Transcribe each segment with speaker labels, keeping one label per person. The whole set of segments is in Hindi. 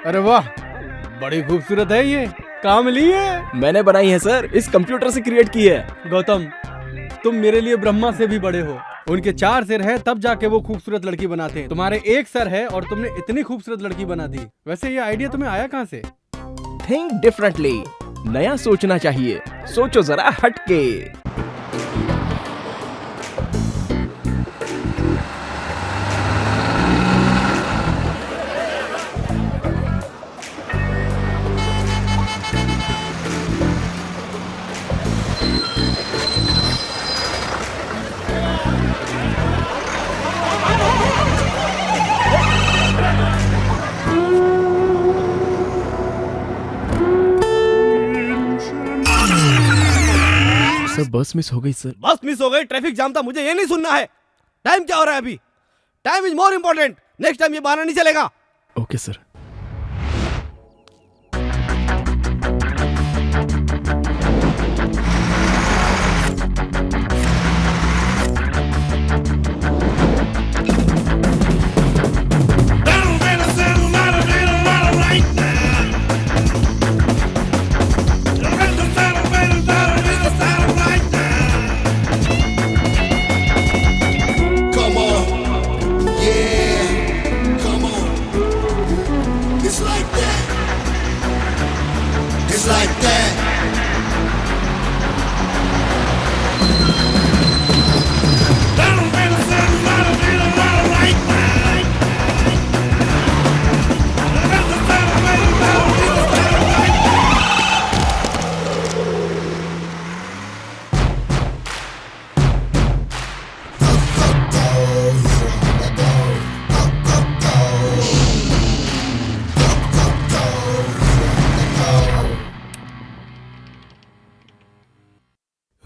Speaker 1: अरे वाह, बड़ी खूबसूरत है ये। कहाँ मिली है?
Speaker 2: मैंने बनाई है सर, इस कंप्यूटर से क्रिएट की है।
Speaker 1: गौतम, तुम मेरे लिए ब्रह्मा से भी बड़े हो। उनके 4 सिर है तब जाके वो खूबसूरत लड़की बनाते हैं। तुम्हारे 1 सर है और तुमने इतनी खूबसूरत लड़की बना दी। वैसे ये आइडिया तुम्हें आया कहाँ से?
Speaker 2: थिंक डिफरेंटली, नया सोचना चाहिए। सोचो जरा हटके। सर बस मिस हो गई सर।
Speaker 1: बस मिस हो गई? ट्रैफिक जाम था, मुझे ये नहीं सुनना है। टाइम क्या हो रहा है अभी? Time is more important. Next time ये बहाना नहीं चलेगा।
Speaker 2: Okay sir.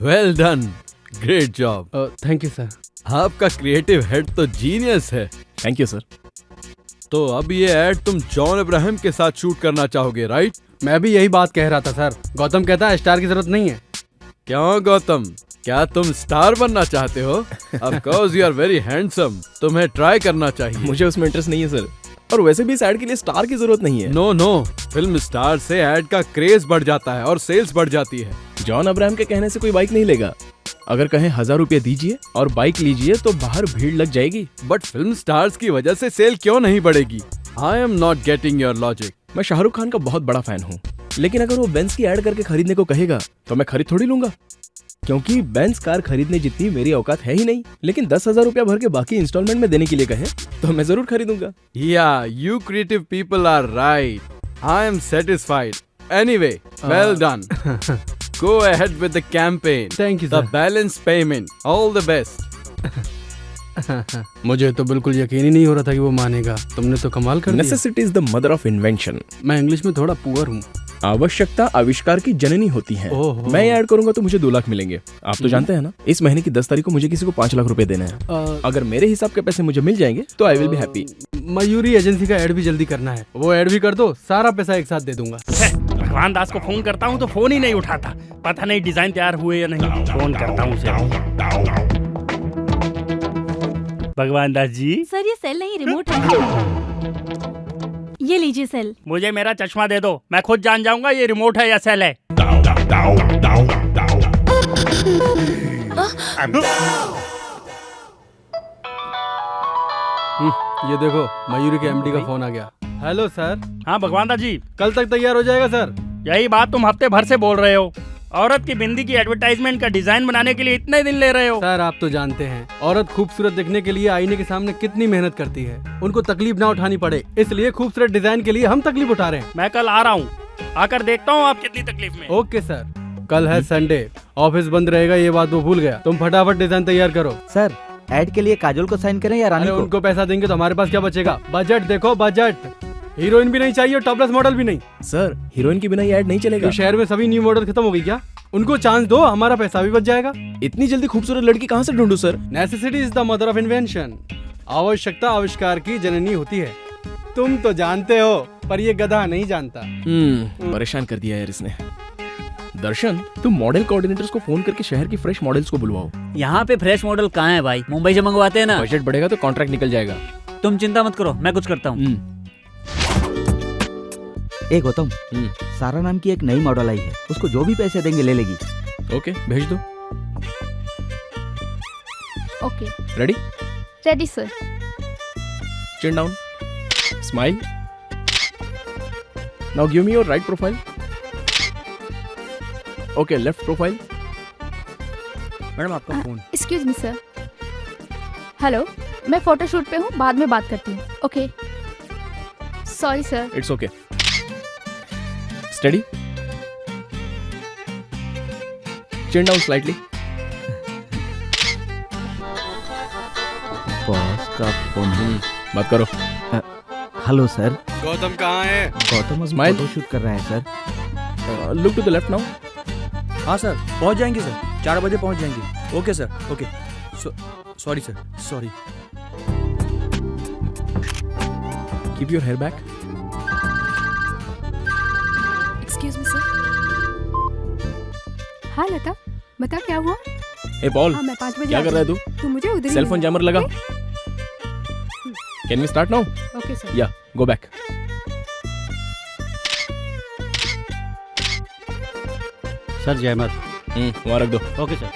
Speaker 3: Well done, great job.
Speaker 1: Thank you sir.
Speaker 3: आपका क्रिएटिव हेड तो जीनियस है।
Speaker 2: Thank you sir.
Speaker 3: तो अब ये एड तुम जॉन अब्राहम के साथ शूट करना चाहोगे, राइट?
Speaker 1: मैं भी यही बात कह रहा था सर। गौतम कहता है स्टार की जरूरत नहीं है।
Speaker 3: क्यों गौतम, क्या तुम स्टार बनना चाहते हो? Of course you are very handsome, तुम्हें ट्राई करना चाहिए।
Speaker 2: मुझे उसमें इंटरेस्ट नहीं है सर, और वैसे भी इस एड के लिए स्टार की जरूरत नहीं है।
Speaker 3: नो नो, फिल्म स्टार से एड का क्रेज बढ़ जाता है और सेल्स बढ़ जाती है।
Speaker 2: जॉन अब्राहम के कहने से कोई बाइक नहीं लेगा। अगर कहें 1000 रुपये दीजिए और बाइक लीजिए तो बाहर भीड़ लग जाएगी।
Speaker 3: बट फिल्म स्टार्स की वजह से सेल क्यों नहीं बढ़ेगी? I am not getting your logic.
Speaker 2: मैं शाहरुख खान का बहुत बड़ा फैन हूँ, लेकिन अगर वो बेंज की एड करके खरीदने को कहेगा तो मैं खरीद थोड़ी लूंगा, क्योंकि बेंज कार खरीदने जितनी मेरी औकात है ही नहीं। लेकिन 10,000 रुपया भर के बाकी इंस्टॉलमेंट में देने के लिए कहे तो मैं जरूर खरीदूंगा।
Speaker 3: Yeah you creative people are right. I am satisfied. Anyway, well done. Go ahead with the campaign.
Speaker 1: Thank you,
Speaker 3: The
Speaker 1: sir.
Speaker 3: balance payment. All the best.
Speaker 1: मुझे तो बिल्कुल यकीन ही नहीं हो रहा था कि वो मानेगा। तुमने तो कमाल कर दिया।
Speaker 2: Necessity is the mother of invention.
Speaker 1: मैं इंग्लिश में थोड़ा पुअर हूँ।
Speaker 2: आवश्यकता आविष्कार की जननी होती है।
Speaker 1: ओहो।
Speaker 2: मैं ऐड करूंगा तो मुझे 2 लाख मिलेंगे। आप तो जानते हैं ना, इस महीने की 10 तारीख को मुझे किसी को 5 लाख रुपए देना है। अगर मेरे हिसाब के पैसे मुझे मिल जाएंगे तो I will be happy.
Speaker 1: Mayuri agency का ऐड भी जल्दी करना है, वो ऐड भी कर दो, सारा पैसा एक साथ दे दूंगा।
Speaker 4: भगवान दास को फोन करता हूँ तो फोन ही नहीं उठाता, पता नहीं डिजाइन तैयार हुए या नहीं। फोन करता हूँ उसे। भगवान दास जी,
Speaker 5: सर ये सेल नहीं रिमोट है। ये लीजिए सेल।
Speaker 4: मुझे मेरा चश्मा दे दो, मैं खुद जान जाऊंगा ये रिमोट है या सेल है।
Speaker 1: ये देखो मयूरी के एमडी का फोन आ गया। Hello sir.
Speaker 4: हाँ भगवान दास जी,
Speaker 1: कल तक तैयार हो जाएगा सर।
Speaker 4: यही बात तुम हफ्ते भर से बोल रहे हो। औरत की बिंदी की एडवर्टाइजमेंट का डिजाइन बनाने के लिए इतने दिन ले रहे हो।
Speaker 1: सर आप तो जानते हैं औरत खूबसूरत दिखने के लिए आईने के सामने कितनी मेहनत करती है, उनको तकलीफ ना उठानी पड़े, इसलिए खूबसूरत डिजाइन के लिए हम तकलीफ उठा रहे हैं।
Speaker 4: मैं कल आ रहा हूँ, आकर देखता हूँ आप कितनी तकलीफ में।
Speaker 1: Okay sir. कल है संडे, ऑफिस बंद रहेगा, ये बात वो भूल गया। तुम फटाफट डिजाइन तैयार करो।
Speaker 6: सर ऐड के लिए काजोल को साइन करें या रानी
Speaker 1: अरे
Speaker 6: को?
Speaker 1: उनको पैसा देंगे तो हमारे पास क्या बचेगा? बजट देखो बजट। हीरोइन भी नहीं चाहिए, टॉपलेस मॉडल भी नहीं।
Speaker 2: सर हीरोइन के बिना ये ऐड नहीं चलेगा।
Speaker 1: तो शहर में सभी न्यू मॉडल खत्म हो गई क्या? उनको चांस दो, हमारा पैसा भी बच जाएगा।
Speaker 2: इतनी जल्दी खूबसूरत लड़की कहाँ से ढूंढूं sir?
Speaker 1: Necessity is the mother of invention. आवश्यकता आविष्कार की जननी होती है। तुम तो जानते हो, पर ये गधा नहीं जानता।
Speaker 2: परेशान कर दिया यार इसने। दर्शन, तुम मॉडल कोऑर्डिनेटर्स को फोन करके शहर की फ्रेश मॉडल्स को बुलवाओ।
Speaker 7: यहाँ पे फ्रेश मॉडल कहाँ है भाई? मुंबई से मंगवाते हैं ना।
Speaker 2: बजट बढ़ेगा तो कॉन्ट्रैक्ट निकल जाएगा।
Speaker 7: तुम चिंता मत करो, मैं कुछ करता हूँ।
Speaker 6: ए गौतम, सारा नाम की एक नई मॉडल आई है, उसको जो भी पैसे देंगे ले लेगी।
Speaker 2: ओके भेज दो।
Speaker 5: Okay
Speaker 2: ready?
Speaker 5: Ready sir.
Speaker 2: Chin down, smile. Now give me your right profile. Okay left profile.
Speaker 4: Madam आपका phone.
Speaker 5: Excuse me sir. Hello, मैं फोटोशूट पे हूँ, बाद में बात करती हूँ। Okay sorry sir.
Speaker 2: It's okay. Steady, chin down slightly.
Speaker 6: Boss का फोन।
Speaker 2: बात करो।
Speaker 6: Hello sir.
Speaker 1: गौतम कहाँ है?
Speaker 6: गौतम अभी
Speaker 2: Smile.
Speaker 6: फोटो शूट कर रहा है sir.
Speaker 2: Look to the left now.
Speaker 8: हाँ सर, पहुंच जाएंगे सर, 4 बजे पहुंच जाएंगे। Okay sir, okay. Sorry sir, sorry.
Speaker 2: Keep your hair back.
Speaker 5: Excuse me sir. हाँ लता, बता क्या हुआ?
Speaker 2: ए पॉल,
Speaker 5: हाँ मैं 5 बजे
Speaker 2: क्या कर रहा है तू?
Speaker 5: तू मुझे उधर ही
Speaker 2: सेल फोन जैमर लगा। Can we start now?
Speaker 5: Okay sir.
Speaker 2: Yeah go back.
Speaker 4: Sir जयमत।
Speaker 2: वहाँ रख दो।
Speaker 4: Okay sir.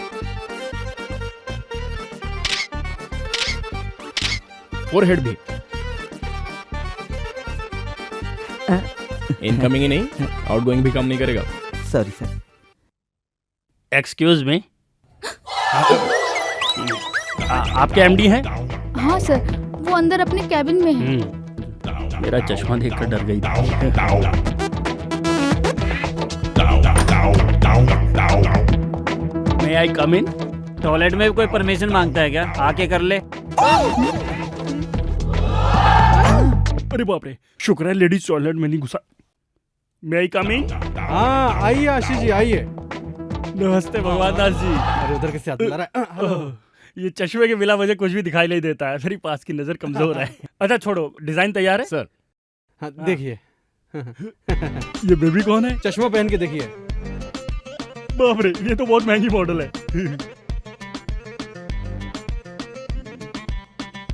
Speaker 2: फोरहेड भी। इनकमिंग ही नहीं, आउटगोइंग भी काम नहीं करेगा।
Speaker 6: Sorry sir.
Speaker 4: एक्सक्यूज मी, आपके एमडी हैं?
Speaker 5: हाँ सर, वो अंदर अपने कैबिन में है।
Speaker 4: मेरा चश्मा देखकर डर गई थी। मे आई कम इन?
Speaker 7: टॉयलेट में भी कोई परमिशन मांगता है क्या? आके कर ले।
Speaker 4: अरे बाप रे, शुक्र है लेडीज टॉयलेट में नहीं घुसा। मे आई कम इन?
Speaker 1: हाँ आइए आशीष जी आइए।
Speaker 4: नमस्ते भगवान दास जी।
Speaker 1: अरे उधर कैसे हाथ मिला रहा है?
Speaker 4: ये चश्मे के बिना मुझे कुछ भी दिखाई नहीं देता है, मेरी पास की नजर कमजोर है। अच्छा छोड़ो, डिजाइन तैयार है?
Speaker 2: सर
Speaker 1: हाँ, देखिए।
Speaker 4: ये बेबी कौन है?
Speaker 1: चश्मा पहन के देखिए।
Speaker 4: बाप रे, ये तो बहुत महंगी मॉडल है।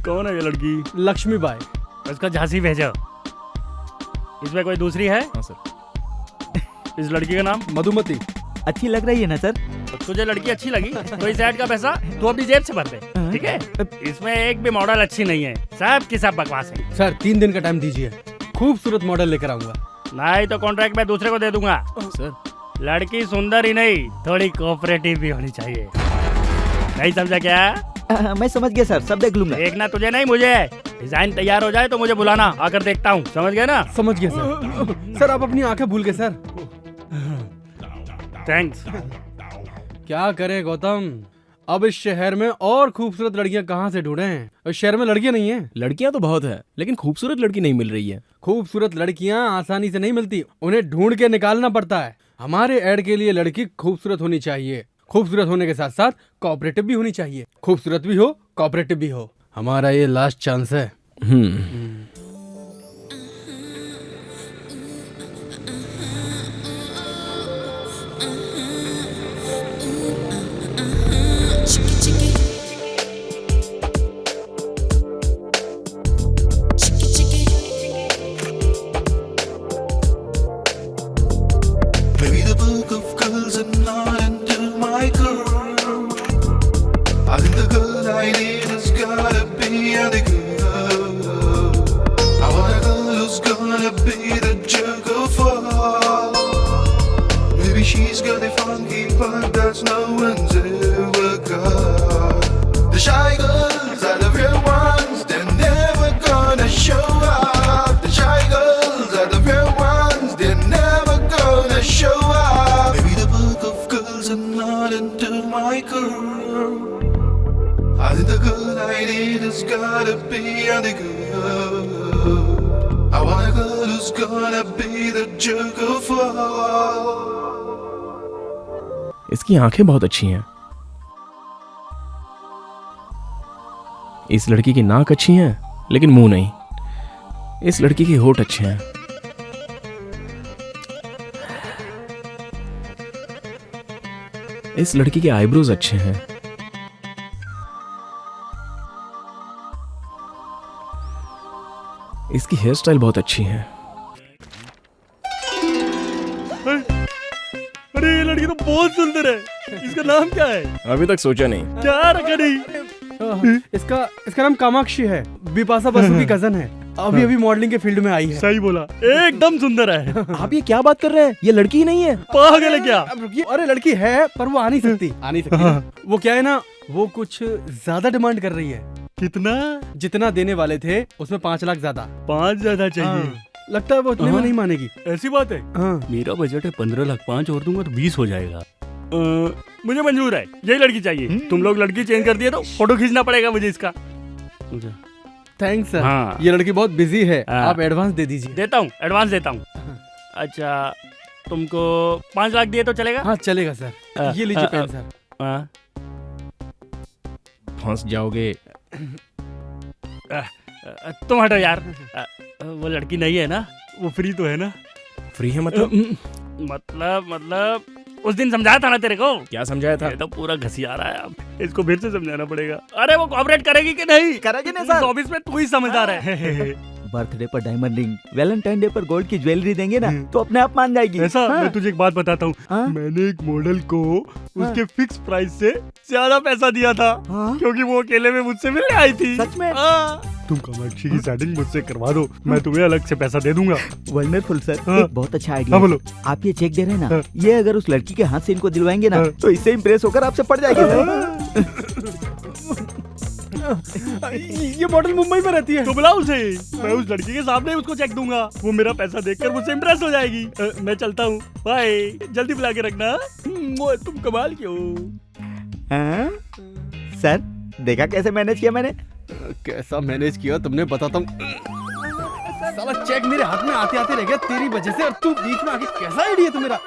Speaker 4: कौन है ये लड़की?
Speaker 1: लक्ष्मी बाई।
Speaker 4: उसका झांसी भेजो। इसमें कोई दूसरी है?
Speaker 2: हाँ सर।
Speaker 4: इस लड़की का नाम?
Speaker 1: मधुमती।
Speaker 6: अच्छी लग रही है ना सर?
Speaker 4: तुझे लड़की अच्छी लगी तो इस ऐड का पैसा तू अपनी जेब से भर दे, ठीक है? इसमें एक भी मॉडल अच्छी नहीं है, सब की सब बकवास है।
Speaker 1: सर 3 दिन का टाइम दीजिए, खूबसूरत मॉडल लेकर आऊंगा।
Speaker 4: नहीं तो कॉन्ट्रैक्ट मैं दूसरे को दे दूंगा।
Speaker 2: सर
Speaker 4: लड़की सुंदर ही नहीं, थोड़ी कोऑपरेटिव भी होनी चाहिए। नहीं समझा क्या?
Speaker 6: मैं समझ गया सर, सब देख लूंगा।
Speaker 4: देखना तुझे नहीं मुझे। डिजाइन तैयार हो जाए तो मुझे बुलाना, आकर देखता हूँ। समझ गए ना?
Speaker 1: समझ गया सर। सर आप अपनी आंखें भूल गए सर।
Speaker 4: थैंक्स।
Speaker 1: क्या करें गौतम, अब इस शहर में और खूबसूरत लड़कियां कहाँ से ढूंढे हैं? इस शहर में लड़कियां नहीं हैं।
Speaker 2: लड़कियां तो बहुत है, लेकिन खूबसूरत लड़की नहीं मिल रही है।
Speaker 1: खूबसूरत लड़कियां आसानी से नहीं मिलती, उन्हें ढूंढ के निकालना पड़ता है। हमारे ऐड के लिए लड़की खूबसूरत होनी चाहिए, खूबसूरत होने के साथ साथ कोऑपरेटिव भी होनी चाहिए। खूबसूरत भी हो, कोऑपरेटिव भी हो। हमारा ये लास्ट चांस है।
Speaker 9: Maybe the book of girls are not into my girl. I think the girl I need has gotta be the girl. I want a girl who's gonna be the jerk of all. Maybe she's got a funky part that's no one's ever got. The shy girls are the real ones, they're never gonna show up. The shy girls are the real ones, they're never gonna show up. Maybe the book of girls are not into my girl. I think the girl I need has gotta be the girl. I want a girl who's gonna be the jerk of all.
Speaker 2: इसकी आंखें बहुत अच्छी हैं। इस लड़की की नाक अच्छी है, लेकिन मुंह नहीं। इस लड़की के होठ अच्छे हैं। इस लड़की के आईब्रोज अच्छे हैं। इसकी हेयर स्टाइल बहुत अच्छी है।
Speaker 4: अरे ये लड़की तो बहुत सुंदर है। इसका नाम क्या है?
Speaker 2: अभी तक सोचा नहीं।
Speaker 4: क्या रखा नहीं?
Speaker 1: इसका नाम कामाक्षी है, बिपाशा बसु की कजन है। अभी अभी मॉडलिंग के फील्ड में आई है।
Speaker 4: सही बोला, एकदम सुंदर है।
Speaker 2: आप ये क्या बात कर रहे हैं? ये लड़की ही नहीं है।
Speaker 4: पागल है क्या?
Speaker 1: अब रुकिए, अरे लड़की है पर वो आ नहीं सकती। आ नहीं सकती ना। वो क्या है ना, वो कुछ ज्यादा डिमांड कर रही है।
Speaker 4: कितना?
Speaker 1: जितना देने वाले थे उसमें 5 लाख ज्यादा।
Speaker 4: 5 ज्यादा चाहिए।
Speaker 1: हाँ, लगता है वो उतने में नहीं मानेगी।
Speaker 4: ऐसी बात है?
Speaker 1: हाँ।
Speaker 4: मेरा बजट है 15 लाख, 5 और दूंगा तो 20 हो जाएगा। मुझे मंजूर है, यही लड़की चाहिए। तुम लोग लड़की चेंज कर दिए तो फोटो खींचना पड़ेगा मुझे इसका।
Speaker 1: Thanks sir.
Speaker 4: हाँ।
Speaker 1: ये लड़की बहुत बिजी है,
Speaker 4: हाँ।
Speaker 1: आप एडवांस दे दीजिए।
Speaker 4: देता हूँ, एडवांस देता हूँ। अच्छा, तुमको 5 लाख दिए तो चलेगा?
Speaker 1: हाँ चलेगा सर। ये लीजिए पेन सर।
Speaker 4: हाँ।
Speaker 2: फंस जाओगे।
Speaker 4: तुम हटो यार। वो लड़की नहीं है ना? वो फ्री तो है ना?
Speaker 2: फ्री है मतलब?
Speaker 4: मतलब उस दिन समझाया था ना तेरे को।
Speaker 2: क्या समझाया था?
Speaker 4: ये तो पूरा घसिया रहा है, अब इसको फिर से समझाना पड़ेगा। अरे वो कोऑपरेट करेगी कि नहीं?
Speaker 6: करेगी नहीं सर।
Speaker 4: ऑफिस में तू ही समझदार है।
Speaker 6: बर्थडे पर डायमंड रिंग, वैलेंटाइन डे पर गोल्ड की ज्वेलरी देंगे ना तो अपने आप मान जाएगी।
Speaker 4: ऐसा?
Speaker 6: हाँ।
Speaker 4: मैं तुझे एक बात बताता हूँ।
Speaker 6: हाँ?
Speaker 4: मैंने एक मॉडल को उसके फिक्स प्राइस से ज्यादा पैसा दिया था।
Speaker 6: हाँ?
Speaker 4: क्योंकि वो अकेले में मुझसे मिलने आई थी।
Speaker 6: सच में?
Speaker 4: हाँ। तुम कामाक्षी की सेटिंग मुझसे करवा दो, मैं तुम्हें अलग से पैसा दे दूंगा।
Speaker 6: Wonderful sir.
Speaker 4: हाँ।
Speaker 6: एक बहुत अच्छा आइडिया।
Speaker 4: हाँ, बोलो।
Speaker 6: आप ये चेक दे रहे हैं ना,
Speaker 4: हाँ।
Speaker 6: ये अगर उस लड़की के हाथ से इनको दिलवाएंगे ना
Speaker 4: हाँ।
Speaker 6: तो इससे इम्प्रेस होकर आपसे पड़ जाएगी सर।
Speaker 1: ये मॉडल मुंबई में रहती है।
Speaker 4: तो बुलाओ उसे, मैं उस लड़की के सामने उसको चेक दूंगा। वो मेरा पैसा देखकर मुझसे इम्प्रेस हो जाएगी। मैं चलता हूँ, बाय। जल्दी बुला के रखना। तुम कमाल क्यों?
Speaker 6: हाँ? सर देखा कैसे मैनेज किया मैंने?
Speaker 1: कैसा मैनेज किया तुमने, बताता हूँ। साला चेक मेरे हाथ में आते आते रह गया तेरी वजह से, और तू बीच में आके कैसा आइडिया तुम्हारा।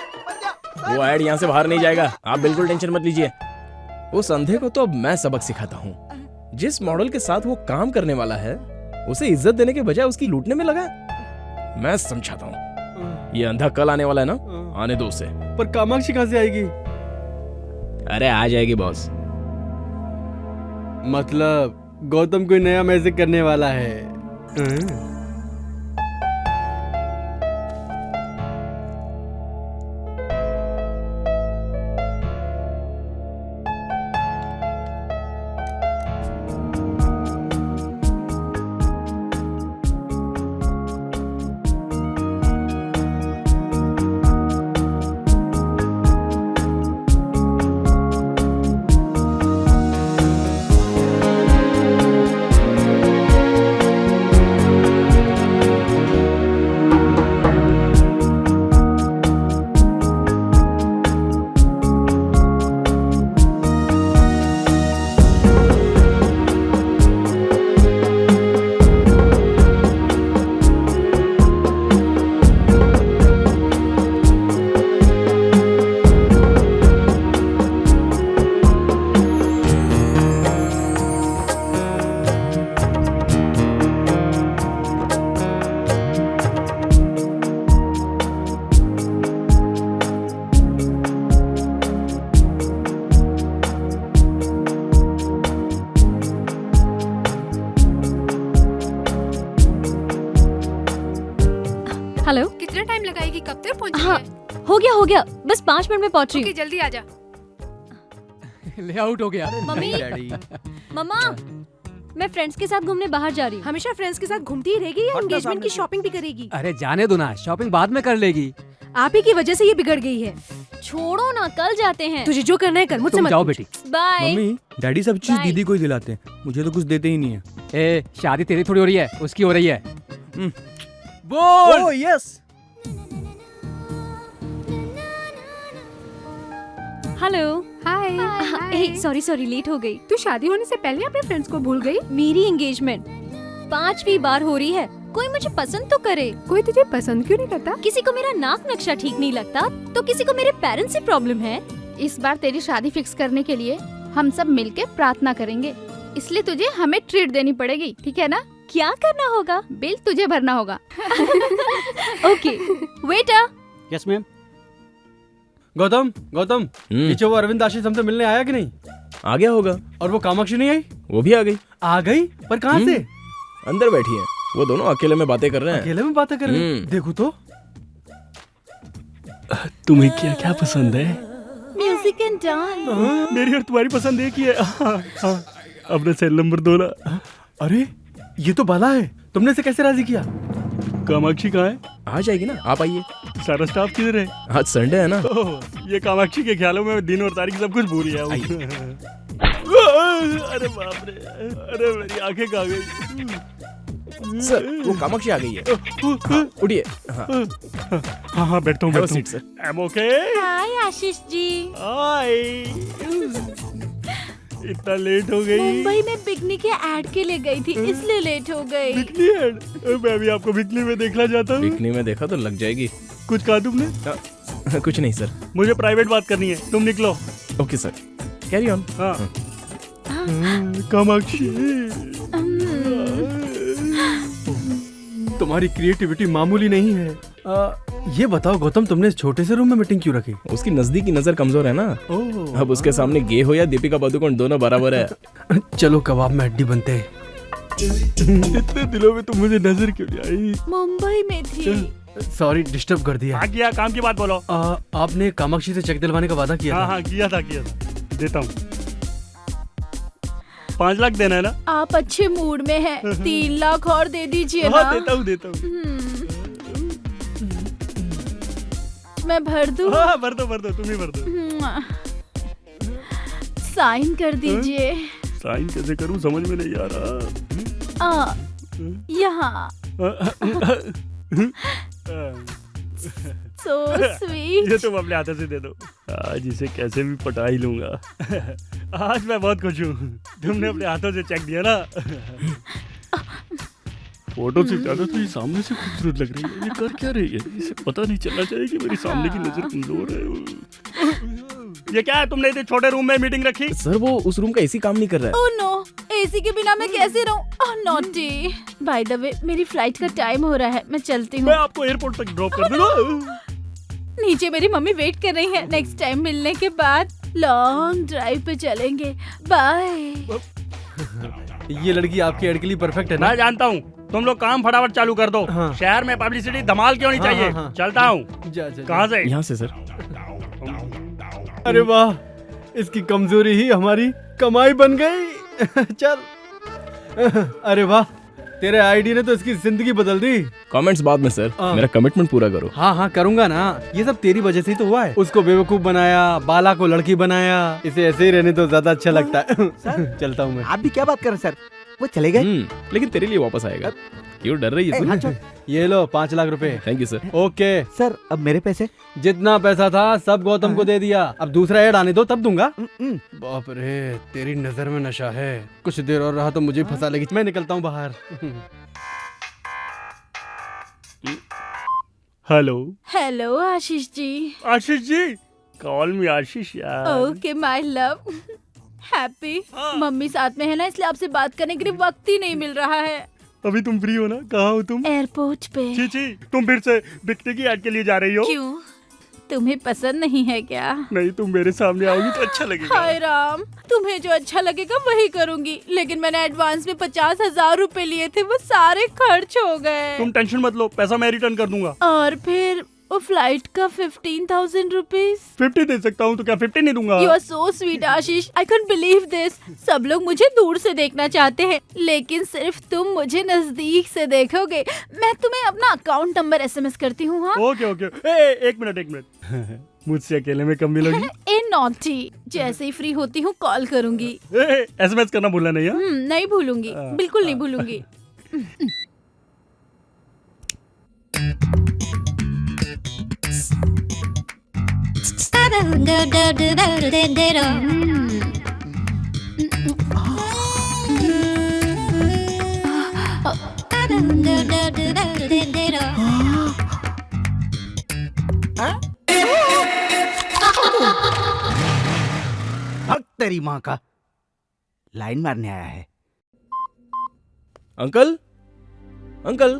Speaker 2: वो ऐड यहाँ से बाहर नहीं जाएगा, आप बिल्कुल टेंशन मत लीजिए। उस अंधे को तो अब मैं सबक सिखाता हूँ। जिस मॉडल के साथ वो काम करने वाला है उसे इज्जत देने के बजाय उसकी लूटने में लगा। मैं समझाता हूँ। ये अंधा कल आने वाला है ना, आने दो उसे।
Speaker 1: पर कामाक्षी कहाँ से आएगी?
Speaker 2: अरे आ जाएगी बॉस।
Speaker 1: मतलब गौतम कोई नया मैजिक करने वाला है। हाँ?
Speaker 10: हो गया, बस 5 मिनट में पहुंच रही हूँ।
Speaker 5: जल्दी आ जा।
Speaker 1: ले आउट हो गया।
Speaker 10: मम्मी, मम्मा, मैं फ्रेंड्स के साथ घूमने बाहर जा रही हूँ।
Speaker 5: हमेशा फ्रेंड्स के साथ घूमती ही रहेगी या एंगेजमेंट की शॉपिंग भी करेगी?
Speaker 1: अरे जाने दो ना, शॉपिंग बाद में कर लेगी।
Speaker 5: आप ही की वजह से ये बिगड़ गई है।
Speaker 10: छोड़ो ना, कल जाते हैं।
Speaker 5: तुझे जो करना है कर, मुझसे
Speaker 1: तुम
Speaker 5: मत
Speaker 1: जाओ
Speaker 5: पूछ।
Speaker 1: बेटी।
Speaker 10: बाय।
Speaker 8: मम्मी डैडी सब चीज
Speaker 10: Bye.
Speaker 8: दीदी को ही दिलाते हैं, मुझे तो कुछ देते ही नहीं है।
Speaker 1: ए, शादी तेरी थोड़ी हो रही है, उसकी हो रही है।
Speaker 8: बोल। Oh yes.
Speaker 10: हेलो।
Speaker 5: हाय।
Speaker 10: सॉरी लेट हो गई।
Speaker 5: तू शादी होने से पहले अपने फ्रेंड्स को भूल गई?
Speaker 10: मेरी एंगेजमेंट 5वीं बार हो रही है, कोई मुझे पसंद तो करे।
Speaker 5: कोई तुझे पसंद क्यों नहीं करता?
Speaker 10: किसी को मेरा नाक नक्शा ठीक नहीं लगता, तो किसी को मेरे पेरेंट्स से प्रॉब्लम है।
Speaker 5: इस बार तेरी शादी फिक्स करने के लिए हम सब मिलके प्रार्थना करेंगे, इसलिए तुझे हमें ट्रीट देनी पड़ेगी, ठीक है ना?
Speaker 10: क्या करना होगा?
Speaker 5: बिल तुझे भरना होगा।
Speaker 10: Okay, waiter.
Speaker 1: Yes ma'am. Gautam, पीछे वो अरविंद आशीष हमसे मिलने आया कि नहीं?
Speaker 2: आ गया होगा।
Speaker 1: और वो कामाक्षी नहीं आई?
Speaker 2: वो भी आ गई।
Speaker 1: आ गई? पर कहाँ से?
Speaker 2: अंदर बैठी है, वो दोनों अकेले में बातें कर रहे हैं।
Speaker 1: अकेले में बातें कर रहे हैं? देखो तो।
Speaker 4: तुम्हें क्या क्या पसंद है?
Speaker 5: Music and dance.
Speaker 4: मेरी और तुम्हारी पसंद एक ही है। अपने सेल नंबर 2 ना।
Speaker 1: अरे ये तो बाला है, तुमने इसे कैसे राजी किया?
Speaker 4: कामाक्षी कहाँ है?
Speaker 2: आ जाएगी ना, आप आइए।
Speaker 4: सारा स्टाफ किधर है?
Speaker 2: आज संडे है ना।
Speaker 4: ये कामाक्षी के ख्यालों में दिन और तारीख सब कुछ भूल गया हूँ। अरे बाप रे, अरे मेरी आंखें कहाँ गई?
Speaker 2: सर वो कामाक्षी आ गई है। हाँ, उठिए। हाँ
Speaker 4: हाँ बैठता हूँ।
Speaker 2: Have a seat, sir.
Speaker 4: I'm okay?
Speaker 10: Hi Ashish ji.
Speaker 4: Hi. इतना लेट हो गई?
Speaker 5: मुंबई में बिकनी के ऐड के लिए गई थी, इसलिए लेट हो गई।
Speaker 4: Bikini add? मैं भी आपको बिकनी में देखना चाहता हूँ।
Speaker 2: बिकनी में देखा तो लग जाएगी।
Speaker 4: कुछ कहा तुमने?
Speaker 2: कुछ नहीं सर।
Speaker 4: मुझे प्राइवेट बात करनी है, तुम निकलो।
Speaker 2: Okay sir, carry on.
Speaker 4: हाँ। कामाक्षी,
Speaker 1: तुम्हारी क्रिएटिविटी मामूली नहीं है। ये बताओ गौतम, तुमने इस छोटे से रूम में मीटिंग क्यों रखी?
Speaker 2: उसकी नजदीकी नजर कमजोर है ना। अब उसके सामने गे हो या दीपिका पादुकोण दोनों बराबर है।
Speaker 1: चलो कबाब में हड्डी बनते हैं।
Speaker 4: इतने दिनों में तुम मुझे नजर क्यों नहीं आई?
Speaker 5: मुंबई में थी।
Speaker 1: सॉरी डिस्टर्ब कर दिया।
Speaker 4: हाँ किया, काम की बात बोलो।
Speaker 1: आपने कामाक्षी से चेक दिलवाने का वादा किया था।
Speaker 4: हाँ किया था। देता हूँ। 5 लाख देना है ना?
Speaker 5: आप अच्छे मूड में हैं, 3 लाख और दे दीजिए ना।
Speaker 4: हाँ देता हूँ।
Speaker 5: मैं भर दूँ?
Speaker 4: हाँ भर दो, तुम ही भर दो।
Speaker 5: साइन कर दीजिए।
Speaker 4: साइन कैसे करूँ समझ में नहीं आ रहा।
Speaker 5: यहाँ। So sweet.
Speaker 4: ये तुम अपने हाथों से दे दो। आज इसे कैसे भी पटा ही लूंगा। आज मैं बहुत खुश हूँ, तुमने अपने हाथों से चेक दिया ना। फोटो से ज्यादा तो ये सामने से खूबसूरत लग रही है। ये कर क्या रही है? इसे पता नहीं चलना चाहिए कि मेरी सामने की नजर कमजोर है। ये क्या है, तुमने इतने छोटे रूम में मीटिंग रखी?
Speaker 2: सर वो उस रूम का एसी काम नहीं कर रहा है।
Speaker 5: ओह नो, एसी के बिना मैं कैसे रहूं? ओह नॉटी। बाय द वे, मेरी फ्लाइट का टाइम हो रहा है, मैं चलती हूँ।
Speaker 4: मैं आपको एयरपोर्ट तक ड्रॉप कर दूंगा।
Speaker 5: नीचे मेरी मम्मी वेट कर रही है। नेक्स्ट टाइम मिलने के बाद लॉन्ग ड्राइव पे चलेंगे। बाय।
Speaker 1: ये लड़की आपके ऐड के लिए परफेक्ट है ना?
Speaker 4: मैं जानता हूँ, तुम लोग काम फटाफट चालू कर दो।
Speaker 1: हाँ।
Speaker 4: शहर में पब्लिसिटी धमाल क्यों नहीं चाहिए?
Speaker 1: हाँ।
Speaker 4: चलता हूँ। कहाँ से?
Speaker 2: यहाँ से सर।
Speaker 1: अरे वाह, इसकी कमजोरी ही हमारी कमाई बन गई। चल। अरे वाह, तेरे आईडी ने तो इसकी जिंदगी बदल दी।
Speaker 2: कमेंट्स बाद में सर, मेरा कमिटमेंट पूरा करो।
Speaker 1: हाँ करूंगा ना, ये सब तेरी वजह से ही तो हुआ है। उसको बेवकूफ बनाया, बाला को लड़की बनाया। इसे ऐसे ही रहने तो ज्यादा अच्छा लगता है। चलता हूँ मैं।
Speaker 6: आप भी क्या बात कर रहे सर? वो चले गए?
Speaker 2: लेकिन तेरे लिए वापस आएगा। क्यों डर रही है तू?
Speaker 1: ये लो 5 लाख रुपए।
Speaker 2: Thank you sir.
Speaker 1: Okay
Speaker 6: sir अब मेरे पैसे?
Speaker 1: जितना पैसा था सब गौतम को दे दिया। अब दूसरा ऐड आने दो तब दूंगा। बाप रे, तेरी नजर में नशा है। कुछ देर और रहा तो मुझे फंसा लेगी। मैं निकलता हूँ बाहर।
Speaker 5: हेलो आशीष जी।
Speaker 4: आशीष जी, कॉल मी आशीष यार।
Speaker 5: Okay my love. Happy. Mummy साथ में है ना, इसलिए आपसे बात करने के लिए वक्त ही नहीं मिल रहा है।
Speaker 4: अभी तुम फ्री हो ना? कहाँ हो तुम?
Speaker 5: एयरपोर्ट पे।
Speaker 4: छी, तुम फिर से बिकने की ऐड के लिए जा रही हो?
Speaker 5: क्यों, तुम्हें पसंद नहीं है क्या?
Speaker 4: नहीं, तुम मेरे सामने आओगी तो अच्छा लगेगा।
Speaker 5: हाय राम, तुम्हें जो अच्छा लगेगा वही करूंगी। लेकिन मैंने एडवांस में 50,000 रुपए लिए थे, वो सारे खर्च हो गए।
Speaker 4: तुम टेंशन मत लो, पैसा मैं रिटर्न कर दूंगा।
Speaker 5: और फिर वो फ्लाइट का 15,000 रुपीज।
Speaker 4: 50 दे सकता हूँ तो क्या 50 नहीं दूंगा?
Speaker 5: You are so sweet Ashish, I can believe this. सब लोग मुझे दूर से देखना चाहते हैं, लेकिन सिर्फ तुम मुझे नजदीक से देखोगे। मैं तुम्हें अपना अकाउंट नंबर SMS करती हूँ। हाँ
Speaker 4: ओके ओके। एक मिनट मुझसे अकेले में कब मिलोगी?
Speaker 5: ए नॉटी, जैसे ही फ्री होती हूँ कॉल करूंगी।
Speaker 4: SMS करना भूलना नहीं है?
Speaker 5: नहीं भूलूंगी, बिल्कुल नहीं भूलूंगी।
Speaker 6: हक तेरी माँ का, लाइन मारने आया है।
Speaker 2: अंकल अंकल,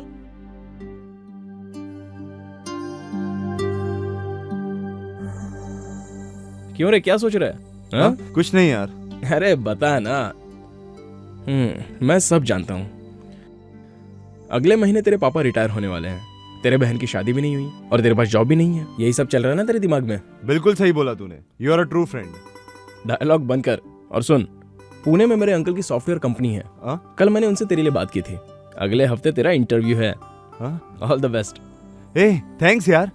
Speaker 2: क्यों रे, क्या सोच रहा है? हाँ?
Speaker 3: कुछ नहीं यार।
Speaker 2: अरे बता ना। मैं सब जानता हूँ। अगले महीने तेरे पापा रिटायर होने वाले हैं, तेरे बहन की शादी भी नहीं हुई और तेरे पास जॉब भी नहीं है। यही सब चल रहा है ना तेरे दिमाग में?
Speaker 3: बिल्कुल सही बोला तूने। You are a true friend.
Speaker 2: Dialogue बंद कर और सुन। पुणे में मेरे अंकल की सॉफ्टवेयर कंपनी है। कल मैंने उनसे तेरे लिए बात की थी। अगले हफ्ते तेरा इंटरव्यू है। All the best.
Speaker 3: ए थैंक्स यार।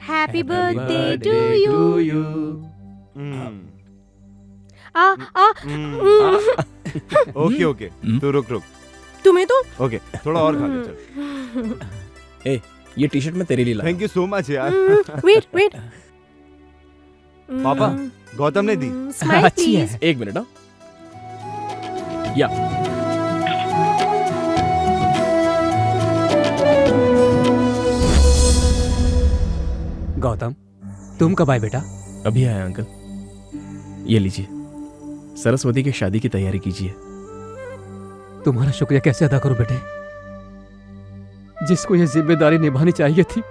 Speaker 5: Happy birthday to you.
Speaker 3: Okay okay, तू रुक।
Speaker 5: तुम्हें तो
Speaker 3: ओके, थोड़ा और खा ले चल।
Speaker 2: ए, ये टी शर्ट मैं तेरे लिए लाया।
Speaker 3: थैंक यू सो मच यार।
Speaker 5: वेट।
Speaker 3: पापा, गौतम ने दी।
Speaker 5: Smile please.
Speaker 2: एक मिनट। या
Speaker 8: गौतम, तुम कब आए बेटा?
Speaker 2: अभी आया अंकल। ये लीजिए, सरस्वती की शादी की तैयारी कीजिए।
Speaker 8: तुम्हारा शुक्रिया कैसे अदा करूं बेटे? जिसको ये जिम्मेदारी निभानी चाहिए थी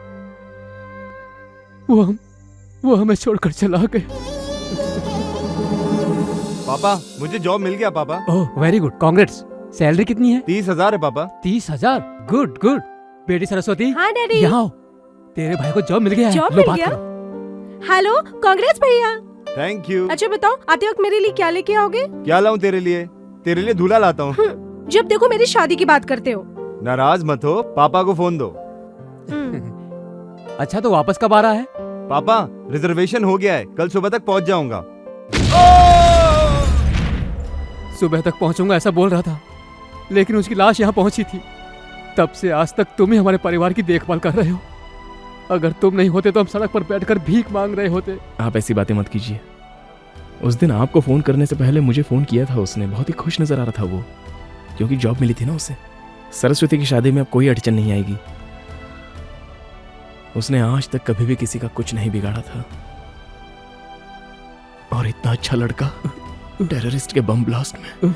Speaker 8: वो हमें छोड़कर चला गया।
Speaker 3: पापा, मुझे जॉब मिल गया पापा।
Speaker 8: Oh very good, congrats. Salary कितनी है?
Speaker 3: 30,000 है पापा।
Speaker 8: 30,000? गुड। बेटी सरस्वती,
Speaker 5: हाँ डैडी।
Speaker 8: यहाँ आओ। तेरे भाई को जॉब मिल गया है।
Speaker 5: जॉब
Speaker 8: लो,
Speaker 5: मिल
Speaker 8: बात
Speaker 5: गया?
Speaker 8: करो।
Speaker 5: हेलो, कांग्रेस भैया।
Speaker 3: Thank you.
Speaker 5: अच्छा बताओ, आते वक्त मेरे लिए क्या लेके आओगे?
Speaker 3: क्या लाऊं तेरे लिए? तेरे लिए दूल्हा लाता हूँ।
Speaker 5: जब देखो मेरी शादी की बात करते हो।
Speaker 3: नाराज मत हो, पापा को फोन दो।
Speaker 8: अच्छा तो वापस कब आ रहा है?
Speaker 3: पापा, रिजर्वेशन हो गया है, कल सुबह तक पहुंच जाऊंगा।
Speaker 8: सुबह तक पहुंचूंगा ऐसा बोल रहा था, लेकिन उसकी लाश यहाँ पहुंची थी। तब से आज तक तुम ही हमारे परिवार की देखभाल कर रहे हो। अगर तुम नहीं होते तो हम सड़क पर बैठकर भीख मांग रहे होते।
Speaker 2: आप ऐसी बातें मत कीजिए। उस दिन आपको फोन करने से पहले मुझे फोन किया था उसने। बहुत ही खुश नजर आ रहा था वो, क्योंकि जॉब मिली थी ना उसे। सरस्वती की शादी में अब कोई अड़चन नहीं आएगी। उसने आज तक कभी भी किसी का कुछ नहीं बिगाड़ा था। और इतना अच्छा लड़का टेररिस्ट के बम ब्लास्ट में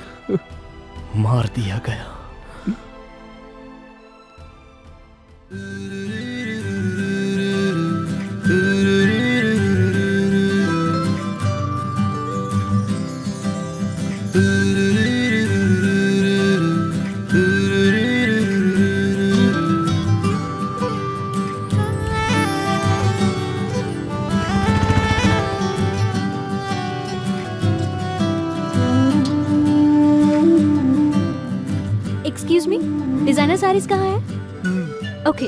Speaker 2: मार दिया गया।
Speaker 10: एक्सक्यूज मी, डिजाइनर साड़ीज कहाँ है? ओके।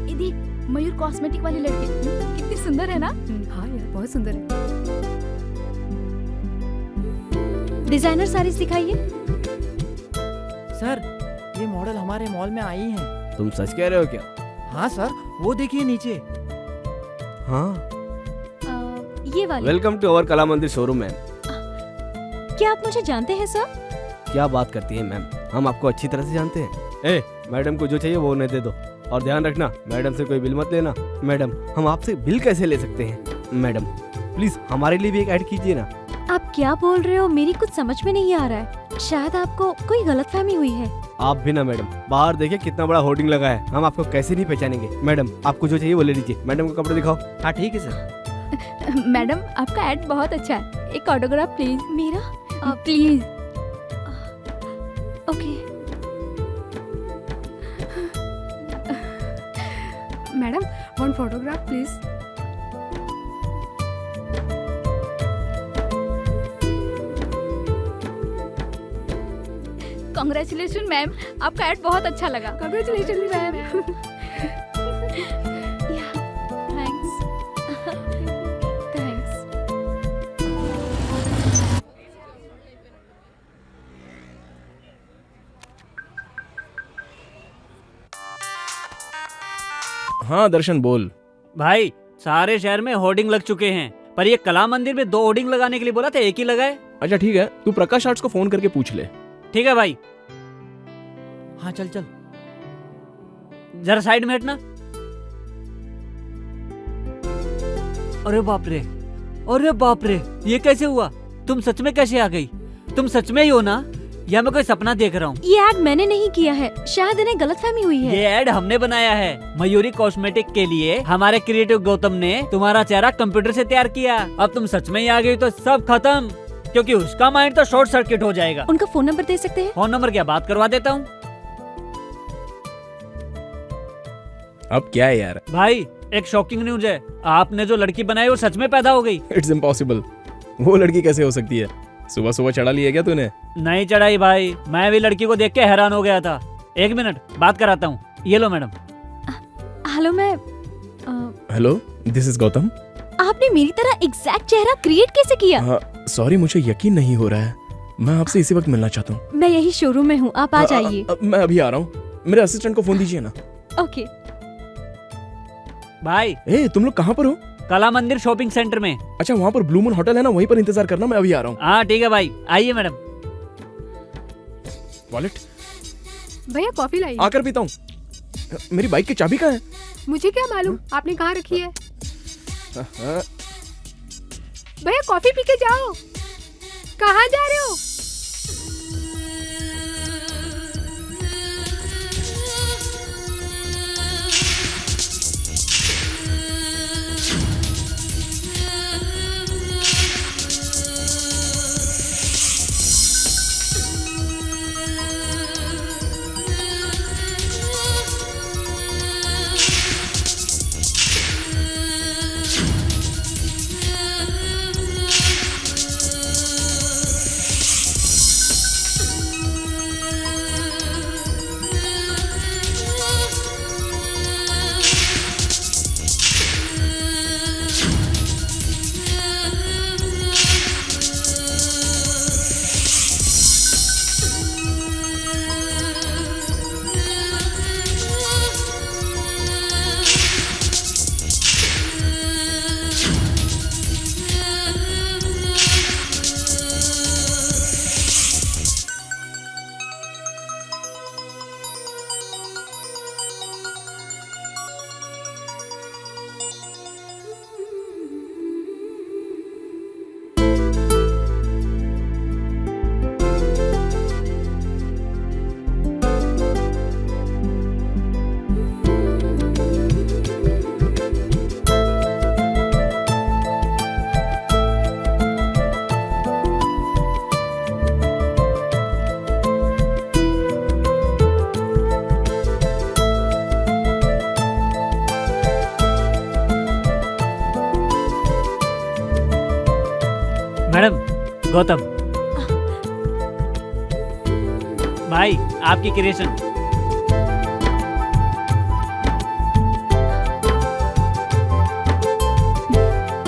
Speaker 5: ये देख, मयूर कॉस्मेटिक वाली लड़की कितनी सुंदर है ना?
Speaker 10: हाँ यार, बहुत सुंदर है। डिजाइनर साड़ीज दिखाइए।
Speaker 6: सर, ये मॉडल हमारे मॉल में आई हैं।
Speaker 2: तुम सच कह रहे हो क्या?
Speaker 6: हाँ सर, वो देखिए नीचे।
Speaker 2: हाँ।
Speaker 10: ये वाली।
Speaker 11: वेलकम टू अवर कला मंदिर शोरूम मैम।
Speaker 10: क्या आप मुझे जानते हैं सर?
Speaker 11: क्या बात करती है मैम, हम आपको अच्छी तरह से जानते हैं। ए, मैडम को जो चाहिए वो उन्हें दे दो, और ध्यान रखना मैडम से कोई बिल मत लेना। मैडम, हम आपसे बिल कैसे ले सकते हैं? मैडम प्लीज हमारे लिए भी एक ऐड कीजिए ना।
Speaker 10: आप क्या बोल रहे हो? मेरी कुछ समझ में नहीं आ रहा है। शायद आपको कोई गलतफहमी हुई है।
Speaker 11: आप भी ना मैडम, बाहर देखिए कितना बड़ा होर्डिंग लगा है, हम आपको कैसे नहीं पहचानेंगे। मैडम, आपको जो चाहिए वो ले लीजिए। मैडम को कपड़े दिखाओ।
Speaker 6: हाँ ठीक है सर।
Speaker 5: मैडम, आपका एड बहुत अच्छा है। एक ऑटोग्राफ प्लीज।
Speaker 10: मेरा?
Speaker 5: Please.
Speaker 10: Okay.
Speaker 12: Madam, one photograph please.
Speaker 5: Congratulation ma'am, आपका ऐड बहुत अच्छा लगा।
Speaker 12: Congratulation ma'am.
Speaker 5: थैंक्स। थैंक्स।
Speaker 2: हाँ दर्शन बोल।
Speaker 7: भाई सारे शहर में होर्डिंग लग चुके हैं, पर ये कला मंदिर में 2 होर्डिंग लगाने के लिए बोला था, एक ही लगाए।
Speaker 2: अच्छा ठीक है, तू प्रकाश आर्ट्स को फोन करके पूछ ले।
Speaker 7: ठीक है भाई। हाँ चल चल, जरा साइड में हटना। अरे बाप रे, अरे बाप रे, ये कैसे हुआ? तुम सच में कैसे आ गई? तुम सच में ही हो ना, या मैं कोई सपना देख रहा हूँ?
Speaker 10: ये एड मैंने नहीं किया है, शायद इन्हें गलतफहमी हुई है।
Speaker 7: ये एड हमने बनाया है मयूरी कॉस्मेटिक के लिए। हमारे क्रिएटिव गौतम ने तुम्हारा चेहरा कंप्यूटर से तैयार किया। अब तुम सच में ही आ गई तो सब खत्म, क्योंकि उसका माइंड तो शॉर्ट सर्किट हो जाएगा।
Speaker 10: उनका फोन नंबर दे सकते हैं?
Speaker 7: फोन नंबर क्या, बात करवा देता हूँ।
Speaker 2: अब क्या है यार?
Speaker 7: भाई एक शॉकिंग न्यूज है, आपने जो लड़की बनाई वो सच में पैदा हो गई।
Speaker 2: It's impossible. वो लड़की कैसे हो सकती है? सुबह सुबह चढ़ा लिया क्या तूने?
Speaker 7: नहीं चढ़ाई भाई, मैं भी लड़की को देख के हैरान हो गया था। 1 मिनट बात कराता हूँ। ये लो मैडम।
Speaker 10: हेलो मैं
Speaker 2: हेलो, दिस इज गौतम।
Speaker 10: आपने मेरी तरह एग्जैक्ट चेहरा क्रिएट कैसे किया?
Speaker 2: सॉरी, मुझे यकीन नहीं हो रहा है। मैं आपसे इसी वक्त मिलना चाहता हूँ।
Speaker 10: मैं यही शोरूम में हूँ, आप आ जाइए।
Speaker 2: मैं अभी आ रहा हूँ। मेरे असिस्टेंट को फोन दीजिए ना।
Speaker 10: ओके।
Speaker 7: भाई
Speaker 2: ए, तुम लोग कहाँ पर हो?
Speaker 7: कला मंदिर शॉपिंग सेंटर में।
Speaker 2: अच्छा, वहाँ पर ब्लू मून होटल है ना, वहीं पर इंतजार करना, मैं अभी आ रहा हूँ।
Speaker 7: हाँ ठीक है भाई, आइए मैडम।
Speaker 2: वॉलेट
Speaker 12: भैया कॉफी लाइए।
Speaker 2: आकर पीता हूँ। मेरी बाइक की चाबी कहाँ है?
Speaker 12: मुझे क्या मालूम आपने कहाँ रखी है। भैया कॉफी पी के जाओ। कहाँ जा रहे हो?
Speaker 7: मैडम, गौतम भाई, आपकी creation.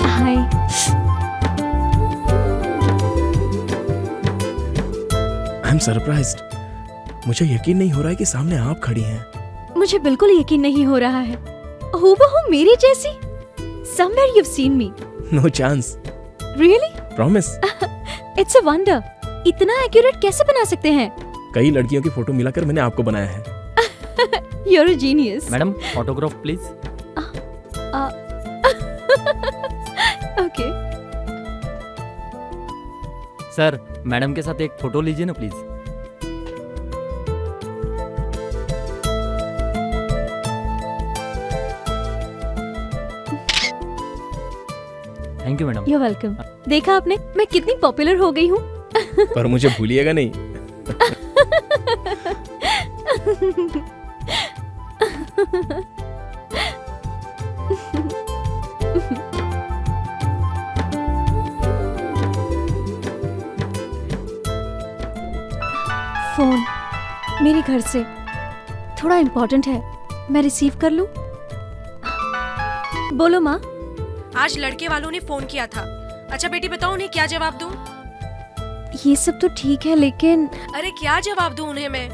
Speaker 10: Hi.
Speaker 2: I am surprised. मुझे यकीन नहीं हो रहा है कि सामने आप खड़ी हैं।
Speaker 10: मुझे बिल्कुल यकीन नहीं हो रहा है। हूबहू मेरी जैसी। Somewhere you've seen me.
Speaker 2: No chance.
Speaker 10: Really?
Speaker 2: Promise.
Speaker 10: It's a wonder. इतना एक्यूरेट कैसे बना सकते हैं?
Speaker 2: कई लड़कियों की फोटो मिलाकर मैंने आपको बनाया है।
Speaker 10: You're a genius.
Speaker 7: Madam autograph please.
Speaker 10: Okay.
Speaker 7: Sir, madam के साथ एक फोटो लीजिए ना please. Thank you madam.
Speaker 10: You're welcome. देखा आपने, मैं कितनी पॉपुलर हो गई हूँ।
Speaker 2: पर मुझे भूलिएगा नहीं।
Speaker 10: फोन मेरे घर से, थोड़ा इम्पोर्टेंट है, मैं रिसीव कर लूं? बोलो माँ।
Speaker 13: आज लड़के वालों ने फोन किया था। अच्छा बेटी बताओ उन्हें क्या जवाब दूं?
Speaker 10: ये सब तो ठीक है लेकिन
Speaker 13: अरे क्या जवाब दूं उन्हें मैं?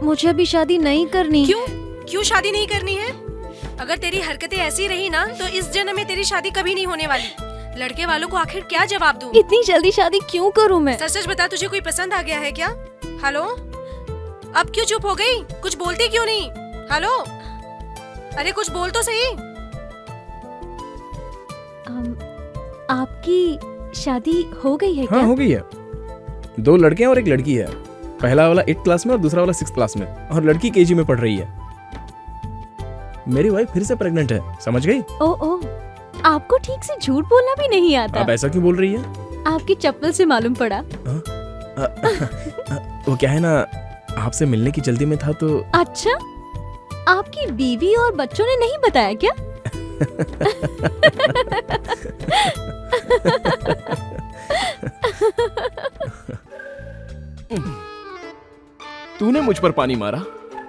Speaker 10: मुझे अभी शादी नहीं करनी।
Speaker 13: क्यों शादी नहीं करनी है? अगर तेरी हरकतें ऐसी रही ना तो इस जन्म में तेरी शादी कभी नहीं होने वाली। लड़के वालों को आखिर क्या जवाब दूं?
Speaker 10: इतनी जल्दी शादी क्यों करूं मैं?
Speaker 13: सच सच बता, तुझे कोई पसंद आ गया है क्या? हेलो, अब क्यों चुप हो गई? कुछ बोलती क्यों नहीं? हेलो, अरे कुछ बोल तो सही।
Speaker 10: आपकी शादी हो गई है क्या?
Speaker 2: हाँ हो गई है। 2 लड़के हैं और 1 लड़की है। पहला वाला 8th क्लास में और दूसरा वाला 6th क्लास में, और लड़की केजी में पढ़ रही है। मेरी वाइफ फिर से प्रेग्नेंट है, समझ गई?
Speaker 10: ओ, आपको ठीक से झूठ बोलना भी नहीं आता।
Speaker 2: आप ऐसा क्यों बोल रही है?
Speaker 10: आपकी चप्पल से मालूम पड़ा।
Speaker 2: वो क्या है ना, आपसे मिलने की जल्दी में था तो।
Speaker 10: अच्छा, आपकी बीवी और बच्चों ने नहीं बताया क्या?
Speaker 2: तूने मुझ पर पानी मारा?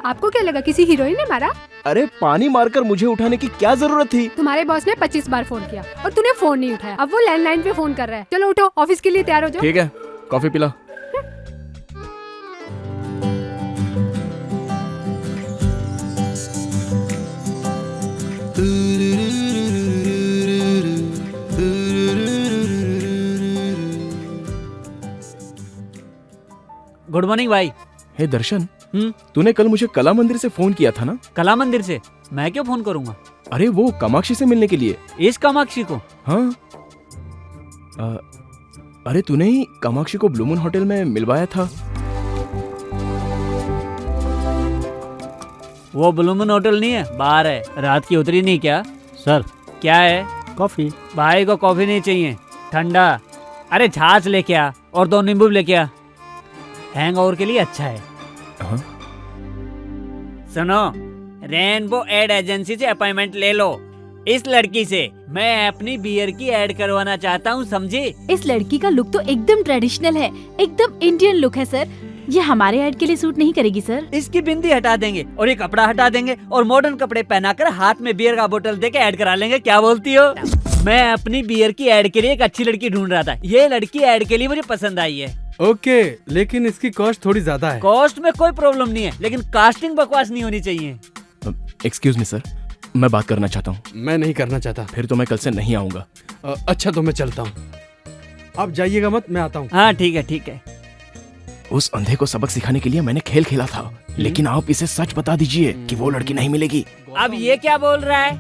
Speaker 12: आपको क्या लगा किसी हीरोइन ने मारा?
Speaker 2: अरे पानी मारकर मुझे उठाने की क्या जरूरत थी?
Speaker 12: तुम्हारे बॉस ने 25 बार फोन किया और तूने फोन नहीं उठाया। अब वो लैंडलाइन पे फोन कर रहा है। चलो उठो, ऑफिस के लिए तैयार हो जाओ।
Speaker 2: ठीक है, कॉफी पिला।
Speaker 7: गुड मॉर्निंग भाई।
Speaker 2: हे दर्शन, तूने कल मुझे कला मंदिर से फोन किया था ना?
Speaker 7: कला मंदिर से? मैं क्यों फोन करूंगा?
Speaker 2: अरे वो कामाक्षी से मिलने के लिए।
Speaker 7: इस कामाक्षी को?
Speaker 2: हाँ। अरे तूने ही कामाक्षी को ब्लू मून होटल में मिलवाया था।
Speaker 7: वो ब्लू मून होटल नहीं है, बाहर है। रात की उतरी नहीं क्या?
Speaker 4: सर
Speaker 7: क्या है?
Speaker 4: कॉफी।
Speaker 7: भाई को कॉफी नहीं चाहिए, ठंडा। अरे छाछ लेके आ और 2 नींबू लेके आ, हैंगओवर के लिए अच्छा है।
Speaker 2: हाँ?
Speaker 7: सुनो, रेनबो एड एजेंसी से अपॉइंटमेंट ले लो। इस लड़की से मैं अपनी बियर की ऐड करवाना चाहता हूँ, समझे?
Speaker 5: इस लड़की का लुक तो एकदम ट्रेडिशनल है, एकदम इंडियन लुक है सर। ये हमारे ऐड के लिए सूट नहीं करेगी सर।
Speaker 7: इसकी बिंदी हटा देंगे और ये कपड़ा हटा देंगे और मॉडर्न कपड़े पहनाकर हाथ में बियर का बोतल देके ऐड करा लेंगे। क्या बोलती हो? मैं अपनी बियर की ऐड के लिए एक अच्छी लड़की ढूंढ रहा था। ये लड़की ऐड के लिए मुझे पसंद आई है।
Speaker 1: ओके, लेकिन इसकी कॉस्ट थोड़ी ज्यादा है।
Speaker 7: कॉस्ट में कोई प्रॉब्लम नहीं है, लेकिन कास्टिंग बकवास नहीं होनी चाहिए।
Speaker 2: एक्सक्यूज मी सर, मैं बात करना चाहता हूँ।
Speaker 1: मैं नहीं करना चाहता।
Speaker 2: फिर तो मैं कल से नहीं आऊंगा।
Speaker 1: अच्छा तो मैं चलता हूँ, आप जाइएगा मत, मैं आता हूँ।
Speaker 7: हाँ ठीक है ठीक है।
Speaker 2: उस अंधे को सबक सिखाने के लिए मैंने खेल खेला था, लेकिन आप इसे सच बता दीजिए कि वो लड़की नहीं मिलेगी।
Speaker 7: अब ये क्या बोल रहा है?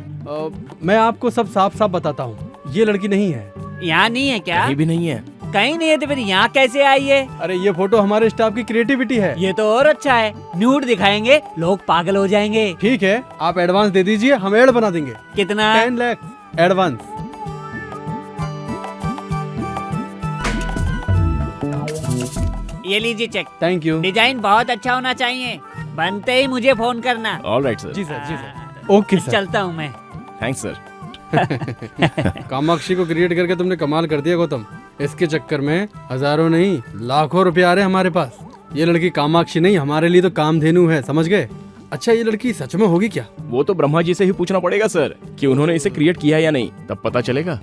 Speaker 1: मैं आपको सब साफ साफ बताता हूँ, ये लड़की नहीं है।
Speaker 7: यहाँ नहीं है क्या?
Speaker 2: कहीं भी नहीं है।
Speaker 7: कहीं नहीं है तो फिर यहाँ कैसे आई है?
Speaker 1: अरे ये फोटो हमारे स्टाफ की क्रिएटिविटी है।
Speaker 7: ये तो और अच्छा है, न्यूड दिखाएंगे, लोग पागल हो जाएंगे।
Speaker 1: ठीक है, आप एडवांस दे दीजिए, हम ऐड बना देंगे।
Speaker 7: कितना?
Speaker 1: 10 लाख एडवांस।
Speaker 7: ये लीजिए चेक।
Speaker 1: Thank you.
Speaker 7: डिजाइन बहुत अच्छा होना चाहिए, बनते ही मुझे फोन करना।
Speaker 2: Alright sir.
Speaker 1: जी सर, जी सर। Okay sir.
Speaker 7: चलता हूँ मैं।
Speaker 2: Thanks sir.
Speaker 1: कामाक्षी को क्रिएट करके तुमने कमाल कर दिया गौतम। इसके चक्कर में हजारों नहीं लाखों रुपए आ रहे हैं हमारे पास। ये लड़की कामाक्षी नहीं, हमारे लिए तो कामधेनु है, समझ गए? अच्छा ये लड़की सच में होगी क्या?
Speaker 2: वो तो ब्रह्मा जी से ही पूछना पड़ेगा सर कि उन्होंने इसे क्रिएट किया या नहीं, तब पता चलेगा।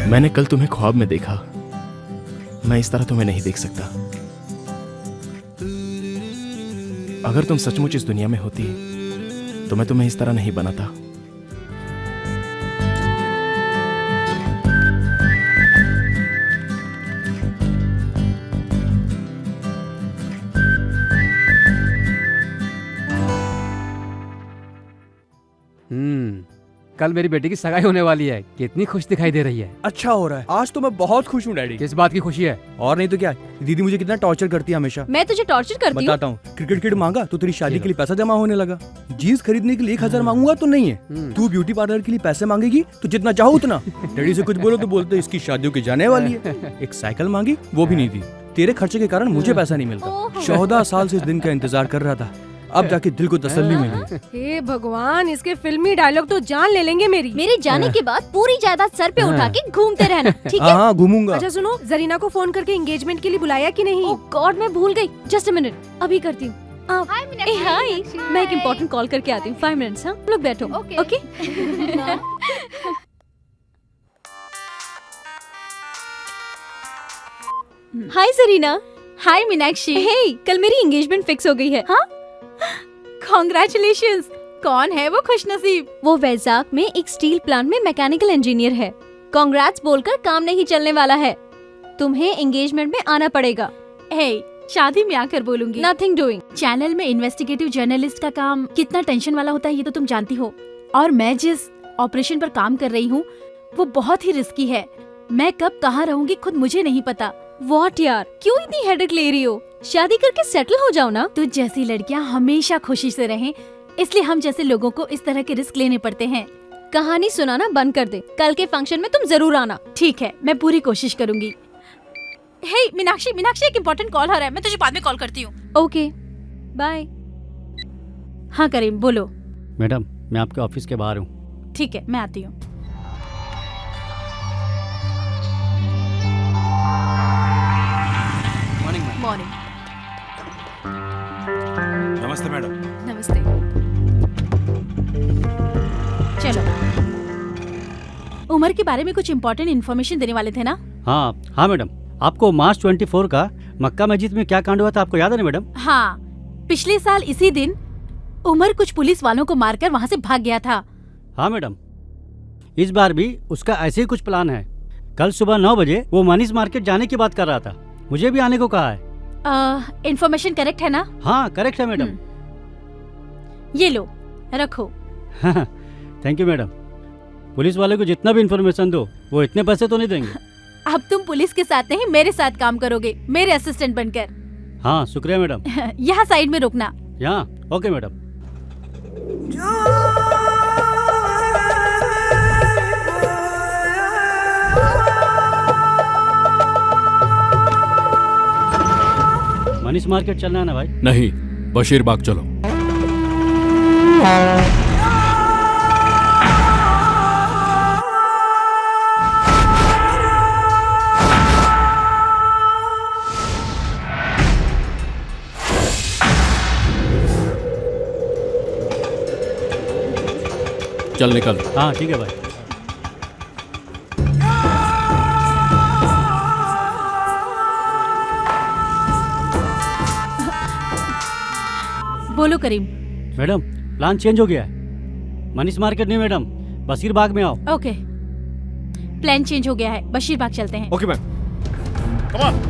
Speaker 2: मैंने कल तुम्हें ख्वाब में देखा, मैं इस तरह तुम्हें नहीं देख सकता। अगर तुम सचमुच इस दुनिया में होती तो मैं तुम्हें इस तरह नहीं बनाता।
Speaker 8: कल मेरी बेटी की सगाई होने वाली है, कितनी खुश दिखाई दे रही है।
Speaker 2: अच्छा हो रहा है, आज तो मैं बहुत खुश हूँ डैडी।
Speaker 8: किस बात की खुशी है?
Speaker 2: और नहीं तो क्या, दीदी मुझे कितना टॉर्चर करती है हमेशा।
Speaker 10: मैं तुझे टॉर्चर करती हूँ?
Speaker 2: बताता हूँ, क्रिकेट किट मांगा तो तेरी शादी के लिए पैसा जमा होने लगा। जीन्स खरीदने के लिए 1000 मांगूंगा तो नहीं है। तू ब्यूटी पार्लर के लिए पैसे मांगेगी तो जितना चाहो उतना। डैडी से कुछ बोलो तो बोलते इसकी शादियों की जाने वाली है। एक साइकिल मांगी, वो भी नहीं दी। तेरे खर्चे के कारण मुझे पैसा नहीं मिलता। 14 साल से इस दिन का इंतजार कर रहा था, अब जाके दिल को तसल्ली मिली।
Speaker 13: हे भगवान, इसके फिल्मी डायलॉग तो जान ले लेंगे मेरी।
Speaker 10: मेरे जाने के बाद पूरी जायदाद सर पे उठा के घूमते रहना, ठीक है?
Speaker 2: हाँ घूमूंगा।
Speaker 13: अच्छा सुनो, जरीना को फोन करके एंगेजमेंट के लिए बुलाया कि नहीं?
Speaker 10: ओह गॉड, मैं भूल गई। जस्ट अ मिनट, अभी करती हूँ। हाय, मैं एक इम्पोर्टेंट कॉल करके आती हूँ। 5 मिनट्स। हाँ, लोग बैठो। ओके। हाय सरीना।
Speaker 5: हाय मीनाक्षी।
Speaker 10: हे, कल मेरी एंगेजमेंट फिक्स हो गई है। हाँ,
Speaker 5: कॉन्ग्रेचुलेशंस। कौन है वो खुशनसीब?
Speaker 10: वो वैजाग में एक स्टील प्लांट में मैकेनिकल इंजीनियर है। कांग्रेट्स बोलकर काम नहीं चलने वाला है, तुम्हें एंगेजमेंट में आना पड़ेगा।
Speaker 5: हे, शादी में आकर बोलूंगी।
Speaker 10: Nothing doing.
Speaker 5: चैनल में इन्वेस्टिगेटिव जर्नलिस्ट का काम कितना टेंशन वाला होता है ये तो तुम जानती हो, और मैं जिस ऑपरेशन पर काम कर रही हूँ वो बहुत ही रिस्की है। मैं कब कहाँ रहूंगी खुद मुझे नहीं पता।
Speaker 10: व्हाट यार, क्यों इतनी हेडेक ले रही हो? शादी करके सेटल हो जाओ ना।
Speaker 5: तुझ जैसी लड़कियाँ हमेशा खुशी से रहें, इसलिए हम जैसे लोगों को इस तरह के रिस्क लेने पड़ते हैं।
Speaker 10: कहानी सुनाना बंद कर दे, कल के फंक्शन में तुम जरूर आना।
Speaker 5: ठीक है, मैं पूरी कोशिश करूंगी। हे मीनाक्षी, एक इम्पोर्टेंट कॉल आ रहा है, मैं तुझे बाद में कॉल करती हूँ।
Speaker 10: Okay, bye.
Speaker 5: हाँ करीम, बोलो।
Speaker 4: मैडम, मैं आपके ऑफिस के बाहर हूँ।
Speaker 5: ठीक है, मैं आती हूँ। मॉर्निंग।
Speaker 14: नमस्ते मैडम।
Speaker 5: नमस्ते। चलो, उमर के बारे में कुछ इम्पोर्टेंट इन्फॉर्मेशन देने वाले थे ना?
Speaker 4: हाँ मैडम, आपको मार्च 24 का मक्का मस्जिद में क्या कांड हुआ था आपको याद है ना मैडम?
Speaker 5: हाँ, पिछले साल इसी दिन उमर कुछ पुलिस वालों को मारकर वहाँ से भाग गया था।
Speaker 4: हाँ मैडम, इस बार भी उसका ऐसे ही कुछ प्लान है। कल सुबह 9 बजे वो मनीष मार्केट जाने की बात कर रहा था, मुझे भी आने को कहा है।
Speaker 5: इन्फॉर्मेशन करेक्ट है ना?
Speaker 4: हाँ करेक्ट है मैडम।
Speaker 5: ये लो, रखो।
Speaker 4: Thank you madam. पुलिस वाले को जितना भी इन्फॉर्मेशन दो वो इतने पैसे तो नहीं देंगे।
Speaker 5: अब तुम पुलिस के साथ नहीं मेरे साथ काम करोगे, मेरे असिस्टेंट बनकर।
Speaker 4: हाँ शुक्रिया मैडम।
Speaker 5: यहाँ साइड में रुकना।
Speaker 4: यहाँ ओके मैडम। मनीष मार्केट चलना है ना भाई?
Speaker 3: नहीं, बशीर बाग चलो। चल निकल।
Speaker 4: हाँ ठीक है भाई।
Speaker 5: बोलो करीम।
Speaker 4: मैडम, प्लान चेंज हो गया है। मनीष मार्केट नहीं मैडम, बशीर बाग में आओ।
Speaker 5: ओके, प्लान चेंज हो गया है, बशीर बाग चलते हैं।
Speaker 14: Okay ma'am, come on.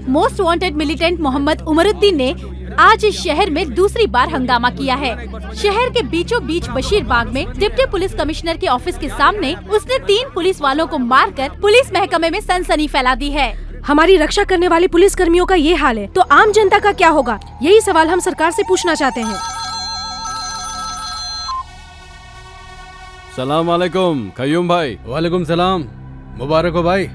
Speaker 5: Most wanted militant Mohammed Umaruddin ने आज इस शहर में दूसरी बार हंगामा किया है। शहर के बीचों बीच बशीर बाग में डिप्टी पुलिस कमिश्नर के ऑफिस के सामने उसने 3 पुलिस वालों को मारकर पुलिस महकमे में सनसनी फैला दी है।
Speaker 13: हमारी रक्षा करने वाले पुलिस कर्मियों का ये हाल है तो आम जनता का क्या होगा? यही सवाल हम सरकार से पूछना चाहते हैं।
Speaker 3: सलाम अलैकुम कयूम भाई।
Speaker 1: वालेकुम सलाम। मुबारक हो भाई,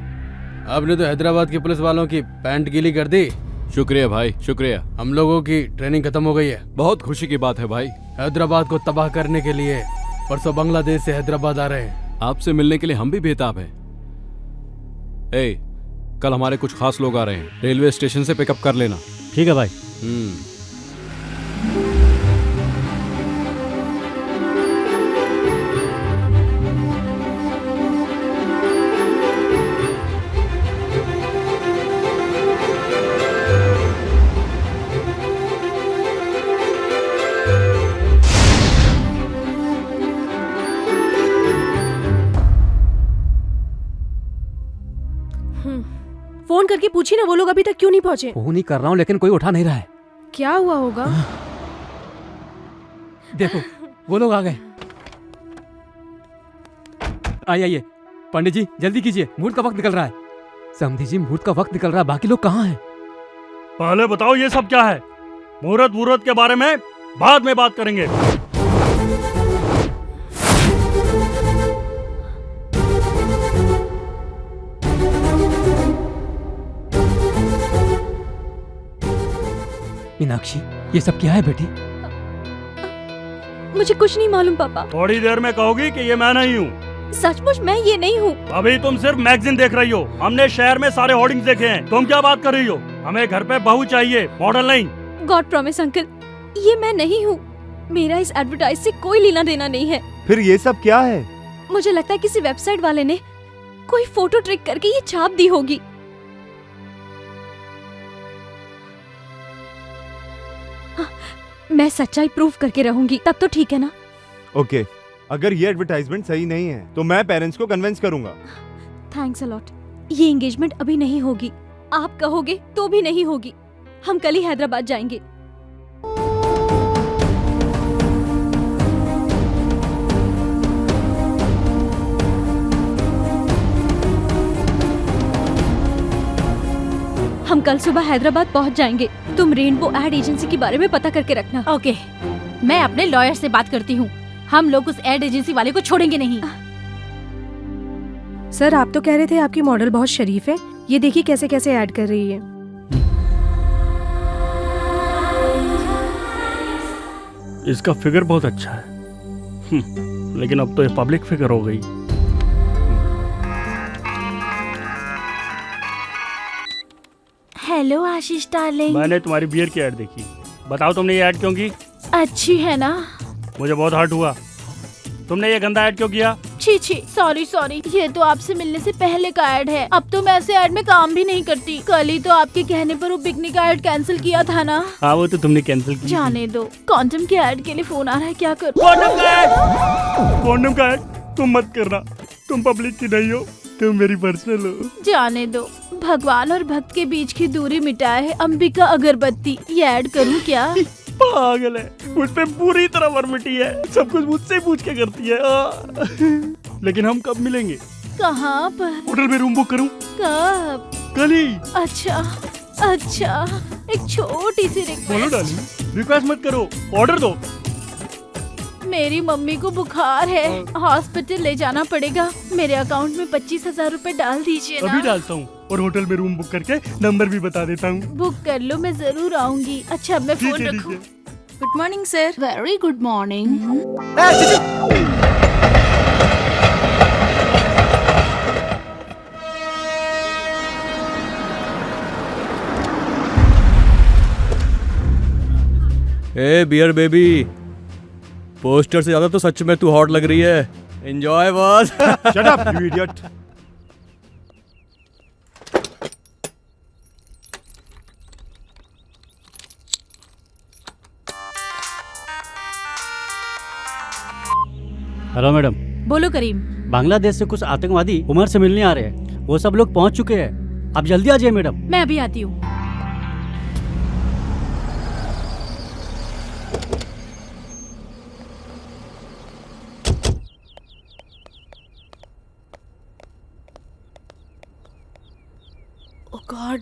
Speaker 1: आपने तो हैदराबाद के पुलिस वालों की पैंट गीली कर दी।
Speaker 3: शुक्रिया भाई, शुक्रिया।
Speaker 1: हम लोगों की ट्रेनिंग खत्म हो गई है।
Speaker 3: बहुत खुशी की बात है भाई।
Speaker 1: हैदराबाद को तबाह करने के लिए परसों बांग्लादेश से हैदराबाद आ रहे हैं।
Speaker 3: आपसे मिलने के लिए हम भी बेताब हैं। ए, कल हमारे कुछ खास लोग आ रहे हैं, रेलवे स्टेशन से पिकअप कर लेना।
Speaker 4: ठीक है भाई।
Speaker 13: फोन करके पूछी ना, वो लोग अभी तक क्यों नहीं पहुंचे?
Speaker 8: फोन ही कर रहा हूँ लेकिन कोई उठा नहीं रहा है।
Speaker 13: क्या हुआ होगा?
Speaker 8: देखो वो लोग आ गए। आइए पंडित जी जल्दी कीजिए, मुहूर्त का वक्त निकल रहा है। समधी जी मुहूर्त का वक्त निकल रहा है, बाकी लोग कहाँ हैं?
Speaker 4: पहले बताओ ये सब क्या है? मुहूर्त के बारे में बाद में बात करेंगे।
Speaker 8: मीनाक्षी ये सब क्या है बेटी?
Speaker 10: मुझे कुछ नहीं मालूम पापा।
Speaker 4: थोड़ी देर में कहोगी कि ये मैं नहीं हूँ।
Speaker 10: सचमुच मैं ये नहीं हूँ।
Speaker 4: अभी तुम सिर्फ मैगजीन देख रही हो, हमने शहर में सारे होर्डिंग्स देखे हैं। तुम क्या बात कर रही हो? हमें घर पे बहू चाहिए, मॉडल नहीं।
Speaker 10: गॉड प्रॉमिस अंकल, ये मैं नहीं हूँ। मेरा इस एडवर्टाइज से कोई लेना देना नहीं है।
Speaker 15: फिर ये सब क्या है?
Speaker 10: मुझे लगता है किसी वेबसाइट वाले ने कोई फोटो ट्रिक करके ये छाप दी होगी। मैं सच्चाई प्रूफ करके रहूंगी, तब तो ठीक है ना?
Speaker 15: ओके, अगर ये एडवर्टाइजमेंट सही नहीं है तो मैं पेरेंट्स को कन्विंस करूंगा।
Speaker 10: Thanks a lot. ये एंगेजमेंट अभी नहीं होगी, आप कहोगे तो भी नहीं होगी। हम कल ही हैदराबाद जाएंगे। हम कल सुबह हैदराबाद पहुंच जाएंगे। तुम रेनबो एड एजेंसी के बारे में पता करके रखना।
Speaker 5: ओके, मैं अपने लॉयर से बात करती हूँ। हम लोग उस एड एजेंसी वाले को छोड़ेंगे नहीं।
Speaker 13: सर आप तो कह रहे थे आपकी मॉडल बहुत शरीफ है, ये देखिए कैसे कैसे ऐड कर रही है।
Speaker 4: इसका फिगर बहुत अच्छा है, लेकिन अब तो ये पब्लिक फिगर हो गई।
Speaker 5: हेलो आशीष डार्लिंग।
Speaker 4: मैंने तुम्हारी बियर की ऐड देखी, बताओ तुमने ये ऐड क्यों की?
Speaker 5: अच्छी है ना?
Speaker 4: मुझे बहुत हर्ट हुआ। तुमने ये गंदा ऐड क्यों किया?
Speaker 5: छी छी, सॉरी, ये तो आपसे मिलने से पहले का ऐड है। अब तो मैं ऐसे ऐड में काम भी नहीं करती। कल ही तो आपके कहने पर वो पिकनिक का ऐड कैंसिल किया था ना।
Speaker 4: हाँ वो तो तुमने कैंसिल किया।
Speaker 5: जाने दो, कॉन्डम के ऐड के लिए फोन आ रहा है, क्या करूं?
Speaker 4: कॉन्डम का ऐड तुम मत करना, तुम पब्लिक की नहीं हो, तुम मेरी पर्सनल हो।
Speaker 5: जाने दो, भगवान और भक्त के बीच की दूरी मिटाए है अंबिका अगरबत्ती। ये ऐड करूं क्या?
Speaker 4: पागल है, मुझ पे पूरी तरह वर्मिटी है, सब कुछ मुझसे पूछ के करती है। लेकिन हम कब मिलेंगे?
Speaker 5: कहाँ पर?
Speaker 4: होटल में रूम बुक करूं?
Speaker 5: कब?
Speaker 4: कल ही।
Speaker 5: अच्छा, एक छोटी सी
Speaker 4: बोलो डार्लिंग, रिक्वेस्ट मत करो, ऑर्डर दो।
Speaker 5: मेरी मम्मी को बुखार है, हॉस्पिटल ले जाना पड़ेगा। मेरे अकाउंट में 25,000 रूपए डाल दीजिए ना।
Speaker 4: अभी डालता हूँ और होटल में रूम बुक करके नंबर भी बता देता हूँ।
Speaker 5: बुक कर लो, मैं जरूर आऊंगी। अच्छा अब मैं फोन रखूं।
Speaker 13: Good morning sir.
Speaker 5: Very good morning.
Speaker 2: ए बियर बेबी, पोस्टर से ज्यादा तो सच में तू हॉट लग रही है। Enjoy boss.
Speaker 15: Shut up you idiot.
Speaker 4: Hello madam.
Speaker 5: बोलो करीम।
Speaker 4: बांग्लादेश से कुछ आतंकवादी उमर से मिलने आ रहे हैं, वो सब लोग पहुंच चुके हैं, आप जल्दी आ जाइए मैडम।
Speaker 5: मैं अभी आती हूँ। Oh God.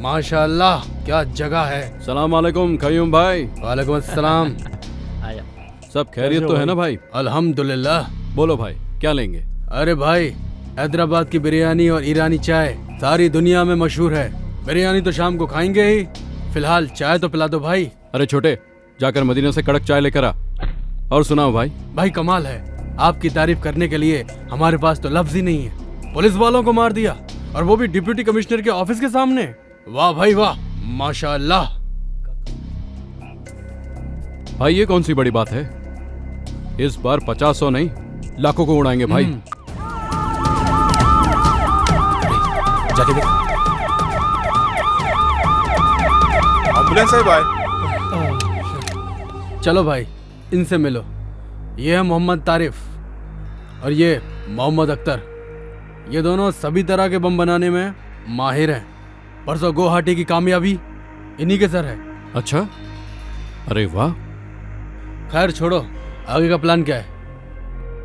Speaker 1: माशाल्लाह क्या जगह है।
Speaker 3: सलाम वालेकुम कयूम भाई।
Speaker 1: वालेकुम अस्सलाम।
Speaker 3: सब खैरियत तो है ना भाई?
Speaker 1: अल्हम्दुलिल्लाह।
Speaker 3: बोलो भाई क्या लेंगे?
Speaker 1: अरे भाई हैदराबाद की बिरयानी और ईरानी चाय सारी दुनिया में मशहूर है। बिरयानी तो शाम को खाएंगे ही, फिलहाल चाय तो पिला दो भाई।
Speaker 3: अरे छोटे जाकर मदीना से कड़क चाय लेकर आ। और सुनाओ भाई।
Speaker 1: भाई कमाल है, आपकी तारीफ करने के लिए हमारे पास तो लफ्ज ही नहीं है। पुलिस वालों को मार दिया और वो भी डिप्टी कमिश्नर के ऑफिस के सामने। वाह भाई वाह, माशाअल्लाह।
Speaker 3: भाई ये कौन सी बड़ी बात है? इस बार 50 नहीं लाखों को उड़ाएंगे भाई।
Speaker 1: जाके देख।
Speaker 15: एम्बुलेंस है भाई।
Speaker 1: चलो भाई इनसे मिलो। ये है मोहम्मद तारिफ और ये मोहम्मद अख्तर। ये दोनों सभी तरह के बम बनाने में माहिर हैं। परसों गुवाहाटी की कामयाबी इन्हीं के सर है।
Speaker 3: अच्छा, अरे वाह।
Speaker 1: खैर छोड़ो, आगे का प्लान क्या है?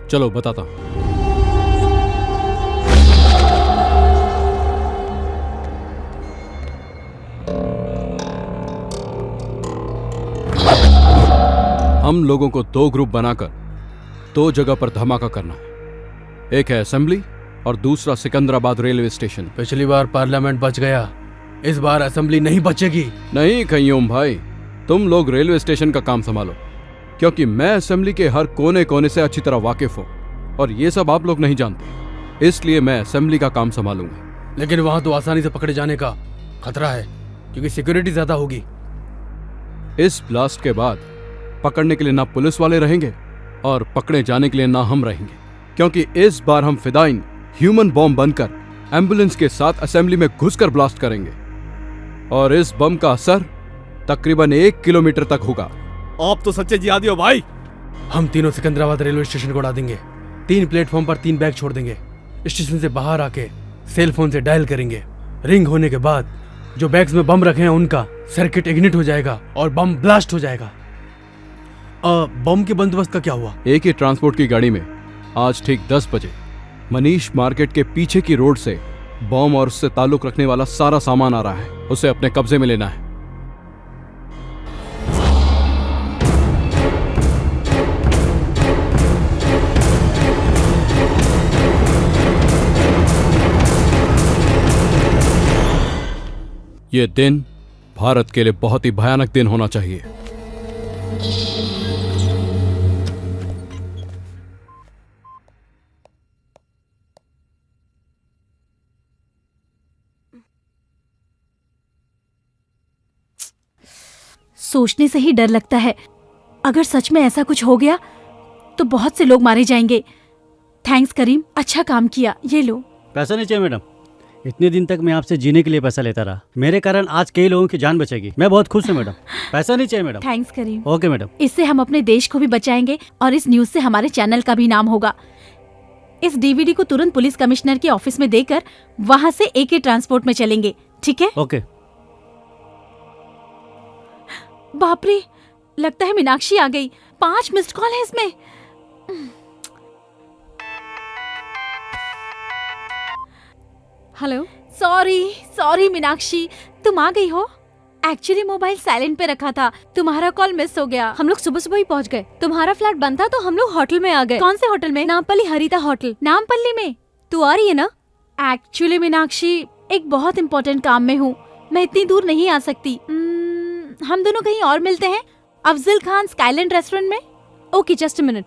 Speaker 3: चलो बताता हूं। हम लोगों को 2 ग्रुप बनाकर 2 जगह पर धमाका करना है। एक है असेंबली और दूसरा सिकंदराबाद रेलवे स्टेशन।
Speaker 1: पिछली बार पार्लियामेंट बच गया, इस बार असेंबली नहीं बचेगी।
Speaker 3: नहीं कयूम भाई, तुम लोग रेलवे स्टेशन का काम संभालो, क्योंकि मैं असेंबली के हर कोने कोने से अच्छी तरह वाकिफ हूँ और ये सब आप लोग नहीं जानते, इसलिए मैं असेंबली का काम संभालूंगा।
Speaker 1: लेकिन वहां तो आसानी से पकड़े जाने का खतरा है, क्योंकि सिक्योरिटी ज्यादा होगी।
Speaker 3: इस ब्लास्ट के बाद पकड़ने के लिए ना पुलिस वाले रहेंगे और पकड़े जाने के लिए ना हम रहेंगे, क्योंकि इस बार हम फिदाइन ह्यूमन बॉम्ब बनकर एम्बुलेंस के साथ असेंबली में घुसकर ब्लास्ट करेंगे और इस बम का असर तकरीबन 1 किलोमीटर तक होगा।
Speaker 11: आप तो सच्चे जिहादी हो भाई।
Speaker 1: हम तीनों सिकंदराबाद रेलवे स्टेशन को उड़ा देंगे। 3 प्लेटफॉर्म पर 3 बैग छोड़ देंगे। स्टेशन से बाहर आके सेल फोन से डायल करेंगे। रिंग होने के बाद जो बैग्स में बम रखे हैं उनका सर्किट इग्निट हो जाएगा और बम ब्लास्ट हो जाएगा। बम के बंदोबस्त का क्या हुआ?
Speaker 3: एक ही ट्रांसपोर्ट की गाड़ी में आज ठीक 10 बजे मनीष मार्केट के पीछे की रोड से बम और उससे ताल्लुक रखने वाला सारा सामान आ रहा है, उसे अपने कब्जे में लेना है। ये दिन भारत के लिए बहुत ही भयानक दिन होना चाहिए।
Speaker 5: सोचने से ही डर लगता है, अगर सच में ऐसा कुछ हो गया तो बहुत से लोग मारे जाएंगे। थैंक्स करीम, अच्छा काम किया। ये लो।
Speaker 4: पैसा नहीं चाहिए मैडम, इतने दिन तक मैं आपसे जीने के लिए पैसा लेता रहा, मेरे कारण आज कई लोगों की जान बचेगी। मैं बहुत खुश हूँ मैडम। पैसा नहीं चाहिए madam.
Speaker 5: Thanks Karim.
Speaker 4: Okay madam.
Speaker 5: इससे हम अपने देश को भी बचाएंगे और इस न्यूज से हमारे चैनल का भी नाम होगा। इस डीवीडी को तुरंत पुलिस कमिश्नर के ऑफिस में देकर वहाँ से AK ट्रांसपोर्ट में चलेंगे, ठीक है?
Speaker 4: ओके।
Speaker 5: बाप रे, लगता है मीनाक्षी आ गई। 5 मिस्ड कॉल है इसमें।
Speaker 10: हेलो।
Speaker 5: सॉरी मीनाक्षी, तुम आ गई हो? एक्चुअली मोबाइल साइलेंट पे रखा था, तुम्हारा कॉल मिस हो गया।
Speaker 10: हम लोग सुबह सुबह ही पहुंच गए। तुम्हारा फ्लैट बंद था तो हम लोग होटल में आ गए।
Speaker 5: कौन से होटल में?
Speaker 10: नामपल्ली हरिता होटल।
Speaker 5: नामपल्ली में?
Speaker 10: तू आ रही है ना?
Speaker 5: एक्चुअली मीनाक्षी, एक बहुत इम्पोर्टेंट काम में हूँ, मैं इतनी दूर नहीं आ सकती। हम दोनों कहीं और मिलते हैं, अफजल खान स्काईलैंड रेस्टोरेंट में।
Speaker 10: Okay, just a minute.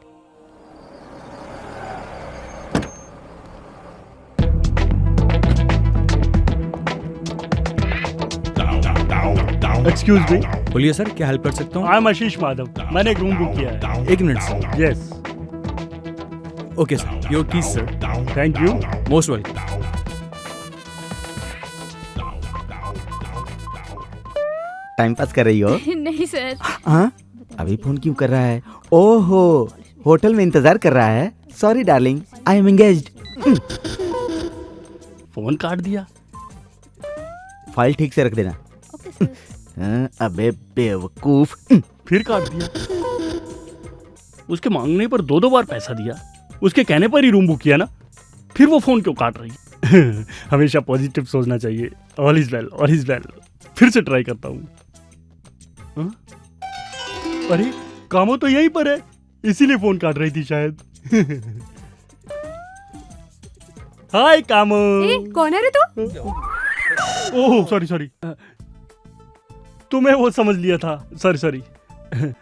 Speaker 4: Excuse me.
Speaker 2: बोलिए सर, क्या हेल्प कर सकता हूँ?
Speaker 4: आई एम आशीष माधव, मैंने एक रूम बुक किया है।
Speaker 2: 1 minute sir.
Speaker 4: Yes.
Speaker 2: Okay sir, your keys sir.
Speaker 4: Thank you.
Speaker 2: Most welcome.
Speaker 6: Time pass कर रही हो?
Speaker 10: नहीं सर।
Speaker 6: हाँ, अभी फोन क्यों कर रहा है? ओहो, होटल में इंतजार कर रहा है। Sorry darling, I am engaged.
Speaker 4: Phone काट दिया।
Speaker 6: फाइल ठीक से रख देना। अबे बेवकूफ।
Speaker 4: फिर काट दिया। उसके मांगने पर 2 बार पैसा दिया। उसके कहने पर ही रूम बुक किया ना, फिर वो फोन क्यों काट रही है? हमेशा पॉजिटिव सोचना चाहिए। All is well, all is well. फिर से ट्राई करता हूँ। अरे कामो तो यहीं पर है, इसीलिए फोन काट रही थी शायद। हाय कामो।
Speaker 12: कौन है रे तू?
Speaker 4: ओह सॉरी, तुम्हें वो समझ लिया था, सॉरी।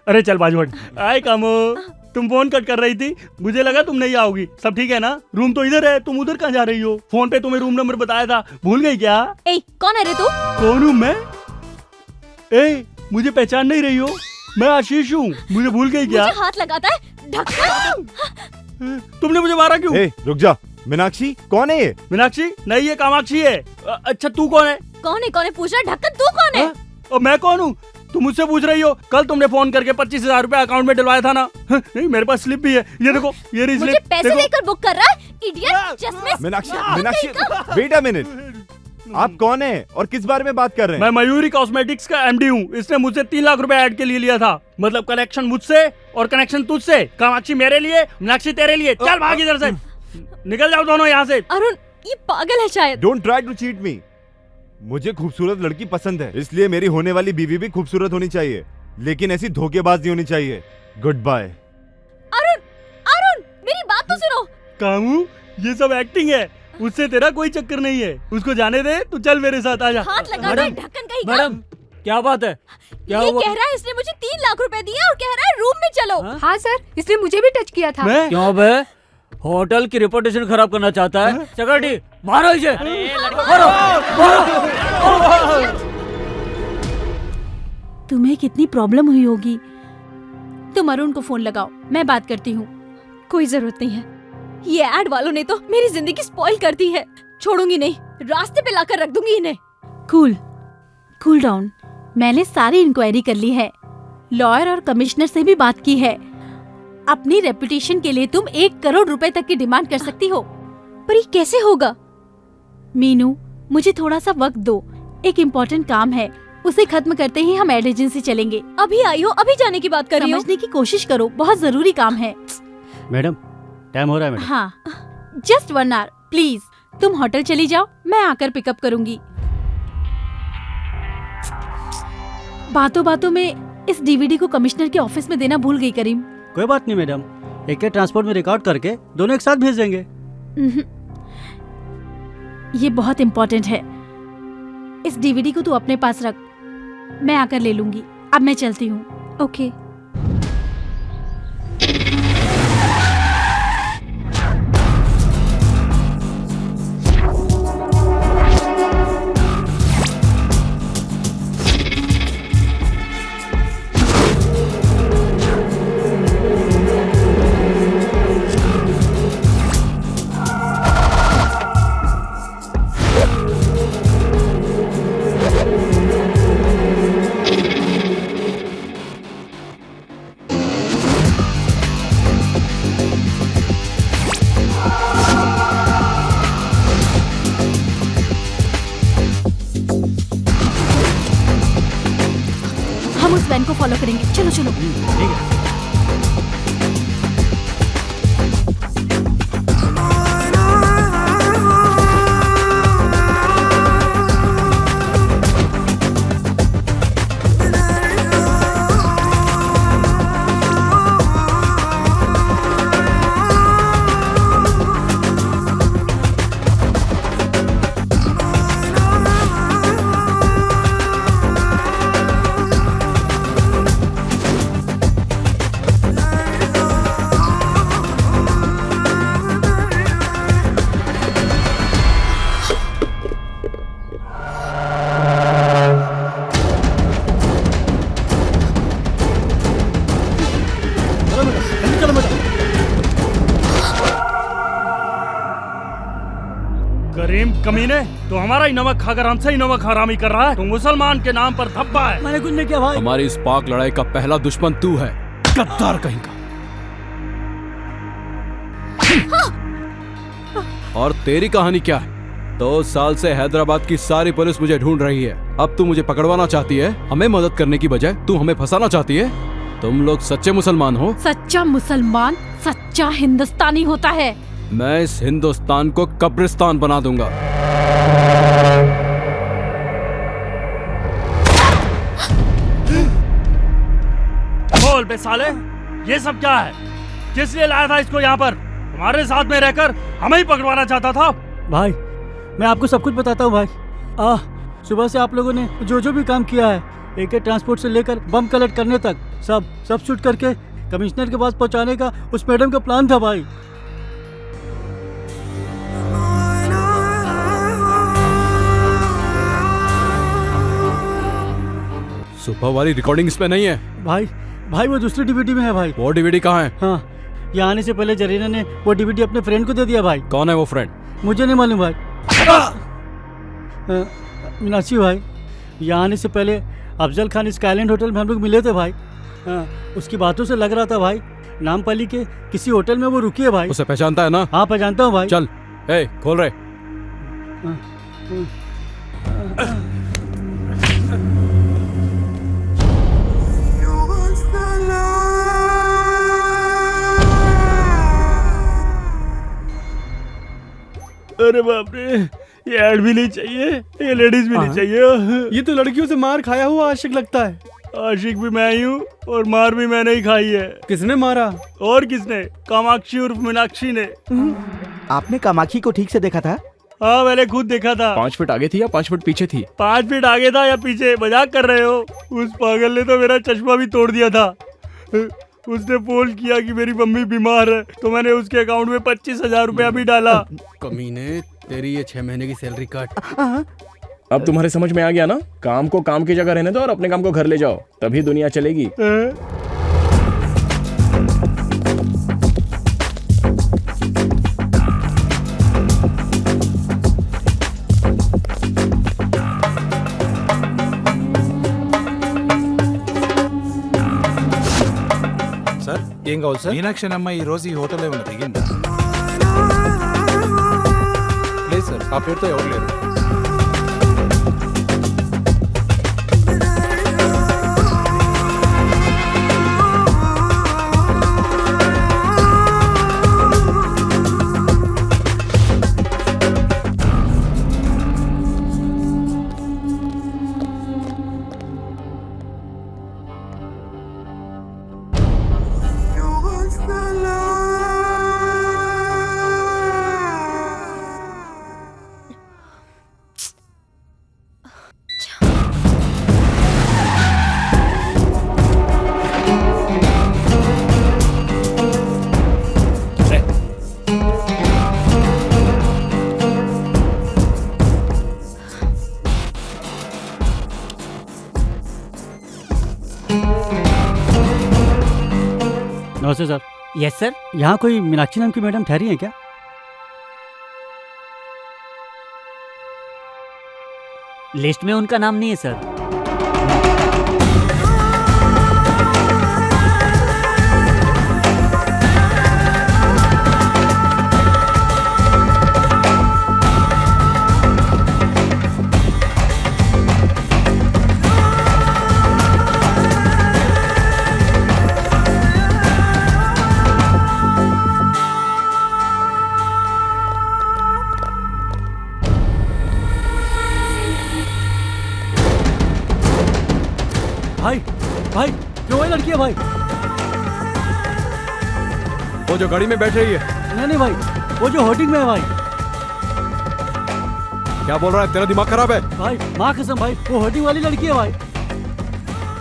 Speaker 4: अरे चल बाजू हट। हाय कामो, तुम फोन कट कर रही थी, मुझे लगा तुम नहीं आओगी। सब ठीक है ना? रूम तो इधर है, तुम उधर कहाँ जा रही हो? फोन पे तुम्हें रूम नंबर बताया था, भूल गई क्या?
Speaker 10: ए, कौन है रे तू?
Speaker 4: कौन हूँ मैं? ए, मुझे पहचान नहीं रही हो? मैं आशीष हूँ, मुझे भूल गई क्या?
Speaker 10: मुझे हाथ लगाता है, ढक्कन।
Speaker 4: तुमने मुझे मारा क्यों?
Speaker 15: रुक जा। मीनाक्षी कौन है ये?
Speaker 4: मीनाक्षी नहीं, ये कामाक्षी है। अच्छा तू कौन है?
Speaker 10: कौन है पूछ रहा? ढक्कन तू कौन है?
Speaker 4: और मैं कौन हूँ? तुम मुझसे पूछ रही हो? कल तुमने फोन करके 25,000 रुपए अकाउंट में डलवाया था ना? नहीं, मेरे पास स्लिप भी है, ये देखो, ये रही स्लिप।
Speaker 10: मुझे पैसे देकर बुक कर रहा है, इडियट। चश्मे।
Speaker 15: मीनाक्षी वेट अ मिनट, आप कौन है और किस बारे में बात कर रहे हैं?
Speaker 4: मैं मयूरी कॉस्मेटिक्स का एमडी हूँ। इसने मुझसे 3 लाख रुपए ऐड के लिए लिया था। मतलब कनेक्शन मुझसे और कनेक्शन तुझसे। कामाक्षी मेरे लिए, मीनाक्षी तेरे लिए। चल भाग इधर से, निकल जाओ दोनों यहाँ से।
Speaker 10: अरुण, ये पागल है शायद।
Speaker 15: Don't try to cheat me. मुझे खूबसूरत लड़की पसंद है, इसलिए मेरी होने वाली बीवी भी खूबसूरत होनी चाहिए, लेकिन ऐसी धोखेबाज नहीं होनी चाहिए। Good bye.
Speaker 10: अरुण, मेरी बात तो सुनो।
Speaker 4: कामू, ये सब एक्टिंग है, उससे तेरा कोई चक्कर नहीं है। उसको जाने दे, तू चल मेरे साथ आजा।
Speaker 10: हाथ लगा दे, ढक्कन कहीं का।
Speaker 7: मैडम क्या बात है? क्या
Speaker 10: ये
Speaker 7: हुआ?
Speaker 10: कह रहा है इसने मुझे 3 लाख रुपए दिए और कह रहा है रूम में चलो।
Speaker 12: हाँ सर, इसने मुझे भी टच किया था।
Speaker 7: क्यों बे? होटल की रेपुटेशन खराब करना चाहता है? चकरटी मारो इसे, मारो।
Speaker 5: तुम्हें कितनी प्रॉब्लम हुई होगी। तुम अरुण को फोन लगाओ, मैं बात करती हूँ।
Speaker 10: कोई जरूरत नहीं है, ये एड वालों ने तो मेरी जिंदगी स्पॉइल कर दी है। छोड़ूंगी नहीं, रास्ते पे लाकर रख दूंगी इन्हें।
Speaker 5: Cool down. मैंने सारी इंक्वायरी कर ली है, लॉयर और कमिश्नर से भी बात की है। अपनी रेपुटेशन के लिए तुम 1 करोड़ रुपए तक की डिमांड कर सकती हो।
Speaker 10: पर ये कैसे होगा?
Speaker 5: मीनू, मुझे थोड़ा सा वक्त दो, एक इम्पोर्टेंट काम है, उसे खत्म करते ही हम एड एजेंसी चलेंगे।
Speaker 10: अभी आई हो, अभी जाने की बात कर रही हो?
Speaker 5: समझने की कोशिश करो, बहुत जरूरी काम है।
Speaker 4: मैडम टाइम हो रहा है मैडम।
Speaker 5: हाँ, जस्ट 1 आवर प्लीज। तुम होटल चली जाओ, मैं आकर पिकअप करूंगी। बातों बातों में इस डीवीडी को कमिश्नर के ऑफिस में देना भूल गई करीम।
Speaker 16: कोई बात नहीं मैडम, एक ट्रांसपोर्ट में रिकॉर्ड करके दोनों एक साथ भेज देंगे।
Speaker 5: ये बहुत इम्पोर्टेंट है, इस डीवीडी को तू अपने पास रख, मैं आकर ले लूंगी। अब मैं चलती हूँ।
Speaker 10: ओके।
Speaker 5: हम उस वैन को फॉलो करेंगे। चलो चलो।
Speaker 16: ठीक है।
Speaker 4: करीम कमीने, तो हमारा ही नमक खाकर हमसे ही नमक हरामी कर रहा है। तो मुसलमान के नाम पर धब्बा है।
Speaker 16: मैंने कुछ नहीं किया भाई।
Speaker 3: हमारी इस पाक लड़ाई का पहला दुश्मन तू है, गद्दार कहीं का। और तेरी कहानी क्या है? 2 साल से हैदराबाद की सारी पुलिस मुझे ढूंढ रही है। अब तू मुझे पकड़वाना चाहती है? हमें मदद करने की बजाय तू हमें फंसाना चाहती है? तुम लोग सच्चे मुसलमान हो?
Speaker 5: सच्चा मुसलमान, सच्चा सच्चा हिंदुस्तानी होता है।
Speaker 3: मैं इस हिंदुस्तान को कब्रिस्तान बना दूंगा।
Speaker 4: बोल बे साले, ये सब क्या है? किस लिए लाया था इसको यहाँ पर? तुम्हारे साथ में रहकर हमें ही पकड़वाना चाहता था।
Speaker 16: भाई मैं आपको सब कुछ बताता हूँ भाई। सुबह से आप लोगों ने जो जो भी काम किया है, AK ट्रांसपोर्ट से लेकर बम कलेक्ट करने तक, सब शूट करके कमिश्नर के पास पहुँचाने का उस मैडम का प्लान था भाई।
Speaker 3: सुबह वाली रिकॉर्डिंग इसमें नहीं है
Speaker 16: भाई वो दूसरी DVD में है भाई।
Speaker 3: वो DVD कहाँ है?
Speaker 16: हाँ, यहाँ आने से पहले जरीना ने वो DVD अपने फ्रेंड को दे दिया भाई।
Speaker 3: कौन है वो फ्रेंड?
Speaker 16: मुझे नहीं मालूम भाई। मीनाक्षी भाई, यहाँ आने से पहले अफजल खान स्काईलैंड होटल में हम लोग मिले थे भाई। उसकी बातों से लग रहा था भाई नामपल्ली के किसी होटल में वो रुकी है भाई।
Speaker 3: उसे पहचानता है ना?
Speaker 16: हाँ पहचानता हूँ भाई।
Speaker 3: चल खोल रहे।
Speaker 4: अरे बाप रे, ये ऐड भी नहीं चाहिए, ये लेडीज भी नहीं चाहिए।
Speaker 1: ये तो लड़कियों से मार खाया हुआ आशिक लगता है।
Speaker 4: आशिक भी मैं ही हूँ और मार भी मैंने ही खाई है।
Speaker 1: किसने मारा?
Speaker 4: और किसने? कामाक्षी उर्फ मीनाक्षी ने।
Speaker 6: आपने कामाक्षी को ठीक से देखा था?
Speaker 4: हाँ मैंने खुद देखा था।
Speaker 2: 5 फीट आगे थी या 5 फीट पीछे थी?
Speaker 4: 5 फीट आगे था या पीछे? मजाक कर रहे हो? उस पागल ने तो मेरा चश्मा भी तोड़ दिया था। उसने फोन किया कि मेरी मम्मी बीमार है, तो मैंने उसके अकाउंट में 25,000 रुपया भी डाला।
Speaker 1: कमीने, तेरी ये 6 महीने की सैलरी कट।
Speaker 2: अब तुम्हारे समझ में आ गया ना? काम को काम की जगह रहने दो और अपने काम को घर ले जाओ, तभी दुनिया चलेगी।
Speaker 14: ఏం కావాలి సార్? మీనాక్షి అమ్మ ఈ రోజు ఈ హోటల్ ఏమైనా దిగిందా? లేదు సార్, ఆ పేరుతో ఎవరు లేరు.
Speaker 16: नमस्ते सर।
Speaker 7: Yes sir.
Speaker 16: यहाँ कोई मीनाक्षी नाम की मैडम ठहरी है क्या?
Speaker 7: लिस्ट में उनका नाम नहीं है सर।
Speaker 16: भाई जो वही लड़की है भाई।
Speaker 3: वो जो गाड़ी में बैठ रही है?
Speaker 16: नहीं भाई, वो जो होर्डिंग में है भाई।
Speaker 3: क्या बोल रहा है? तेरा दिमाग खराब है?
Speaker 16: भाई माँ कसम भाई, वो होर्डिंग वाली लड़की है भाई।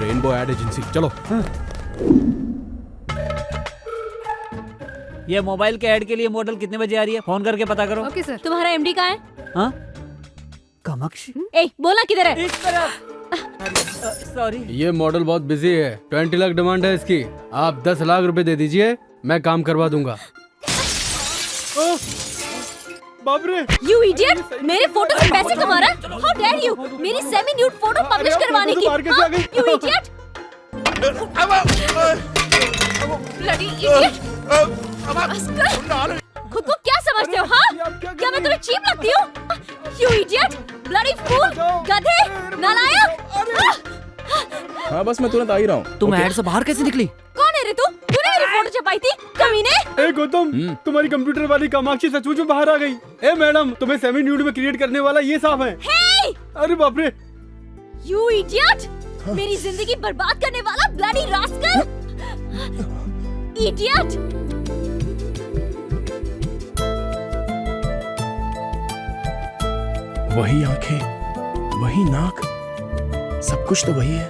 Speaker 3: रेनबो एड एजेंसी, चलो।
Speaker 7: ये मोबाइल के ऐड के लिए मॉडल कितने बजे आ रही है? फोन करके पता करो।
Speaker 12: Okay sir.
Speaker 10: तुम्हारा MD कहाँ है?
Speaker 7: हाँ? कामाक्षी?
Speaker 10: ए, बोला किधर है?
Speaker 7: सॉरी।
Speaker 1: ये मॉडल बहुत बिजी है, 20 लाख डिमांड है इसकी। आप 10 लाख रुपए दे दीजिए, मैं काम करवा दूंगा।
Speaker 4: बाप रे!
Speaker 10: You idiot! मेरे फोटो से पैसे कमा रहा है? How dare you! मेरी सेमी न्यूड फोटो पब्लिश करवाने की? You idiot! Bloody idiot! खुद को क्या समझते हो? हाँ? क्या मैं तुम्हें चीप लगती हूँ? You idiot! Bloody fool! गधे! नालायक!
Speaker 2: हाँ बस मैं तुरंत आ ही रहा हूँ।
Speaker 7: तुम ऐड से बाहर कैसे निकली?
Speaker 10: कौन है रे तू? तूने मेरी फोटो छपाई थी कमीने।
Speaker 1: ए गौतम, तुम्हारी कंप्यूटर वाली कामाक्षी सचमुच में बाहर आ गई। ए मैडम, तुम्हें सेमी न्यूड में क्रिएट करने वाला ये साफ है।
Speaker 10: हे!
Speaker 1: अरे बाप रे।
Speaker 10: You idiot! मेरी जिंदगी बर्बाद करने वाला ब्लडी रास्कल! इडियट!
Speaker 2: वही आंखें, वही नाक, सब कुछ तो वही है।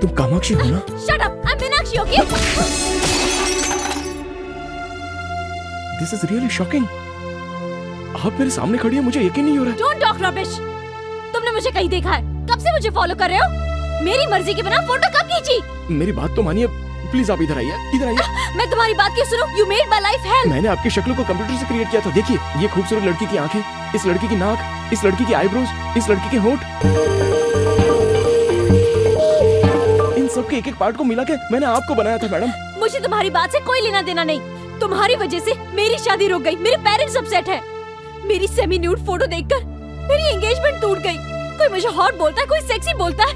Speaker 2: तुम कामाक्षी हो ना?
Speaker 10: Shut up! I'm Meenakshi, okay?
Speaker 2: This is really shocking. आप मेरे सामने खड़ी है, मुझे यकीन नहीं हो रहा है।
Speaker 10: Don't talk rubbish. तुमने मुझे कहीं देखा है? कब से मुझे फॉलो कर रहे हो? मेरी मर्जी के बिना फोटो कब खींची?
Speaker 2: मेरी बात तो मानिए, प्लीज आप इधर आइए, इधर आइए।
Speaker 10: मैं तुम्हारी बात क्यों सुनूं? You made my life hell.
Speaker 2: मैंने आपकी शक्ल को कंप्यूटर से क्रिएट किया था। देखिए, ये खूबसूरत लड़की की आंखें, इस लड़की की नाक, इस लड़की की आईब्रोज, इस लड़की के होंठ, इन सब के एक-एक पार्ट को मिला के मैंने आपको बनाया था मैडम।
Speaker 10: मुझे तुम्हारी बात से कोई लेना देना नहीं। तुम्हारी वजह से मेरी शादी रुक गई, मेरे पेरेंट्स अपसेट है। मेरी सेमी न्यूड फोटो देखकर मेरी एंगेजमेंट टूट गई। कोई मुझे हॉट बोलता है, कोई सेक्सी बोलता है।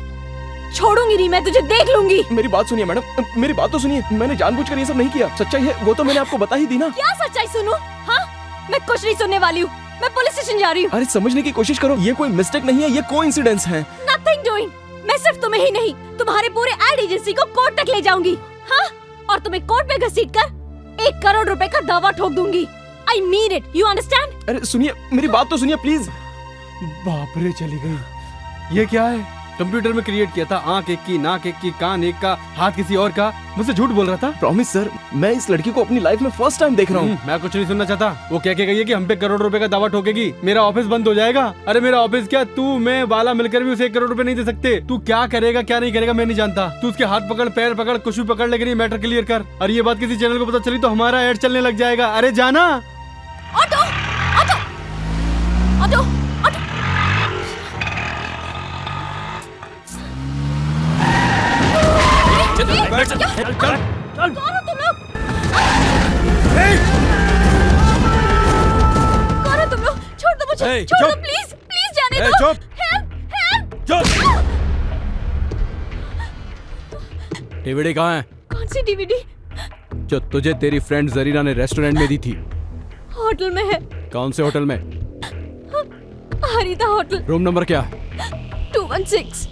Speaker 10: छोड़ूंगी नहीं मैं तुझे, देख लूंगी।
Speaker 2: मेरी बात सुनिए मैडम, मेरी बात तो सुनिए। मैंने जानबूझकर ये सब नहीं किया। सच्चाई है वो तो मैंने आपको बता ही दी ना।
Speaker 10: क्या सच्चाई सुनूं? हाँ, मैं कुछ नहीं सुनने वाली हूँ। मैं पुलिस स्टेशन जा रही हूँ।
Speaker 2: अरे समझने की कोशिश करो, ये कोई मिस्टेक नहीं है, ये कोइंसिडेंस है।
Speaker 10: Nothing doing. मैं सिर्फ तुम्हें ही नहीं, तुम्हारे पूरे एड एजेंसी को कोर्ट तक ले जाऊंगी। हाँ, और तुम्हें कोर्ट में घसीटकर 1 करोड़ रुपए का दावा ठोक दूंगी। I mean it. You understand?
Speaker 2: अरे सुनिए, मेरी बात तो सुनिए प्लीज।
Speaker 1: बाप रे, चली गई। ये क्या है? कंप्यूटर में क्रिएट किया था, आंख एक की, नाक एक की, कान एक का, हाथ किसी और का। मुझसे झूठ बोल रहा था।
Speaker 2: प्रॉमिस सर, मैं इस लड़की को अपनी लाइफ में फर्स्ट टाइम देख रहा हूँ।
Speaker 1: मैं कुछ नहीं सुनना चाहता। वो कह के गई है कि हम पे 1 करोड़ रुपए का दावा ठोकेगी, मेरा ऑफिस बंद हो जाएगा। अरे मेरा ऑफिस क्या, तू मैं बाला मिलकर भी उसे 1 करोड़ रुपए नहीं दे सकते। तू क्या करेगा क्या नहीं करेगा मैं नहीं जानता। तू उसके हाथ पकड़, पैर पकड़, कुछ भी पकड़, लेकिन ये मैटर क्लियर कर। और ये बात किसी चैनल को पता चली तो हमारा एड चलने लग जाएगा। अरे जाना।
Speaker 10: Auto, auto, auto, auto.
Speaker 17: बैठ, चल,
Speaker 10: चल, कौन हो तुम लोग? कौन हो तुम लोग? छोड़ दो मुझे, छोड़ दो प्लीज, प्लीज जाने दो। Help, help.
Speaker 3: डीवीडी कहाँ है?
Speaker 10: कौन सी डीवीडी?
Speaker 3: जो तुझे तेरी फ्रेंड जरीना ने रेस्टोरेंट में दी थी।
Speaker 10: होटल में है।
Speaker 3: कौन से होटल में?
Speaker 10: हरिता होटल।
Speaker 3: रूम नंबर क्या है?
Speaker 10: 216।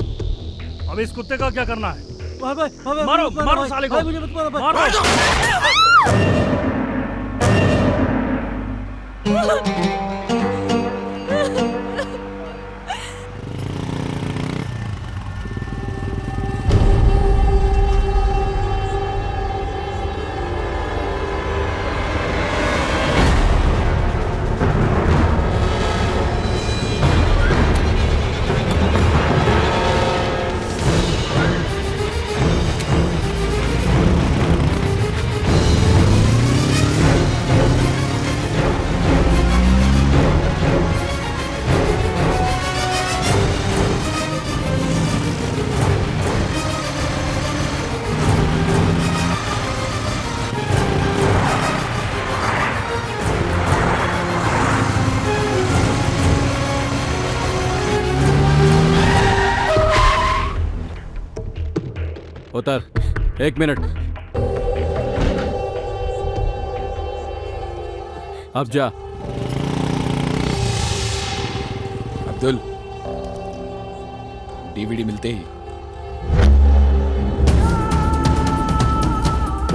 Speaker 4: अब इस कुत्ते का क्या करना है?
Speaker 16: मारो,
Speaker 4: मारो, मारो साले को।
Speaker 16: मुझे मत मारो,
Speaker 4: मारो।
Speaker 3: उतर, 1 मिनट। अब जा।
Speaker 18: अब्दुल, डीवीडी मिलते ही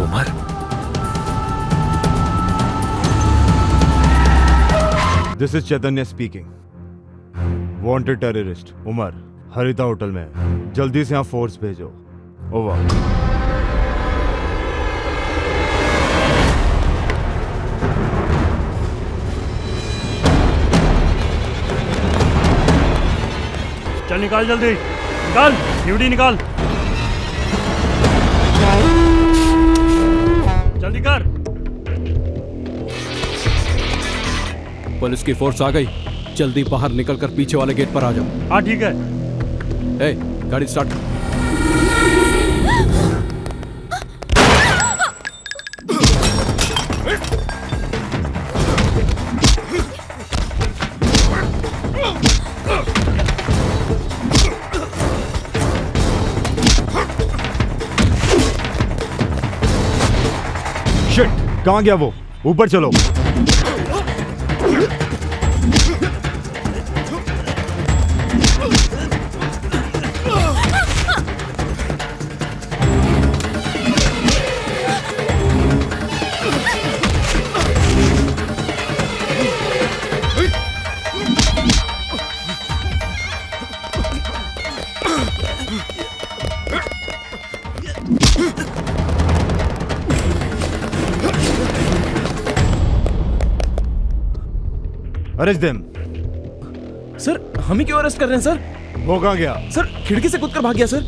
Speaker 15: Umar, this is Chaitanya speaking. Wanted terrorist Umar Haritha hotel में है। जल्दी से यहाँ फोर्स भेजो। ओवर।
Speaker 4: चल निकाल जल्दी, निकाल डीवीडी निकाल, जल्दी कर।
Speaker 3: पुलिस की फोर्स आ गई, जल्दी बाहर निकलकर पीछे वाले गेट पर आ जाओ।
Speaker 4: हाँ ठीक है।
Speaker 3: ए, गाड़ी स्टार्ट।
Speaker 15: कहाँ गया वो? ऊपर चलो। Arrest them.
Speaker 2: सर हम ही क्यों अरेस्ट कर रहे हैं सर?
Speaker 15: वो कहाँ गया?
Speaker 2: सर खिड़की से कूदकर भाग गया सर।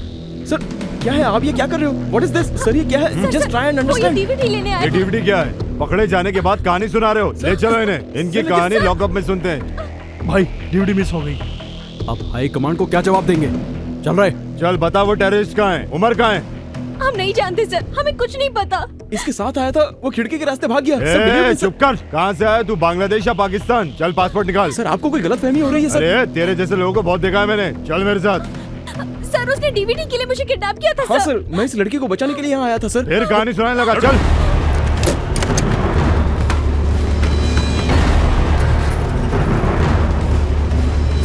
Speaker 2: सर क्या है आप ये क्या कर रहे हो? What is this? सर ये क्या है? Just try and understand.
Speaker 10: DVD लेने आया
Speaker 15: ये डीवीडी क्या है? पकड़े जाने के बाद कहानी सुना रहे हो? ले चलो इन्हें, इनकी कहानी लॉकअप में सुनते हैं।
Speaker 4: भाई डीवीडी मिस हो गई।
Speaker 3: अब हाई कमांड को क्या जवाब देंगे? चल रहे।
Speaker 15: चल बता वो टेररिस्ट कहाँ है? उमर कहाँ है?
Speaker 10: हम नहीं जानते सर, हमें कुछ नहीं पता।
Speaker 2: इसके साथ आया था, वो खिड़की के रास्ते भाग गया।
Speaker 15: चुप कर। कहाँ से आया तू? बांग्लादेश या पाकिस्तान? चल पासपोर्ट निकाल।
Speaker 2: सर आपको कोई गलतफहमी हो रही है सर।
Speaker 15: अरे तेरे जैसे लोगों को बहुत देखा है मैंने। चल मेरे साथ।
Speaker 10: सर उसने डीवीडी के लिए मुझे किडनैप किया था।
Speaker 2: हाँ सर मैं इस लड़की को बचाने के लिए यहाँ आया था सर।
Speaker 15: फिर कहानी सुनाने लगा। चल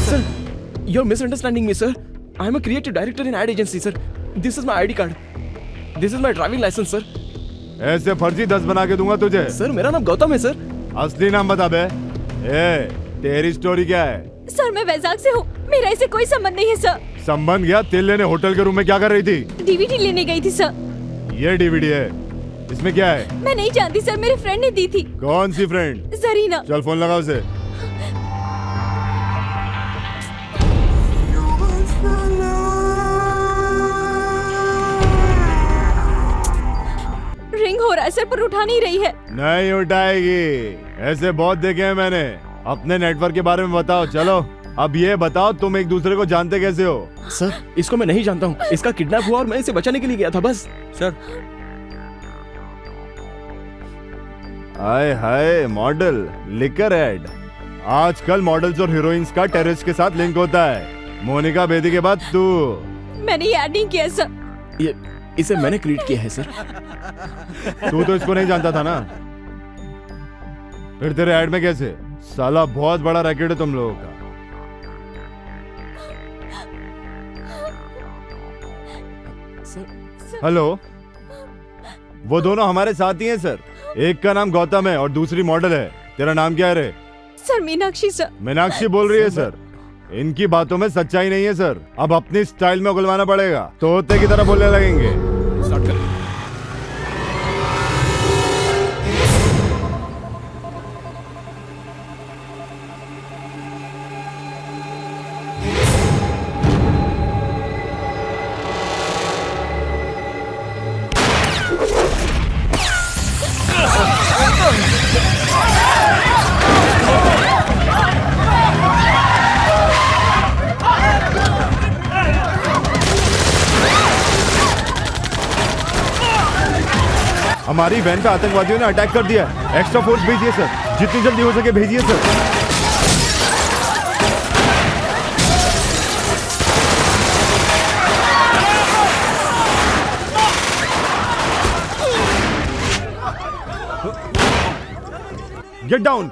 Speaker 2: sir you're misunderstanding me sir. I am a creative director in ad agency sir. This is my ID card. This is my driving license sir.
Speaker 15: ऐसे फर्जी 10 बना के दूंगा तुझे।
Speaker 2: सर मेरा नाम गौतम है सर।
Speaker 15: असली नाम बता बे। तेरी स्टोरी क्या है?
Speaker 10: सर मैं वैजाग से हूँ, मेरा इससे कोई संबंध नहीं है सर।
Speaker 15: संबंध गया? तेल लेने होटल के रूम में क्या कर रही थी?
Speaker 10: डीवीडी लेने गई थी सर।
Speaker 15: ये डीवीडी है, इसमें क्या है?
Speaker 10: मैं नहीं जानती सर, मेरे फ्रेंड ने दी थी।
Speaker 15: कौन सी फ्रेंड?
Speaker 10: जरीना।
Speaker 15: चल फोन लगा उसे।
Speaker 10: रिंग हो रहा है सर पर उठा नहीं रही है।
Speaker 15: नहीं उठाएगी, ऐसे बहुत देखे हैं मैंने। अपने नेटवर्क के बारे में बताओ। चलो अब ये बताओ तुम एक दूसरे को जानते कैसे हो?
Speaker 2: सर इसको मैं नहीं जानता हूँ, इसका किडनैप हुआ और मैं इसे बचाने के लिए गया था बस।
Speaker 3: सर
Speaker 15: हाय हाय मॉडल लिकर एड। आजकल मॉडल्स और हीरोइंस का टेररिस्ट के साथ लिंक होता है। मोनिका बेदी के बाद तू।
Speaker 10: मैंने ये ऐड नहीं किया सर।
Speaker 2: ये इसे मैंने क्रिएट किया है सर।
Speaker 15: तू तो इसको नहीं जानता था ना, फिर तेरे ऐड में कैसे? साला बहुत बड़ा रैकेट है तुम लोगों का। हेलो, वो दोनों हमारे साथ ही हैं सर। एक का नाम गौतम है और दूसरी मॉडल है। तेरा नाम क्या है रे?
Speaker 10: Sir Meenakshi sir.
Speaker 15: मीनाक्षी बोल रही है सर। इनकी बातों में सच्चाई नहीं है सर। अब अपनी स्टाइल में उगलवाना पड़ेगा, तोते की तरह बोलने लगेंगे। हमारी वैन पे आतंकवादियों ने अटैक कर दिया है। एक्स्ट्रा फोर्स भेजिए सर, जितनी जल्दी हो सके भेजिए सर। Get down.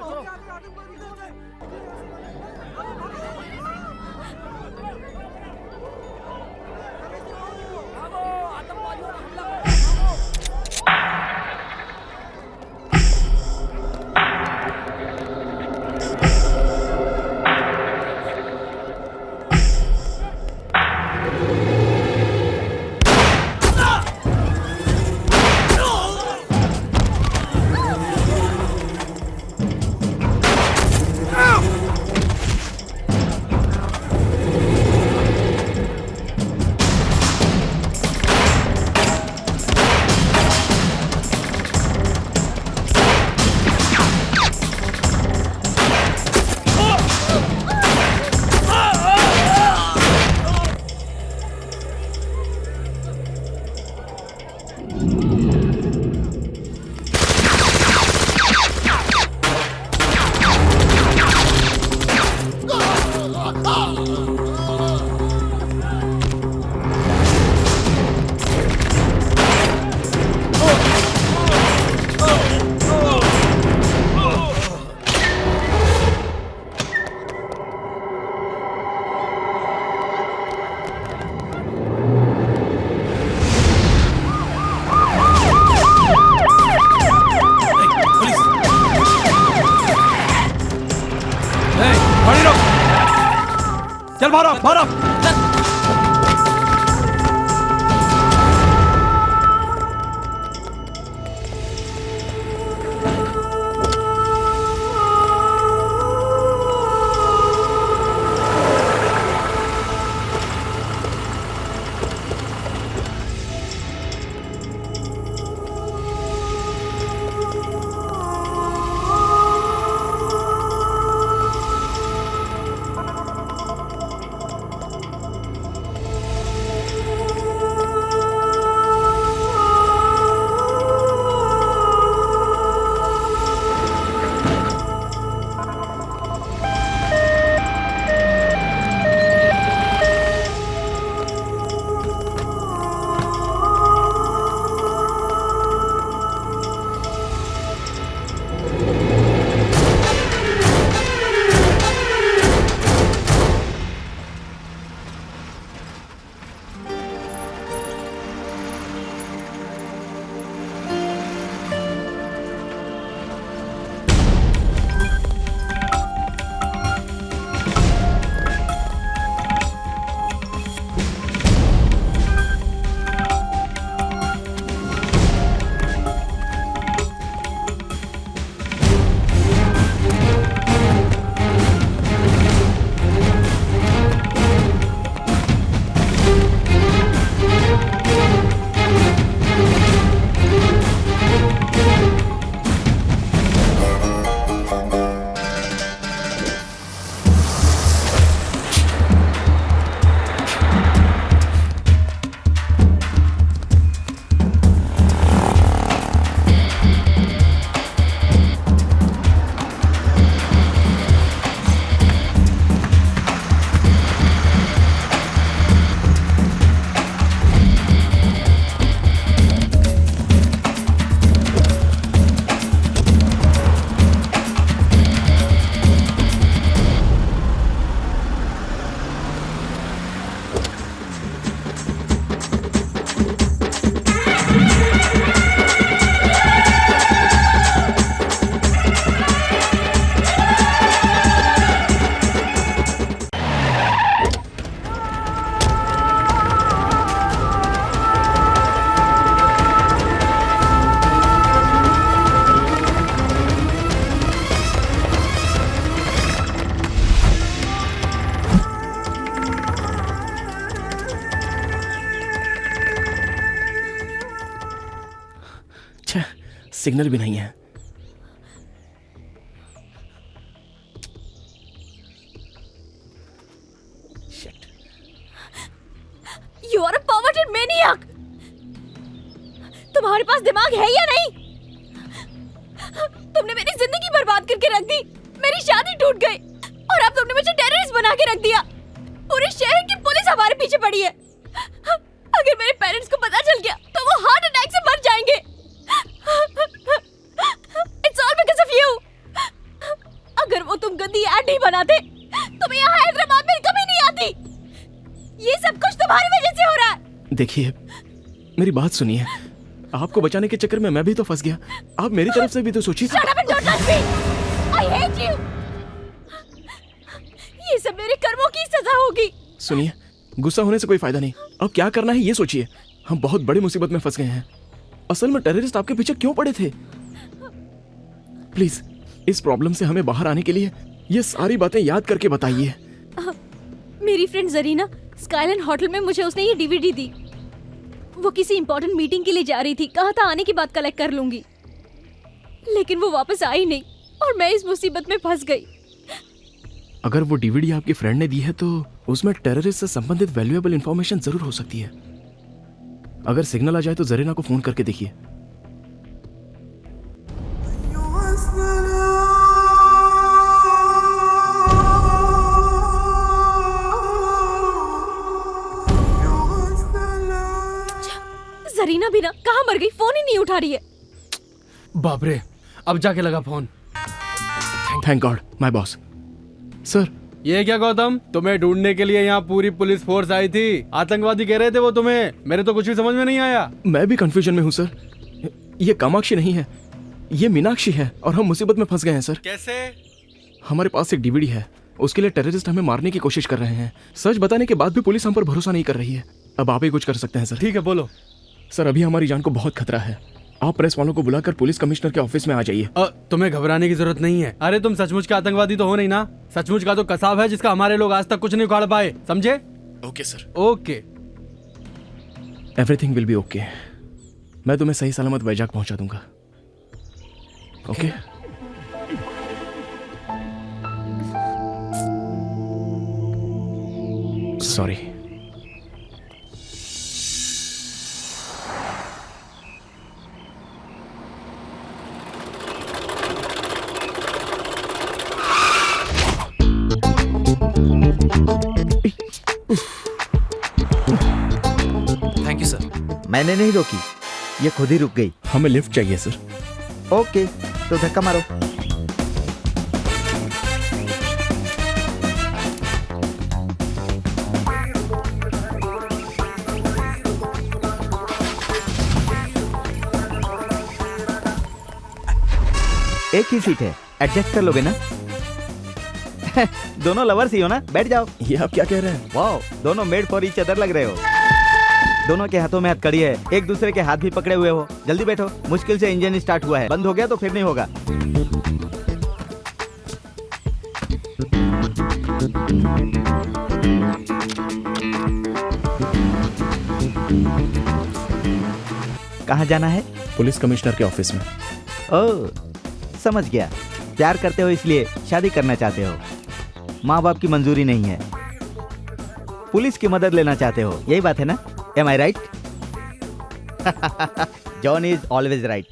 Speaker 3: मारो मारो।
Speaker 2: सिग्नल भी नहीं है।
Speaker 10: You are a perverted maniac! तुम्हारे पास दिमाग है या नहीं? तुमने मेरी जिंदगी बर्बाद करके रख दी, मेरी शादी टूट गई और अब तुमने मुझे टेररिस्ट बना के रख दिया। पूरे शहर की पुलिस हमारे पीछे पड़ी है। अगर मेरे पेरेंट्स को पता चल गया तो वो हार्ट अटैक से मर जाएंगे। It's all because of you. अगर वो तुम गंदी ऐड नहीं बनाते तो मैं यहाँ हैदराबाद में कभी नहीं आती। ये सब कुछ तुम्हारी वजह से हो रहा है।
Speaker 2: देखिए, मेरी बात सुनिए। आपको बचाने के चक्कर में मैं भी तो फंस गया। आप मेरी तरफ से भी तो सोचिए।
Speaker 10: Shut up and don't touch me. I hate you. ये सब मेरे कर्मों की सजा होगी।
Speaker 2: सुनिए, गुस्सा होने से कोई फायदा नहीं। अब क्या करना है ये सोचिए। हम बहुत बड़ी मुसीबत में फंस गए हैं। असल में टेररिस्ट आपके पीछे क्यों पड़े थे? प्लीज इस प्रॉब्लम से हमें बाहर आने के लिए ये सारी बातें याद करके बताइए।
Speaker 10: मेरी फ्रेंड जरीना स्काईलैंड होटल में मुझे उसने ये डीवीडी दी। वो किसी इंपॉर्टेंट मीटिंग के लिए जा रही थी। कहा था आने के बाद कलेक्ट कर लूंगी, लेकिन वो वापस आई नहीं और मैं इस मुसीबत में फंस गई।
Speaker 2: अगर वो डीवीडी आपकी फ्रेंड ने दी है तो उसमें टेररिस्ट से संबंधित वैल्यूएबल इंफॉर्मेशन जरूर हो सकती है। अगर सिग्नल आ जाए तो जरीना को फोन करके देखिए।
Speaker 10: जरीना भी ना कहाँ मर गई, फोन ही नहीं उठा रही है।
Speaker 1: बाप रे, अब जाके लगा phone.
Speaker 2: Thank God my boss. Sir,
Speaker 1: ये क्या गौतम, तुम्हें ढूंढने के लिए यहाँ पूरी पुलिस फोर्स आई थी। आतंकवादी कह रहे थे वो तुम्हें। मेरे तो कुछ भी समझ में नहीं आया।
Speaker 2: मैं भी कंफ्यूजन में हूँ सर। ये कामाक्षी नहीं है, ये मीनाक्षी है और हम मुसीबत में फंस गए हैं सर।
Speaker 1: कैसे?
Speaker 2: हमारे पास एक डीवीडी है उसके लिए टेररिस्ट हमें मारने की कोशिश कर रहे हैं। सच बताने के बाद भी पुलिस हम पर भरोसा नहीं कर रही है। अब आप ही कुछ कर सकते हैं सर।
Speaker 1: ठीक है, बोलो।
Speaker 2: सर अभी हमारी जान को बहुत खतरा है। आप प्रेस वालों को बुलाकर पुलिस कमिश्नर के ऑफिस में आ जाइए।
Speaker 1: तुम्हें घबराने की जरूरत नहीं है। अरे तुम सचमुच के आतंकवादी तो हो नहीं ना। सचमुच का तो कसाब है जिसका हमारे लोग आज तक कुछ नहीं उखाड़ पाए, समझे?
Speaker 2: Okay sir.
Speaker 1: Okay,
Speaker 2: everything will be okay. मैं तुम्हें सही सलामत वैजाग पहुंचा दूंगा। Okay sorry.
Speaker 14: Thank you sir.
Speaker 6: मैंने नहीं रोकी, ये खुद ही रुक गई।
Speaker 2: हमें लिफ्ट चाहिए सर।
Speaker 6: ओके, तो धक्का मारो। एक ही सीट है, एडजस्ट कर लोगे ना? दोनों लवर्स ही हो ना? बैठ जाओ।
Speaker 2: ये आप क्या कह रहे हैं?
Speaker 6: वाओ, दोनों मेड फॉर ईच अदर लग रहे हो। दोनों के हाथों में हथकड़ी है, एक दूसरे के हाथ भी पकड़े हुए हो। जल्दी बैठो, मुश्किल से इंजन स्टार्ट हुआ है, बंद हो गया तो फिर नहीं होगा। कहाँ जाना है?
Speaker 2: पुलिस कमिश्नर के ऑफिस में।
Speaker 6: ओह, समझ गया। प्यार करते हो इसलिए शादी करना चाहते हो। माँ बाप की मंजूरी नहीं है, पुलिस की मदद लेना चाहते हो, यही बात है ना? Am I right? John is always right.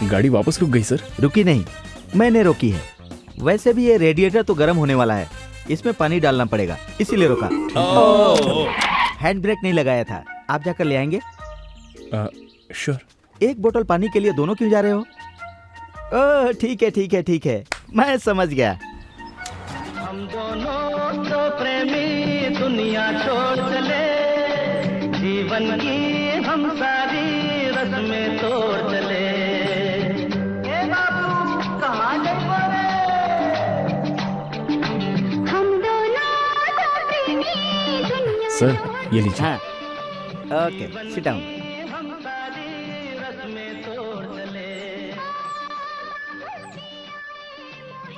Speaker 2: गाड़ी वापस रुक गई सर।
Speaker 6: रुकी नहीं, मैंने रोकी है। वैसे भी ये रेडिएटर तो गर्म होने वाला है, इसमें पानी डालना पड़ेगा, इसीलिए रोका। हैंड ब्रेक नहीं लगाया था, आप जाकर ले आएंगे?
Speaker 2: श्योर।
Speaker 6: एक बोतल पानी के लिए दोनों क्यों जा रहे हो? ओह, ठीक है ठीक है ठीक है, मैं समझ गया।
Speaker 19: हम दोनों तो प्रेमी दुनिया छोड़ चले, जीवन की हम सारी रस्में तोड़ चले। ए बाबू कहाँ गए बोले? हम दोनों तो प्रेमी दुनिया।
Speaker 2: सर ये लीजिए।
Speaker 6: हाँ, ओके, सिट डाउन।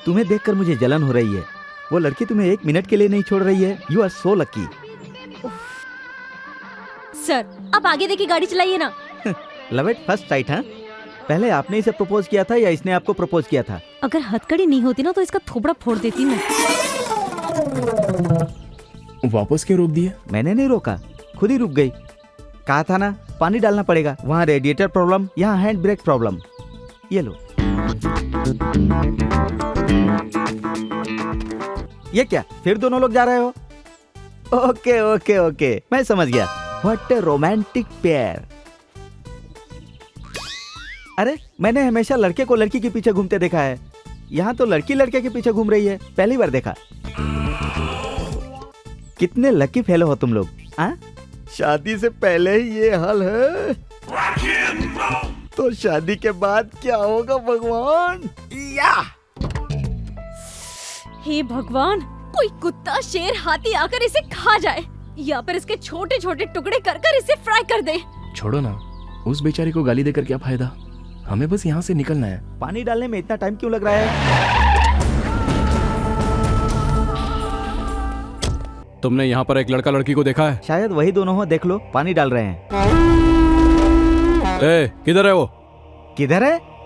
Speaker 6: तुम्हें देखकर मुझे जलन हो रही है। वो लड़की तुम्हें एक मिनट के लिए नहीं छोड़ रही है। You are so lucky.
Speaker 10: Sir आप आगे देखिए, गाड़ी चलाइए ना।
Speaker 6: लव एट फर्स्ट साइट, हाँ? पहले आपने इसे प्रपोज किया था या इसने आपको प्रपोज किया था?
Speaker 10: अगर हथकड़ी नहीं होती ना तो इसका थोबड़ा फोड़ देती मैं।
Speaker 2: वापस क्यों रोक दिया?
Speaker 6: मैंने नहीं रोका, खुद ही रुक गई। कहा था ना पानी डालना पड़ेगा। वहाँ रेडिएटर प्रॉब्लम, यहाँ हैंड ब्रेक प्रॉब्लम। ये लो। ये क्या, फिर दोनों लोग जा रहे हो? ओके ओके ओके, मैं समझ गया। What a romantic pair. अरे मैंने हमेशा लड़के को लड़की के पीछे घूमते देखा है, यहाँ तो लड़की लड़के के पीछे घूम रही है, पहली बार देखा। कितने लकी फेलो हो तुम लोग, हाँ? शादी से पहले ही ये हाल है, तो शादी के बाद क्या होगा भगवान? या
Speaker 10: हे भगवान, कोई कुत्ता शेर हाथी आकर इसे खा जाए या फिर इसके छोटे छोटे टुकड़े कर कर इसे फ्राई कर दे।
Speaker 2: छोड़ो ना, उस बेचारी को गाली देकर क्या फायदा, हमें बस यहाँ से निकलना है।
Speaker 6: पानी डालने में इतना टाइम क्यों लग रहा है?
Speaker 3: तुमने यहाँ पर एक लड़का लड़की को देखा है?
Speaker 6: शायद वही दोनों हो, देख लो पानी डाल रहे हैं।
Speaker 3: ए, किधर है वो?
Speaker 6: किधर है?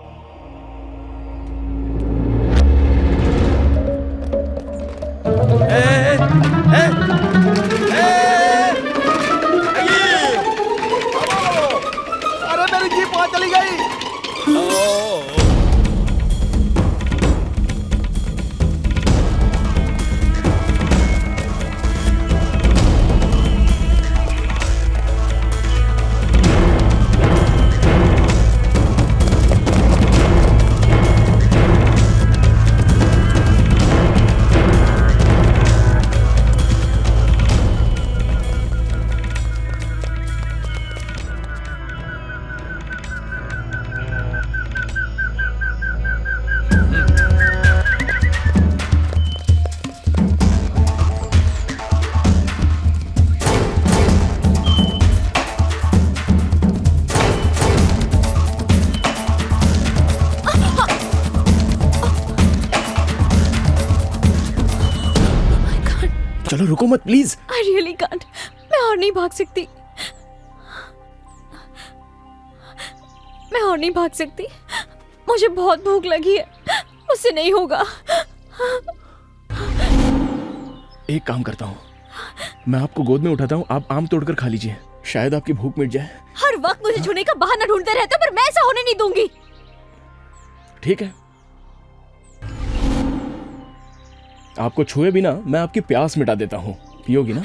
Speaker 19: अरे मेरी जीप वहाँ चली गई।
Speaker 2: रुको मत प्लीज।
Speaker 10: I really can't. मैं और नहीं भाग सकती। मैं और नहीं भाग सकती। मुझे बहुत भूख लगी है। मुझसे नहीं होगा।
Speaker 2: एक काम करता हूँ, मैं आपको गोद में उठाता हूँ, आप आम तोड़कर खा लीजिए, शायद आपकी भूख मिट जाए।
Speaker 10: हर वक्त मुझे छूने का बहाना ढूंढते रहते हो, पर मैं ऐसा होने नहीं दूंगी।
Speaker 2: ठीक है, आपको छुए बिना मैं आपकी प्यास मिटा देता हूँ, पियोगी ना?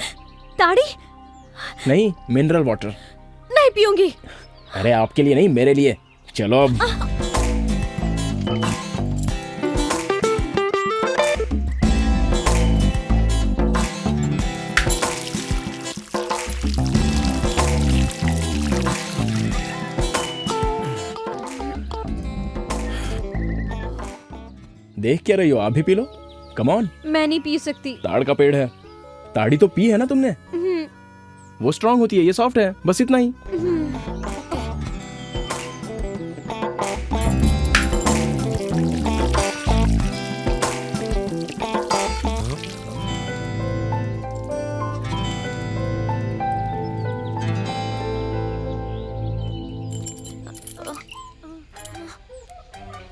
Speaker 10: ताड़ी?
Speaker 2: नहीं, मिनरल वाटर।
Speaker 10: नहीं पीऊंगी।
Speaker 2: अरे आपके लिए नहीं, मेरे लिए। चलो अब। देख क्या रही हो, आप भी पी लो। Come on.
Speaker 10: मैं नहीं पी सकती।
Speaker 2: ताड़ का पेड़ है, ताड़ी तो पी है ना तुमने? वो स्ट्रांग होती है, ये सॉफ्ट है, बस इतना ही।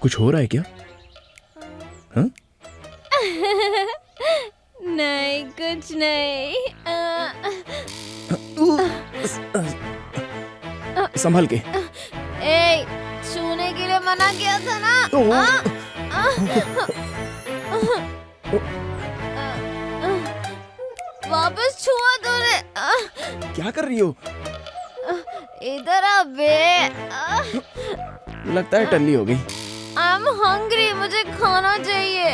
Speaker 2: कुछ हो रहा है क्या? हाँ?
Speaker 10: नहीं, कुछ नहीं।
Speaker 2: संभल के।
Speaker 10: ए, छूने के लिए मना किया था ना? वापस छुआ तूने।
Speaker 2: क्या कर रही हो?
Speaker 10: इधर आ बे।
Speaker 2: लगता है टल्ली हो गई।
Speaker 10: I'm hungry, मुझे खाना चाहिए।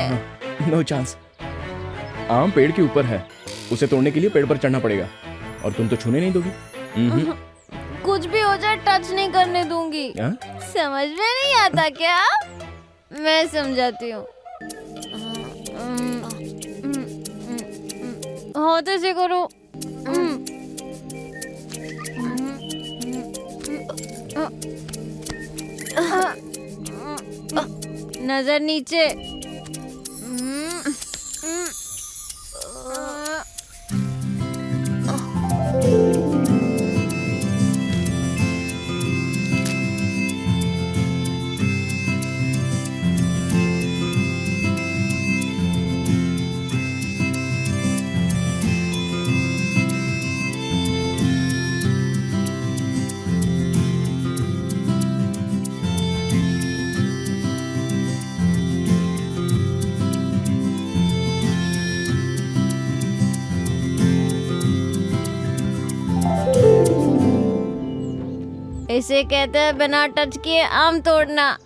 Speaker 2: No chance. आम पेड़ के ऊपर है, उसे तोड़ने के लिए पेड़ पर चढ़ना पड़ेगा, और तुम तो छूने नहीं दोगी।
Speaker 10: कुछ भी हो जाए टच नहीं करने दूंगी। समझ में नहीं आता क्या? मैं समझाती हूँ। होते से करो। नजर नीचे। इसे कहते हैं बिना टच किए आम तोड़ना।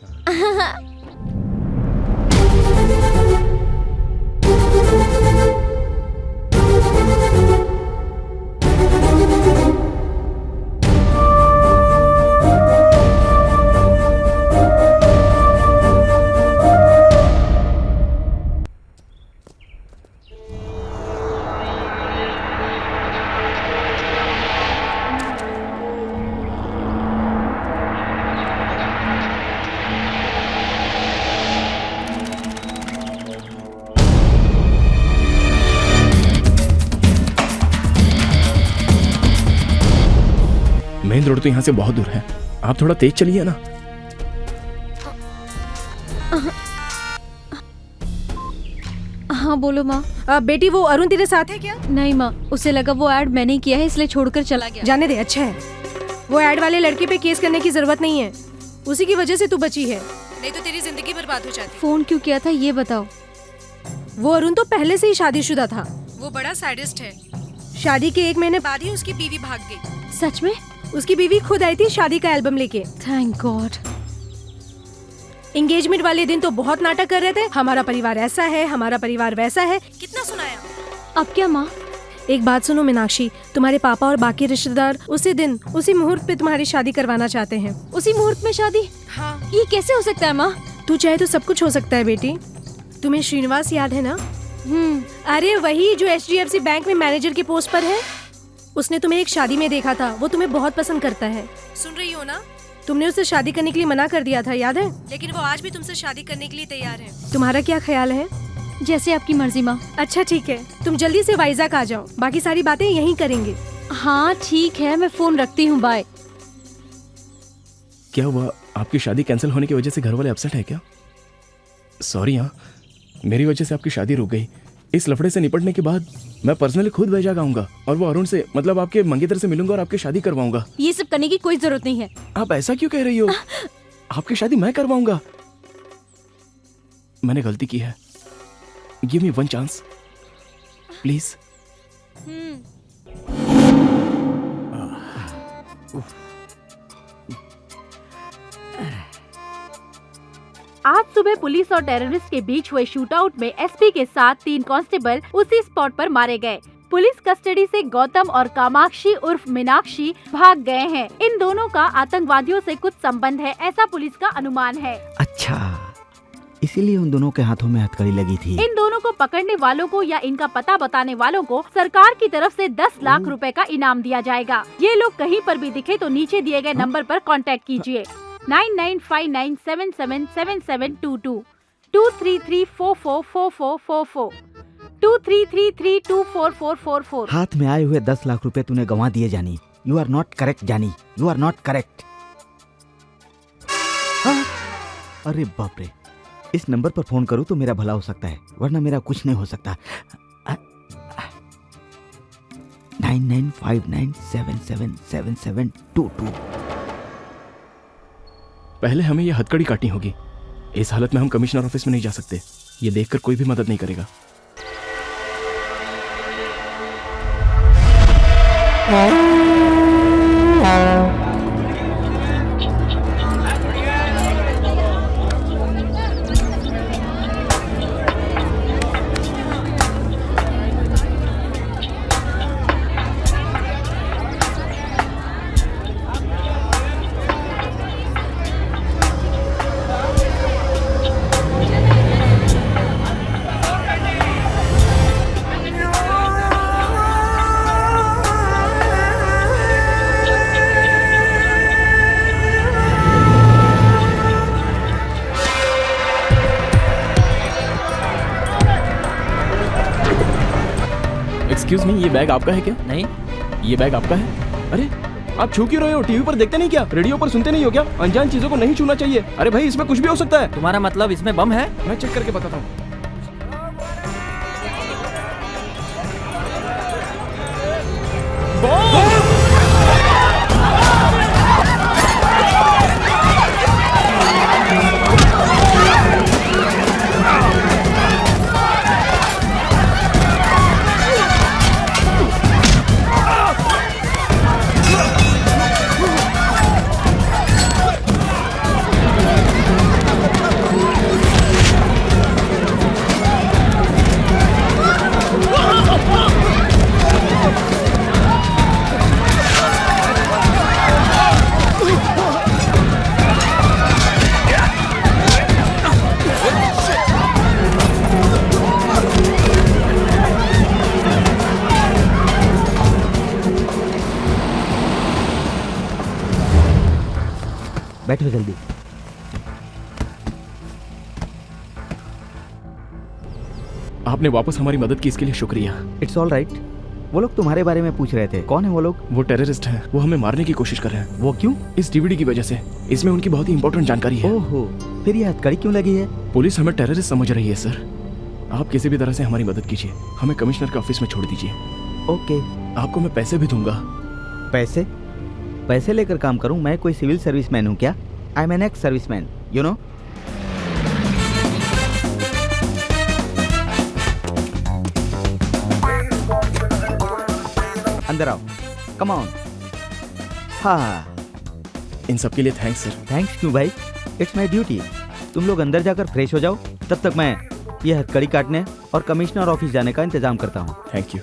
Speaker 2: मेन रोड तो यहाँ से बहुत दूर है, आप थोड़ा तेज चलिए ना।
Speaker 10: हाँ बोलो माँ।
Speaker 13: बेटी वो अरुण तेरे साथ है क्या?
Speaker 10: नहीं माँ, उसे लगा वो ऐड मैंने ही किया है इसलिए छोड़कर चला गया।
Speaker 13: जाने दे, अच्छा है। वो ऐड वाले लड़के पे केस करने की जरूरत नहीं है, उसी की वजह से तू बची है, नहीं तो तेरी जिंदगी बर्बाद हो जाती।
Speaker 10: फोन क्यों किया था ये बताओ।
Speaker 13: वो अरुण तो पहले से ही शादीशुदा था, वो बड़ा सैडिस्ट है। शादी के 1 महीने बाद ही उसकी बीवी भाग गई।
Speaker 10: सच में?
Speaker 13: उसकी बीवी खुद आई थी शादी का एल्बम लेके।
Speaker 10: Thank God.
Speaker 13: एंगेजमेंट वाले दिन तो बहुत नाटक कर रहे थे, हमारा परिवार ऐसा है, हमारा परिवार वैसा है, कितना सुनाया।
Speaker 10: अब क्या माँ?
Speaker 13: एक बात सुनो मीनाक्षी, तुम्हारे पापा और बाकी रिश्तेदार उसी दिन उसी मुहूर्त पे तुम्हारी शादी करवाना चाहते हैं।
Speaker 10: उसी मुहूर्त में शादी?
Speaker 13: हाँ।
Speaker 10: ये कैसे हो सकता है माँ?
Speaker 13: तू चाहे तो सब कुछ हो सकता है बेटी। तुम्हें श्रीनिवास याद है ना? अरे वही जो HDFC बैंक में मैनेजर के पोस्ट पर है। उसने तुम्हें एक शादी में देखा था, वो तुम्हें बहुत पसंद करता है। सुन रही हो ना? तुमने उससे शादी करने के लिए मना कर दिया था, याद है? लेकिन वो आज भी तुमसे शादी करने के लिए तैयार है। तुम्हारा क्या ख्याल है?
Speaker 10: जैसे आपकी मर्जी माँ।
Speaker 13: अच्छा ठीक है, तुम जल्दी से वाइजाग आ जाओ, बाकी सारी बातें यहीं करेंगे।
Speaker 10: हाँ ठीक है, मैं फोन रखती हूँ, बाय।
Speaker 2: क्या हुआ, आपकी शादी कैंसिल होने की वजह से घर वाले अपसेट है क्या? सॉरी हाँ, मेरी वजह से आपकी शादी रुक गई। इस लफड़े से निपटने के बाद मैं पर्सनली खुद वैजाग आऊंगा और वो अरुण से, मतलब आपके मंगेतर से मिलूंगा और आपकी शादी करवाऊंगा।
Speaker 10: ये सब करने की कोई जरूरत नहीं है।
Speaker 2: आप ऐसा क्यों कह रही हो? आपकी शादी मैं करवाऊंगा। मैंने गलती की है, give me one chance please.
Speaker 5: आज सुबह पुलिस और टेररिस्ट के बीच हुए शूटआउट में एसपी के साथ 3 कांस्टेबल उसी स्पॉट पर मारे गए। पुलिस कस्टडी से गौतम और कामाक्षी उर्फ मीनाक्षी भाग गए हैं। इन दोनों का आतंकवादियों से कुछ संबंध है, ऐसा पुलिस का अनुमान है।
Speaker 6: अच्छा, इसीलिए उन दोनों के हाथों में हथकड़ी लगी थी।
Speaker 5: इन दोनों को पकड़ने वालों को या इनका पता बताने वालों को सरकार की तरफ से 10 लाख रुपए का इनाम दिया जाएगा। ये लोग कहीं पर भी दिखे तो नीचे दिए गए नंबर पर कांटेक्ट कीजिए 9959777722 233444444 233324444।
Speaker 6: हाथ में आए हुए 10 लाख रुपए तूने गंवा दिए जानी। यू आर नॉट करेक्ट जानी, यू आर नॉट करेक्ट। अरे बाप रे, इस नंबर पर फोन करूं तो मेरा भला हो सकता है, वरना मेरा कुछ नहीं हो सकता। 9959777722।
Speaker 2: पहले हमें ये हथकड़ी काटनी होगी। इस हालत में हम कमिश्नर ऑफिस में नहीं जा सकते, ये देखकर कोई भी मदद नहीं करेगा। एक्सक्यूज मी, ये बैग आपका है क्या?
Speaker 7: नहीं।
Speaker 2: ये बैग आपका है? अरे आप छू क्यों रहे हो? टीवी पर देखते नहीं क्या? रेडियो पर सुनते नहीं हो क्या? अनजान चीजों को नहीं छूना चाहिए। अरे भाई, इसमें कुछ भी हो सकता है।
Speaker 7: तुम्हारा मतलब इसमें बम है?
Speaker 2: मैं चेक करके बताता हूँ।
Speaker 6: बैठो जल्दी।
Speaker 2: आपने वापस हमारी मदद की, इसके लिए शुक्रिया।
Speaker 6: It's all right. वो लोग तुम्हारे बारे में पूछ रहे थे, कौन है वो लोग?
Speaker 2: वो टेररिस्ट हैं, वो हमें मारने की कोशिश कर रहे हैं।
Speaker 6: वो क्यों?
Speaker 2: इस डीवीडी की वजह से। इसमें उनकी बहुत ही इंपॉर्टेंट जानकारी है।
Speaker 6: ओहो, फिर ये हथकड़ी क्यों लगी है?
Speaker 2: पुलिस हमें टेररिस्ट समझ रही है सर। आप किसी भी तरह से हमारी मदद कीजिए, हमें कमिश्नर के ऑफिस में छोड़ दीजिए।
Speaker 6: ओके।
Speaker 2: आपको मैं पैसे भी दूंगा।
Speaker 6: पैसे? पैसे लेकर काम करूं? मैं कोई सिविल सर्विसमैन हूं क्या? I am an ex serviceman, you know. अंदर आओ, कम ऑन। हाँ,
Speaker 2: इन सब के लिए थैंक्स सर।
Speaker 6: थैंक्स क्यों भाई, इट्स माई ड्यूटी। तुम लोग अंदर जाकर फ्रेश हो जाओ, तब तक मैं ये हथकड़ी काटने और कमिश्नर ऑफिस जाने का इंतजाम करता हूँ।
Speaker 2: Thank you.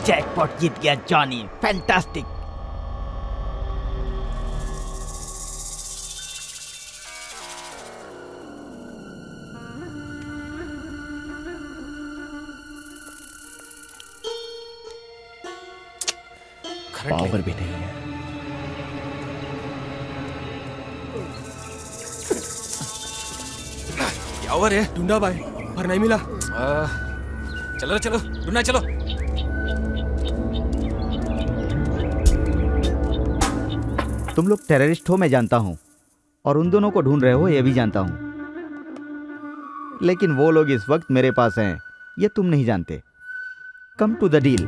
Speaker 6: जैकपॉट जीत गया जॉनी, फैंटास्टिक।
Speaker 2: पावर भी नहीं है।
Speaker 18: क्या हुआ रे? ढूंढा भाई पर नहीं मिला। चलो चलो ढूंढना चलो।
Speaker 6: तुम लोग टेररिस्ट हो मैं जानता हूँ, और उन दोनों को ढूंढ रहे हो ये भी जानता हूँ, लेकिन वो लोग इस वक्त मेरे पास हैं ये तुम नहीं जानते। Come to the deal.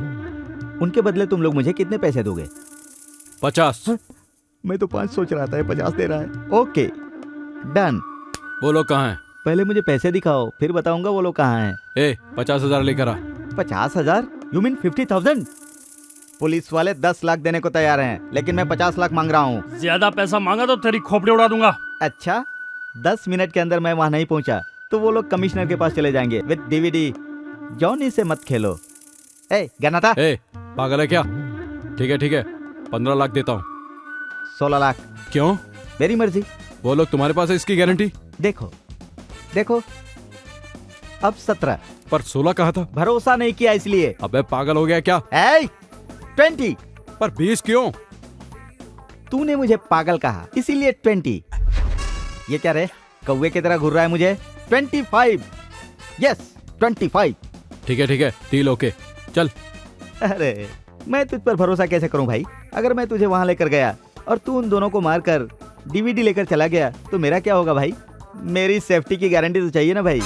Speaker 6: उनके बदले तुम लोग मुझे कितने पैसे दोगे?
Speaker 3: 50।
Speaker 6: मैं तो 5 सोच रहा था, ये 50 दे रहा है। Okay done.
Speaker 3: वो लोग कहाँ हैं?
Speaker 6: पहले मुझे पैसे दिखाओ, फिर बताऊंगा वो लोग कहाँ हैं।
Speaker 3: 50,000 लेकर आ।
Speaker 6: 50,000? You mean 50,000? पुलिस वाले 10 लाख देने को तैयार हैं, लेकिन मैं 50 लाख मांग रहा हूँ।
Speaker 4: ज्यादा पैसा मांगा तो तेरी खोपड़ी उड़ा दूंगा।
Speaker 6: अच्छा, 10 मिनट के अंदर मैं वहाँ नहीं पहुँचा तो वो लोग कमिश्नर के पास चले जाएंगे विद डीवीडी। जॉनी से मत खेलो। गनाता
Speaker 3: पागल है क्या? ठीक है 15 लाख देता हूँ।
Speaker 6: 16 लाख।
Speaker 3: क्यों?
Speaker 6: मेरी मर्जी।
Speaker 3: वो लोग तुम्हारे पास है इसकी गारंटी?
Speaker 6: देखो अब 17
Speaker 3: पर 16 कहा था।
Speaker 6: भरोसा नहीं किया इसलिए।
Speaker 3: अबे पागल हो गया क्या?
Speaker 6: 20
Speaker 3: पर 20 क्यों?
Speaker 6: तूने मुझे पागल कहा इसीलिए 20। ये क्या रे, कौवे की तरह घूर रहा है मुझे? 25। यस 25।
Speaker 3: ठीक है डील ओके चल।
Speaker 6: अरे मैं तुझ पर भरोसा कैसे करूं भाई? अगर मैं तुझे वहां लेकर गया और तू उन दोनों को मारकर डीवीडी लेकर चला गया तो मेरा क्या होगा भाई? मेरी सेफ्टी की गारंटी तो चाहिए ना भाई।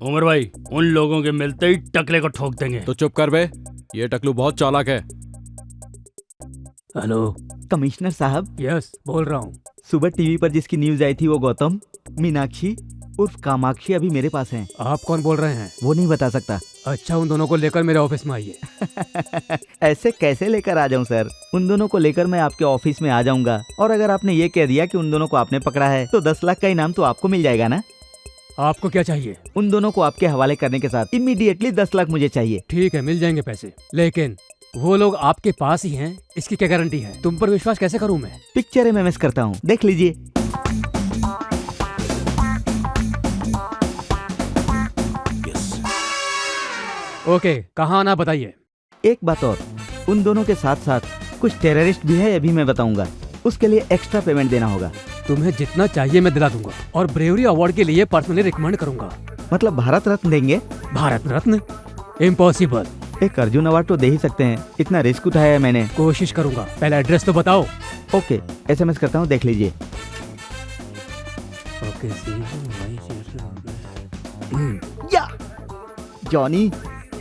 Speaker 4: उमर भाई, उन लोगों के मिलते ही टकले को ठोक देंगे।
Speaker 3: तो चुप कर बे, ये टकलू बहुत चालाक है।
Speaker 16: हेलो
Speaker 6: कमिश्नर साहब।
Speaker 16: यस बोल रहा हूँ।
Speaker 6: सुबह टीवी पर जिसकी न्यूज आई थी वो गौतम, मीनाक्षी उर्फ कामाक्षी अभी मेरे पास हैं।
Speaker 8: आप कौन बोल रहे हैं?
Speaker 6: वो नहीं बता सकता।
Speaker 8: अच्छा, उन दोनों को लेकर मेरे ऑफिस में आइए।
Speaker 6: ऐसे कैसे लेकर आ जाऊं सर? उन दोनों को लेकर मैं आपके ऑफिस में आ जाऊंगा, और अगर आपने ये कह दिया कि उन दोनों को आपने पकड़ा है तो 10 लाख का इनाम तो आपको मिल जाएगा ना?
Speaker 8: आपको क्या चाहिए?
Speaker 6: उन दोनों को आपके हवाले करने के साथ इमीडिएटली 10 लाख मुझे चाहिए।
Speaker 8: ठीक है, मिल जाएंगे पैसे, लेकिन वो लोग आपके पास ही हैं, इसकी क्या गारंटी है? तुम पर विश्वास कैसे करूं मैं?
Speaker 6: पिक्चर में मिस करता हूँ, देख लीजिए।
Speaker 8: ओके, कहाँ आना बताइए।
Speaker 6: एक बात और, उन दोनों के साथ साथ कुछ टेररिस्ट भी है, ये भी मैं बताऊंगा। उसके लिए एक्स्ट्रा पेमेंट देना होगा।
Speaker 8: तुम्हें जितना चाहिए मैं दिला दूंगा, और ब्रेवरी अवार्ड के लिए पर्सनली रिकमेंड करूंगा।
Speaker 6: मतलब भारत रत्न देंगे?
Speaker 8: भारत रत्न? इम्पॉसिबल।
Speaker 6: एक अर्जुन अवार्ड तो दे ही सकते हैं, इतना रिस्क उठाया है मैंने।
Speaker 8: कोशिश करूंगा, पहले एड्रेस तो बताओ।
Speaker 6: ओके, SMS करता हूँ, देख लीजिए। या जॉनी,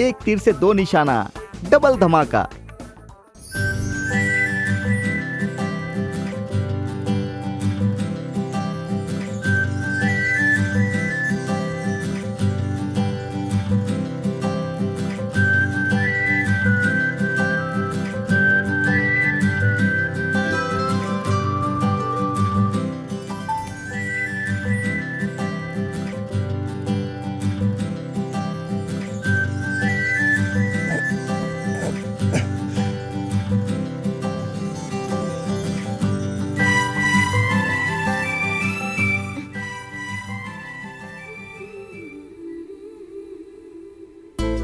Speaker 6: एक तीर से 2 निशाना, डबल धमाका।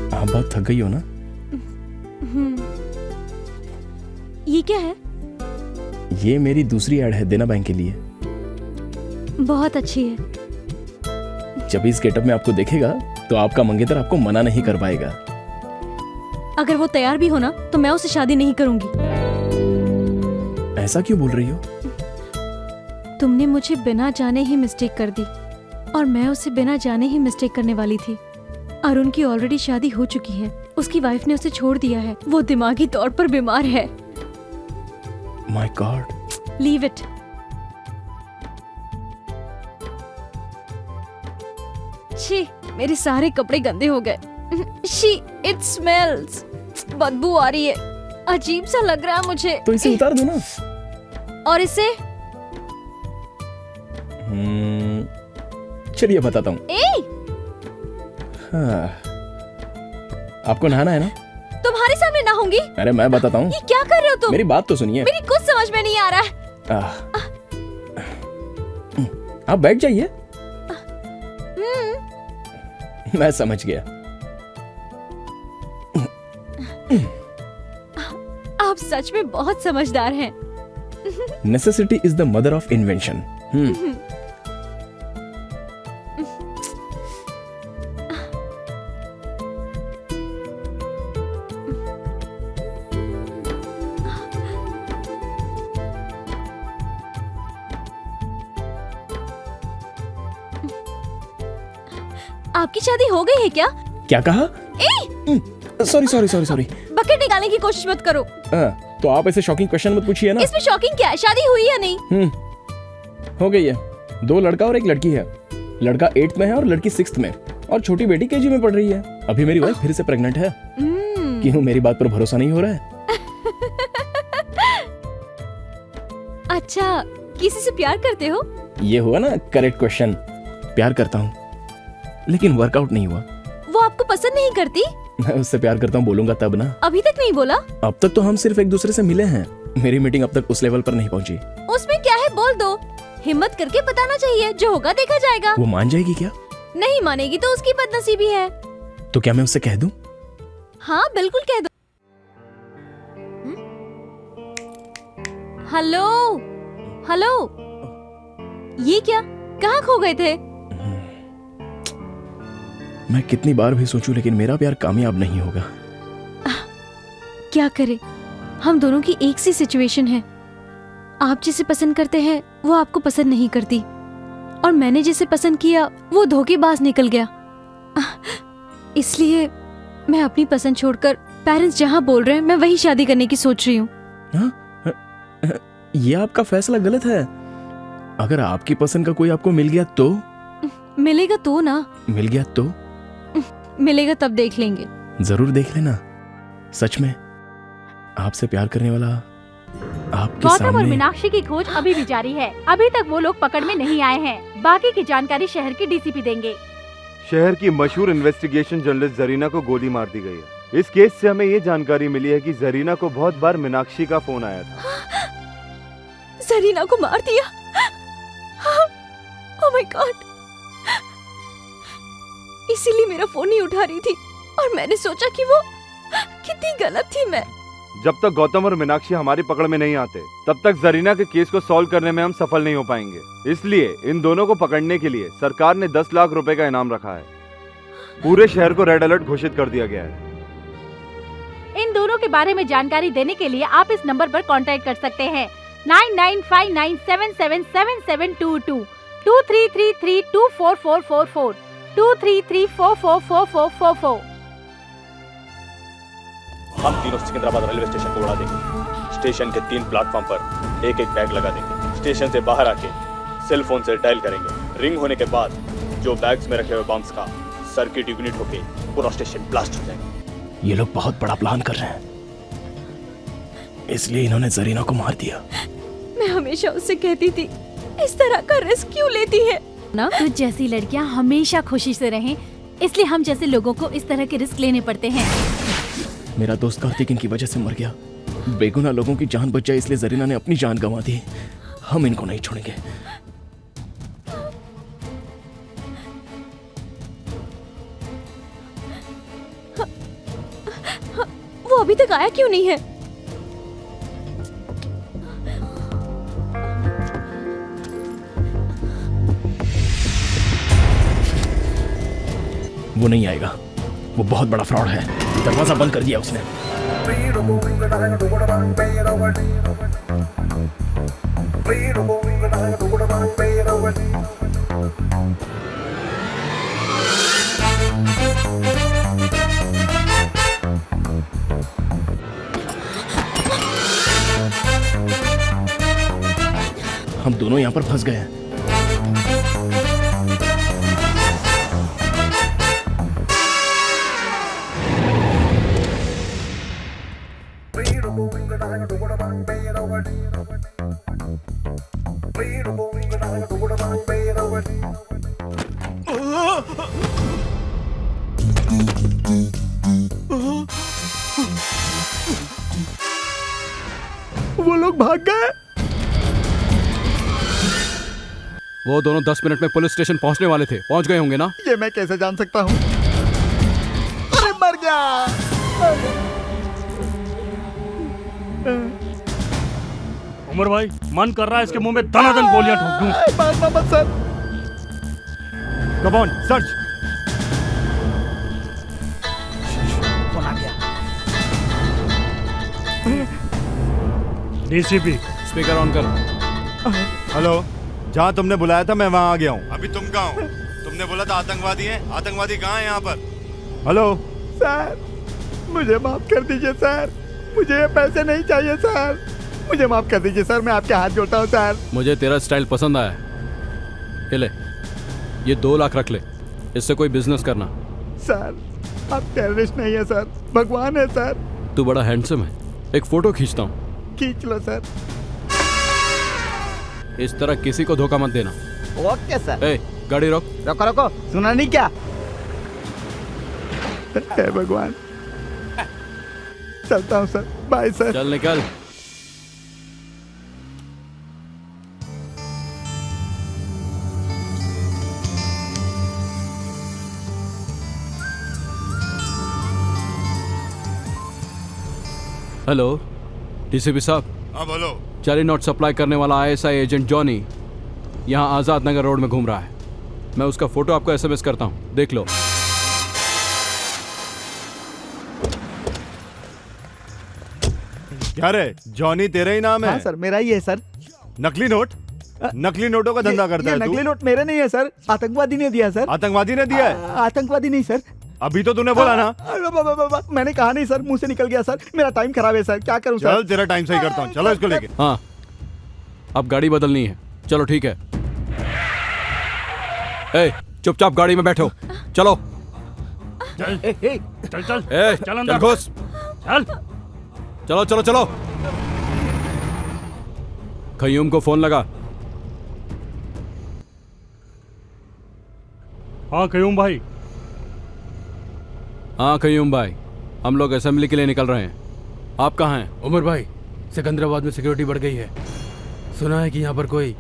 Speaker 2: आप बहुत थक गई हो ना?
Speaker 10: ये क्या है?
Speaker 2: ये मेरी दूसरी ऐड है देना बैंक के लिए।
Speaker 10: बहुत अच्छी है।
Speaker 2: जब इस गेटअप में आपको देखेगा तो आपका मंगेतर आपको मना नहीं कर पाएगा।
Speaker 10: अगर वो तैयार भी हो ना तो मैं उससे शादी नहीं करूंगी।
Speaker 2: ऐसा क्यों बोल रही हो?
Speaker 10: तुमने मुझे बिना जाने ही मिस्टेक कर दी, और मैं उसे बिना जाने ही मिस्टेक करने वाली थी। अरुण की ऑलरेडी शादी हो चुकी है, उसकी वाइफ ने उसे छोड़ दिया है, वो दिमागी तौर पर बीमार है।
Speaker 2: My God.
Speaker 10: Leave it. छी, मेरे सारे कपड़े गंदे हो गए। She, it smells. बदबू आ रही है, अजीब सा लग रहा है मुझे।
Speaker 2: तो इसे उतार दो ना।
Speaker 10: और इसे?
Speaker 2: चलिए बताता हूँ। हाँ। आपको नहाना है ना?
Speaker 10: तुम्हारे सामने नहाऊंगी?
Speaker 2: अरे मैं बताता हूँ।
Speaker 10: ये क्या कर रहे हो तुम?
Speaker 2: मेरी बात तो सुनिए।
Speaker 10: मेरी कुछ समझ में नहीं आ रहा है।
Speaker 2: आप बैठ जाइए। मैं समझ गया।
Speaker 10: आप सच में बहुत समझदार हैं।
Speaker 2: Necessity is the mother of invention.
Speaker 10: आपकी शादी हो गई है क्या?
Speaker 2: क्या कहा? Sorry sorry sorry sorry.
Speaker 10: Bucket निकालने की कोशिश मत करो।
Speaker 2: तो आप ऐसे शॉकिंग क्वेश्चन मत पूछिए ना।
Speaker 10: इसमें शॉकिंग क्या है? शादी हुई या नहीं?
Speaker 2: हो गई है। 2 लड़का और 1 लड़की है। लड़का 8th में है और लड़की 6th में, और छोटी बेटी KG में पढ़ रही है। अभी मेरी वाइफ फिर से प्रेग्नेंट है। क्यों, मेरी बात पर भरोसा नहीं हो रहा है?
Speaker 10: अच्छा, किसी से प्यार करते हो?
Speaker 2: ये हुआ ना करेक्ट क्वेश्चन। प्यार करता हूँ, लेकिन वर्कआउट नहीं हुआ।
Speaker 10: वो आपको पसंद नहीं करती?
Speaker 2: मैं उससे प्यार करता हूँ बोलूंगा तब ना।
Speaker 10: अभी तक नहीं बोला?
Speaker 2: अब तक तो हम सिर्फ एक दूसरे से मिले हैं। मेरी मीटिंग अब तक उस लेवल पर नहीं पहुंची।
Speaker 10: उसमें क्या है, बोल दो। हिम्मत करके बताना चाहिए, जो होगा देखा जाएगा।
Speaker 2: वो मान जाएगी क्या?
Speaker 10: नहीं मानेगी तो उसकी बदनसीबी है।
Speaker 2: तो क्या मैं उससे कह दूं?
Speaker 10: हाँ बिल्कुल कह दो। हेलो हेलो, ये क्या, कहाँ खो गए थे?
Speaker 2: मैं कितनी बार भी सोचूं, लेकिन मेरा प्यार कामयाब नहीं होगा।
Speaker 10: क्या करे, हम दोनों की एक सी सिचुएशन है। आप जिसे पसंद करते हैं वो आपको पसंद नहीं करती, और मैंने जिसे पसंद किया वो धोखेबाज निकल गया। इसलिए मैं अपनी पसंद छोड़कर पेरेंट्स जहाँ बोल रहे हैं मैं वही शादी करने की सोच रही हूँ।
Speaker 2: ये आपका फैसला गलत है। अगर आपकी पसंद का कोई आपको मिल गया तो?
Speaker 10: मिलेगा तो ना।
Speaker 2: मिल गया तो?
Speaker 10: मिलेगा तब देख लेंगे।
Speaker 2: जरूर देख लेना। सच में आपसे प्यार करने वाला आपके
Speaker 5: गौतम और
Speaker 2: सामने।
Speaker 5: मीनाक्षी की खोज अभी भी जारी है। अभी तक वो लोग पकड़ में नहीं आए हैं। बाकी की जानकारी शहर के DCP देंगे।
Speaker 15: शहर की मशहूर इन्वेस्टिगेशन जर्नलिस्ट जरीना को गोली मार दी गई है। इस केस से हमें ये जानकारी मिली है कि जरीना को बहुत बार मीनाक्षी का फोन आया था।
Speaker 10: जरीना को मार दिया? Oh my God. इसीलिए मेरा फोन नहीं उठा रही थी, और मैंने सोचा कि वो कितनी गलत थी मैं।
Speaker 15: जब तक गौतम और मीनाक्षी हमारी पकड़ में नहीं आते, तब तक जरीना के केस को सॉल्व करने में हम सफल नहीं हो पाएंगे। इसलिए इन दोनों को पकड़ने के लिए सरकार ने 10 लाख रुपए का इनाम रखा है। पूरे शहर को रेड अलर्ट घोषित कर दिया गया है।
Speaker 5: इन दोनों के बारे में जानकारी देने के लिए आप इस नंबर पर कांटेक्ट कर सकते हैं 9959777722 2333244444 2334444444।
Speaker 20: हम तीनों सिकंदराबाद रेलवे स्टेशन को उड़ा देंगे। स्टेशन के 3 प्लेटफॉर्म पर एक एक बैग लगा देंगे। स्टेशन से बाहर आके सेल फोन से डायल करेंगे। रिंग होने के बाद जो बैग्स में रखे हुए बम्स का सर्किट यूनिट होके पूरा स्टेशन ब्लास्ट हो जाएगा।
Speaker 2: ये लोग बहुत बड़ा प्लान कर रहे हैं, इसलिए इन्होंने जरीना को मार दिया।
Speaker 10: मैं हमेशा उससे कहती थी, इस तरह का रिस्क क्यों लेती है
Speaker 5: ना? तो जैसी लड़कियां हमेशा खुशी से रहें, इसलिए हम जैसे लोगों को इस तरह के रिस्क लेने पड़ते हैं।
Speaker 2: मेरा दोस्त कार्तिक इनकी वजह से मर गया। बेगुनाह लोगों की जान बच जाए, इसलिए जरीना ने अपनी जान गंवा दी। हम इनको नहीं छोड़ेंगे।
Speaker 10: वो अभी तक आया क्यों नहीं है?
Speaker 2: वो नहीं आएगा। वो बहुत बड़ा फ्रॉड है। दरवाजा बंद कर दिया उसने। हम दोनों यहाँ पर फंस गए हैं।
Speaker 3: वो लोग भाग गए। वो दोनों 10 मिनट में पुलिस स्टेशन पहुंचने वाले थे। पहुंच गए होंगे ना?
Speaker 19: ये मैं कैसे जान सकता हूँ? अरे मर गया।
Speaker 4: उमर भाई मन कर रहा है इसके मुंह में दनादन गोलियां ठोक दूं।
Speaker 19: मारना मत sir.
Speaker 4: Come on search.
Speaker 19: Phone आ गया।
Speaker 4: डीसीपी
Speaker 3: स्पीकर ऑन कर।
Speaker 9: हेलो, जहाँ तुमने बुलाया था मैं वहाँ आ गया हूँ। अभी तुम कहाँ हो? तुमने बोला था आतंकवादी हैं। आतंकवादी कहाँ है यहाँ पर? हेलो
Speaker 19: सर मुझे माफ कर दीजिए सर, मुझे ये पैसे नहीं चाहिए सर, मुझे माफ कर दीजिए सर, मैं आपके हाथ जोड़ता हूँ सर।
Speaker 3: मुझे तेरा स्टाइल पसंद आया। ये ले, ये 2 लाख रख ले, इससे कोई बिजनेस करना।
Speaker 19: सर आप टेररिस्ट नहीं है सर, भगवान है सर।
Speaker 3: तू बड़ा हैंडसम है, एक फोटो खींचता हूँ।
Speaker 19: खींच लो सर।
Speaker 3: इस तरह किसी को धोखा मत देना।
Speaker 19: Okay sir.
Speaker 3: ए, गाड़ी रोक।
Speaker 19: रोको रोको, सुना नहीं क्या? हे भगवान, चलता हूँ सर, बाय सर।
Speaker 3: चल निकल। हेलो डीसीपी साहब।
Speaker 9: हाँ बोलो।
Speaker 3: जाली नोट सप्लाई करने वाला आईएसआई एजेंट जॉनी यहाँ आजाद नगर रोड में घूम रहा है। मैं उसका फोटो आपको एसएमएस करता हूँ, देख लो।
Speaker 9: क्या रे, जॉनी तेरा ही नाम है?
Speaker 19: हाँ सर, मेरा ही है सर।
Speaker 9: नकली नोट? नकली नोटों का धंधा करता है तू?
Speaker 19: नकली नोट मेरे नहीं है सर, आतंकवादी ने दिया सर।
Speaker 9: आतंकवादी ने दिया है?
Speaker 19: आतंकवादी नहीं सर।
Speaker 9: अभी तो तूने बोला ना।
Speaker 19: मैंने कहा नहीं सर, मुंह से निकल गया सर, मेरा टाइम खराब है सर, क्या करूं सर?
Speaker 9: चल तेरा टाइम सही करता हूँ, चलो इसको लेके।
Speaker 3: हाँ, अब गाड़ी बदलनी है। चलो ठीक है। ए, चुपचाप गाड़ी में बैठो, चलो।
Speaker 4: चल चल चल
Speaker 3: ए,
Speaker 4: चल अंदर
Speaker 3: चल घुस।
Speaker 4: चल
Speaker 3: चलो चलो चलो। खयूम को फोन लगा।
Speaker 4: हाँ कयूम भाई।
Speaker 3: हाँ खयूम भाई, हम लोग असेंबली के लिए निकल रहे हैं। आप कहाँ हैं?
Speaker 1: उमर भाई, सिकंदराबाद में सिक्योरिटी बढ़ गई है, सुना है कि यहाँ पर कोई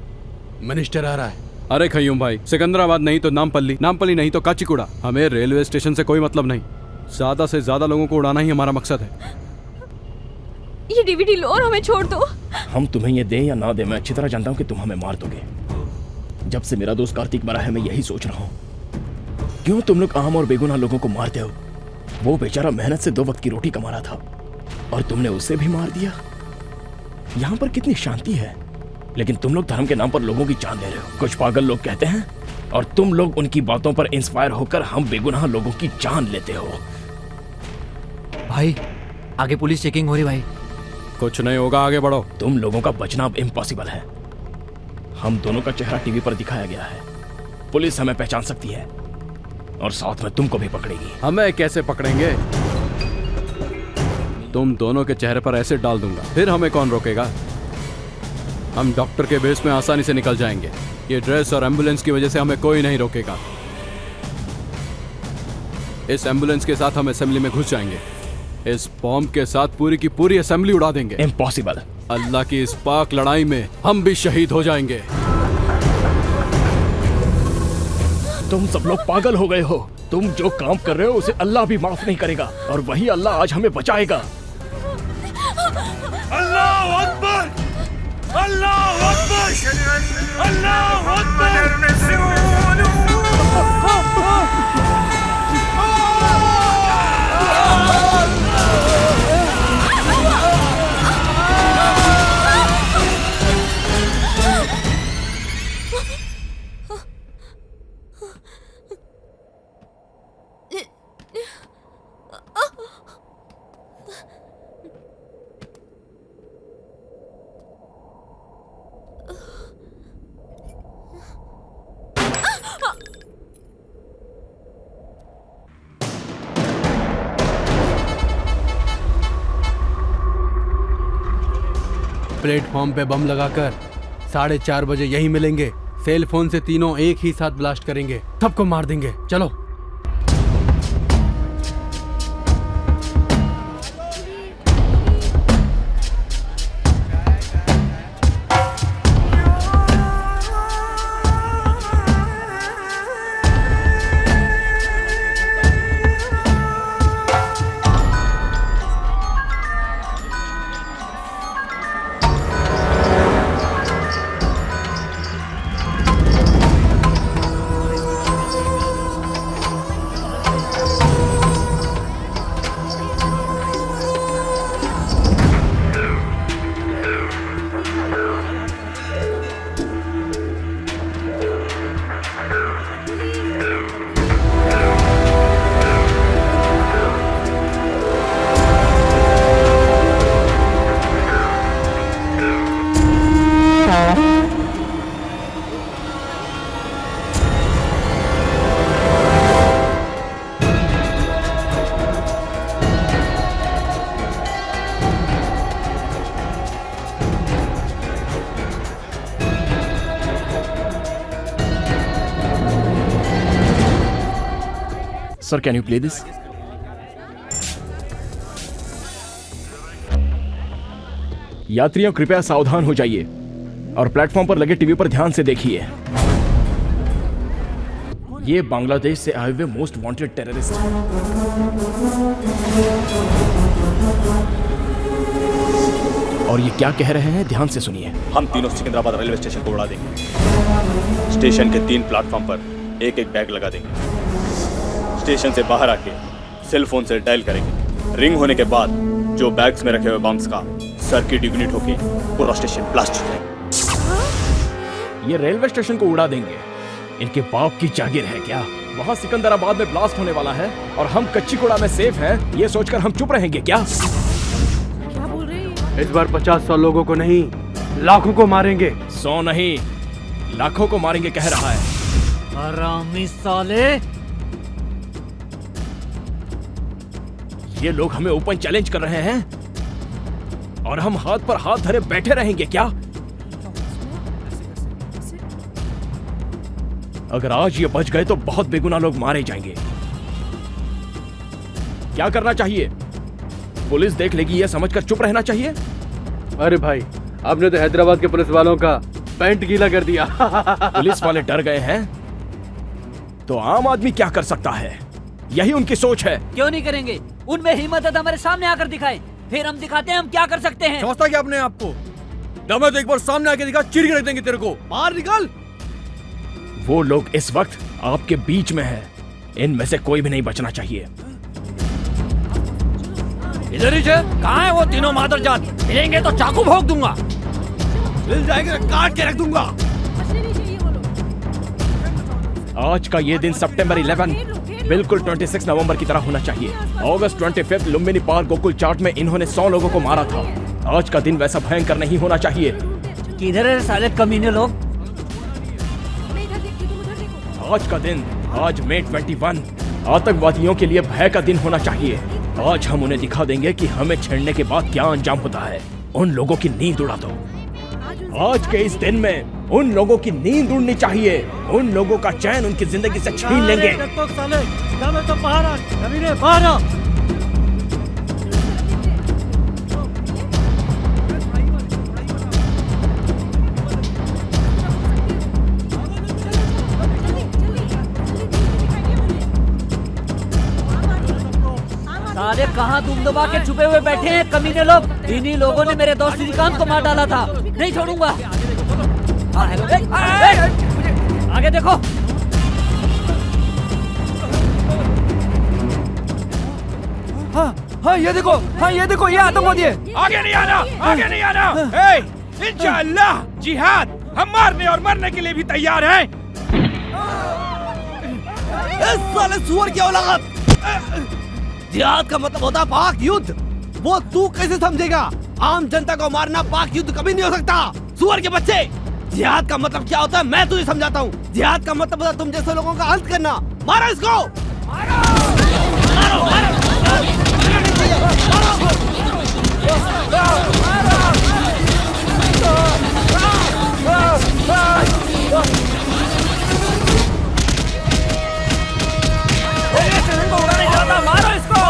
Speaker 1: मिनिस्टर आ रहा है।
Speaker 3: अरे खयूम भाई, सिकंदराबाद नहीं तो नामपल्ली, नामपल्ली नहीं तो काचीगुड़ा। हमें रेलवे स्टेशन से कोई मतलब नहीं, ज्यादा से ज्यादा लोगों को उड़ाना ही हमारा मकसद है।
Speaker 10: ये डीवीडी लो और हमें छोड़ दो।
Speaker 2: हम तुम्हें ये दें या ना दें, मैं अच्छी तरह जानता हूँ कि तुम हमें मार दोगे। जब से मेरा दोस्त कार्तिक मरा है मैं यही सोच रहा हूँ, क्यों तुम लोग आम और बेगुनाह लोगों को मारते हो? वो बेचारा मेहनत से 2 वक्त की रोटी कमा रहा था और तुमने उसे भी मार दिया। यहाँ पर कितनी शांति है, लेकिन तुम लोग धर्म के नाम पर लोगों की जान ले रहे हो। कुछ पागल लोग कहते हैं और तुम लोग उनकी बातों पर इंस्पायर होकर हम बेगुनाह लोगों की जान लेते हो।
Speaker 21: भाई आगे पुलिस चेकिंग हो रही भाई।
Speaker 3: कुछ नहीं होगा, आगे बढ़ो।
Speaker 2: तुम लोगों का बचना अब इम्पॉसिबल है। हम दोनों का चेहरा टीवी पर दिखाया गया है, पुलिस हमें पहचान सकती है और साथ में तुमको भी पकड़ेगी।
Speaker 3: हमें कैसे पकड़ेंगे? तुम दोनों के चेहरे पर एसिड डाल दूंगा, फिर हमें कौन रोकेगा? हम डॉक्टर के बेस में आसानी से निकल जाएंगे। ये ड्रेस और एम्बुलेंस की वजह से हमें कोई नहीं रोकेगा। इस एम्बुलेंस के साथ हम असेंबली में घुस जाएंगे, इस बॉम्ब के साथ पूरी की पूरी असेंबली उड़ा देंगे।
Speaker 2: इम्पॉसिबल।
Speaker 3: अल्लाह की इस पाक लड़ाई में हम भी शहीद हो जाएंगे।
Speaker 2: तुम सब लोग पागल हो गए हो। तुम जो काम कर रहे हो उसे अल्लाह भी माफ नहीं करेगा और वही अल्लाह आज हमें बचाएगा।
Speaker 17: अल्लाह अकबर, अल्लाह अकबर, अल्लाह अकबर।
Speaker 1: प्लेटफॉर्म पे बम लगाकर 4:30 बजे यही मिलेंगे। सेल फोन से तीनों एक ही साथ ब्लास्ट करेंगे, सबको मार देंगे। चलो।
Speaker 2: Sir can you play this? यात्रियों कृपया सावधान हो जाइए और प्लेटफॉर्म पर लगे टीवी पर ध्यान से देखिए। ये बांग्लादेश से आए हुए मोस्ट वांटेड टेररिस्ट हैं। और ये क्या कह रहे हैं, ध्यान से सुनिए।
Speaker 20: हम तीनों सिकंदराबाद रेलवे स्टेशन को उड़ा देंगे। स्टेशन के 3 प्लेटफॉर्म पर एक एक बैग लगा देंगे। स्टेशन से बाहर आके सेल फोन से डायल करेंगे। रिंग होने के बाद जो बैग्स में रखे हुए बम्स का सर्किट इग्निट होके पूरा स्टेशन ब्लास्ट हो जाएगा।
Speaker 2: ये रेलवे स्टेशन को उड़ा देंगे, इनके बाप की जागीर है क्या? वहाँ सिकंदराबाद में ब्लास्ट होने वाला है और हम कच्चीगुड़ा में सेफ हैं, ये सोचकर हम चुप रहेंगे क्या?
Speaker 13: क्या बोल रहे हैं?
Speaker 1: इस बार 50-100 लोगों को नहीं, लाखों को मारेंगे।
Speaker 2: 100 नहीं, लाखों को मारेंगे कह रहा है।
Speaker 7: हरामी साले!
Speaker 2: ये लोग हमें ओपन चैलेंज कर रहे हैं और हम हाथ पर हाथ धरे बैठे रहेंगे क्या? अगर आज ये बच गए तो बहुत बेगुनाह लोग मारे जाएंगे। क्या करना चाहिए? पुलिस देख लेगी ये समझकर चुप रहना चाहिए?
Speaker 1: अरे भाई, आपने तो हैदराबाद के पुलिस वालों का पैंट गीला कर दिया।
Speaker 2: पुलिस वाले डर गए हैं तो आम आदमी क्या कर सकता है? यही उनकी सोच है।
Speaker 7: क्यों नहीं करेंगे? उनमें हिम्मत है तो हमारे सामने आकर दिखाएं, फिर हम दिखाते हैं हम क्या कर सकते हैं।
Speaker 18: समझता क्या अपने आप को? दम है तो एक बार सामने आके दिखा, चीर के रख देंगे तेरे को। बाहर निकल।
Speaker 2: वो लोग इस वक्त आपके बीच में है, इनमें से कोई भी नहीं बचना चाहिए।
Speaker 18: इधर ही कहाँ है वो तीनों मादरजात? मिलेंगे तो चाकू भोंक दूंगा। मिल जाएंगे काट के रख दूंगा।
Speaker 2: आज का ये दिन सितंबर 11 बिल्कुल 26 नवंबर की तरह होना चाहिए। अगस्त 25 लुम्बिनी पार्क गोकुल चाट में इन्होंने 100 लोगों को मारा था। आज का दिन वैसा भयंकर नहीं होना चाहिए।
Speaker 7: किधर है साले कमीने लोग?
Speaker 2: आज का दिन, आज मई 21 आतंकवादियों के लिए भय का दिन होना चाहिए। आज हम उन्हें दिखा देंगे कि हमें छेड़ने के बाद क्या अंजाम होता है। उन लोगों की नींद उड़ा दो। आज के इस दिन में उन लोगों की नींद उड़नी चाहिए। उन लोगों का चैन उनकी जिंदगी से छीन लेंगे।
Speaker 7: साले कहाँ तुम दबा के छुपे हुए बैठे हैं कमीने लोग? इन्हीं लोगों ने मेरे दोस्त श्रीकांत को मार डाला था। नहीं छोड़ूंगा। आगे देखो।
Speaker 18: हाँ ये देखो, ये आतंकवादी है। आगे नहीं आना, आगे नहीं आना। इंशाअल्लाह जिहाद, हम मारने और मरने के लिए भी तैयार हैं। इस साले सुअर की औलाद! जिहाद का मतलब होता पाक युद्ध। वो तू कैसे समझेगा? आम जनता को मारना पाक युद्ध कभी नहीं हो सकता, सुअर के बच्चे। जिहाद का मतलब क्या होता है मैं तुझे समझाता हूँ। जिहाद का मतलब होता है तुम जैसे लोगों का अंत करना। मारो इसको, मारो, मारो, मारो, मारो इसको।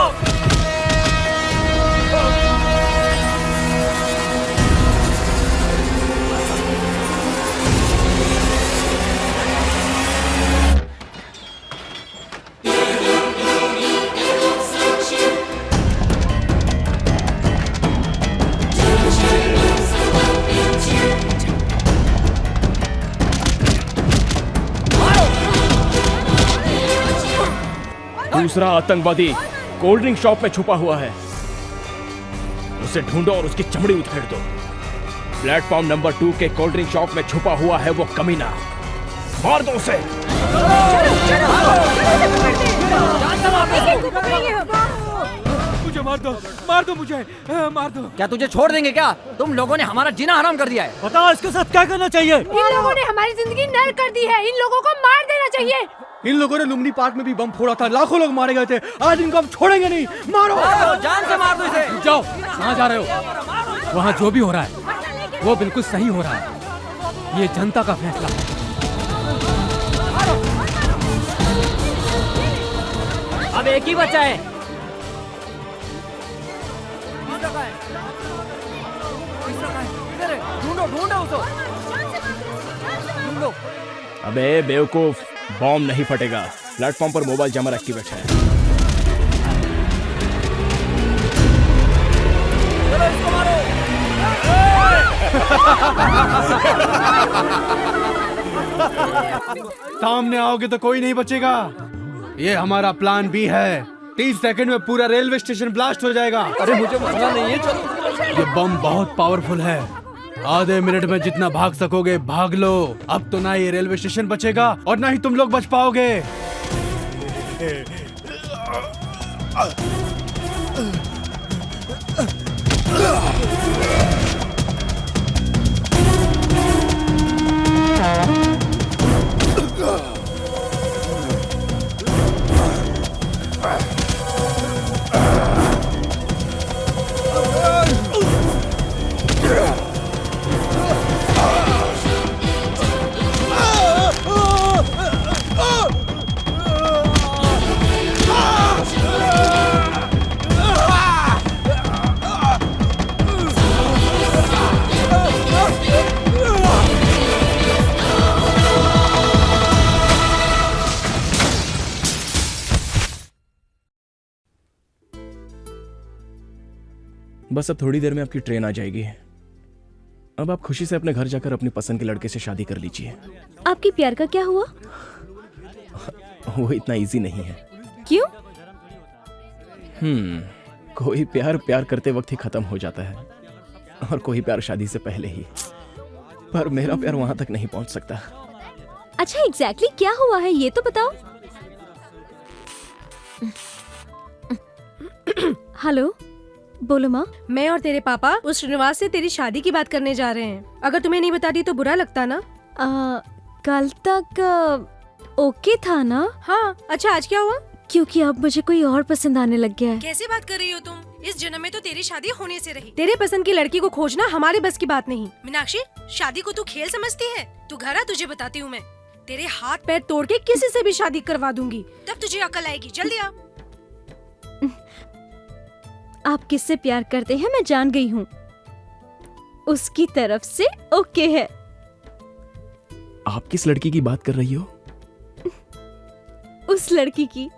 Speaker 2: दूसरा आतंकवादी कोल्ड ड्रिंक शॉप में छुपा हुआ है। उसे ढूंढो और उसकी चमड़ी उधेड़ दो। प्लेटफॉर्म नंबर 2 के कोल्ड ड्रिंक शॉप में छुपा हुआ है वो कमीना। मार दो उसे।
Speaker 18: मुझे मार दो मुझे, मार दो।
Speaker 21: क्या तुझे छोड़ देंगे क्या? तुम लोगों ने हमारा जीना हराम कर दिया है।
Speaker 16: बताओ इसके साथ क्या करना चाहिए?
Speaker 12: इन लोगों ने हमारी जिंदगी नर्क कर दी है। इन लोगों को मार देना चाहिए।
Speaker 1: इन लोगों ने लुम्बिनी पार्क में भी बम फोड़ा था, लाखों लोग मारे गए थे। आज इनको हम छोड़ेंगे नहीं। मारो,
Speaker 21: जान से मार दो इसे।
Speaker 8: जाओ, कहाँ जा रहे हो? वहाँ जो भी हो रहा है वो बिल्कुल सही हो रहा है। ये जनता का फैसला है।
Speaker 7: अब एक ही बचा है। ढूंढो ढूंढो उसको, ढूंढो।
Speaker 2: अबे बेवकूफ, बॉम्ब नहीं फटेगा। प्लेटफॉर्म पर मोबाइल जमर एक्टिवेट है।
Speaker 7: चलो इसको मारो।
Speaker 1: सामने आओगे तो कोई नहीं बचेगा। ये हमारा प्लान बी है। 30 सेकंड में पूरा रेलवे स्टेशन ब्लास्ट हो जाएगा।
Speaker 8: अरे मुझे मरना नहीं है, चलो।
Speaker 1: ये बम बहुत पावरफुल है। आधे मिनट में जितना भाग सकोगे भाग लो। अब तो ना ये रेलवे स्टेशन बचेगा और ना ही तुम लोग बच पाओगे।
Speaker 2: बस अब थोड़ी देर में आपकी ट्रेन आ जाएगी। अब आप खुशी से अपने घर जाकर अपनी पसंद के लड़के से शादी कर लीजिए।
Speaker 10: आपकी प्यार का क्या हुआ?
Speaker 2: वो इतना इजी नहीं है।
Speaker 10: क्यों?
Speaker 2: कोई प्यार प्यार करते वक्त ही खत्म हो जाता है और कोई प्यार शादी से पहले ही। पर मेरा प्यार वहां तक नहीं पहुंच सकता।
Speaker 10: अच्छा एग्जैक्टली क्या हुआ है ये तो बताओ। हेलो, बोलो माँ।
Speaker 13: मैं और तेरे पापा उस श्रीनिवास से तेरी शादी की बात करने जा रहे हैं। अगर तुम्हें नहीं बताती तो बुरा लगता ना?
Speaker 10: कल तक ओके था ना?
Speaker 13: हाँ। अच्छा आज क्या हुआ?
Speaker 10: क्योंकि अब मुझे कोई और पसंद आने लग गया है।
Speaker 13: कैसी बात कर रही हो तुम? इस जन्म में तो तेरी शादी होने से रही। तेरे पसंद की लड़की को खोजना हमारे बस की बात नहीं। मीनाक्षी, शादी को तू खेल समझती है? तू घर आ, तुझे बताती हूँ मैं। तेरे हाथ पैर तोड़ के किसी से भी शादी करवा दूंगी, तब तुझे अकल आएगी। जल्दी आ।
Speaker 10: आप किससे प्यार करते हैं मैं जान गई हूँ। उसकी तरफ से ओके है।
Speaker 2: आप किस लड़की की बात कर रही हो?
Speaker 10: उस लड़की की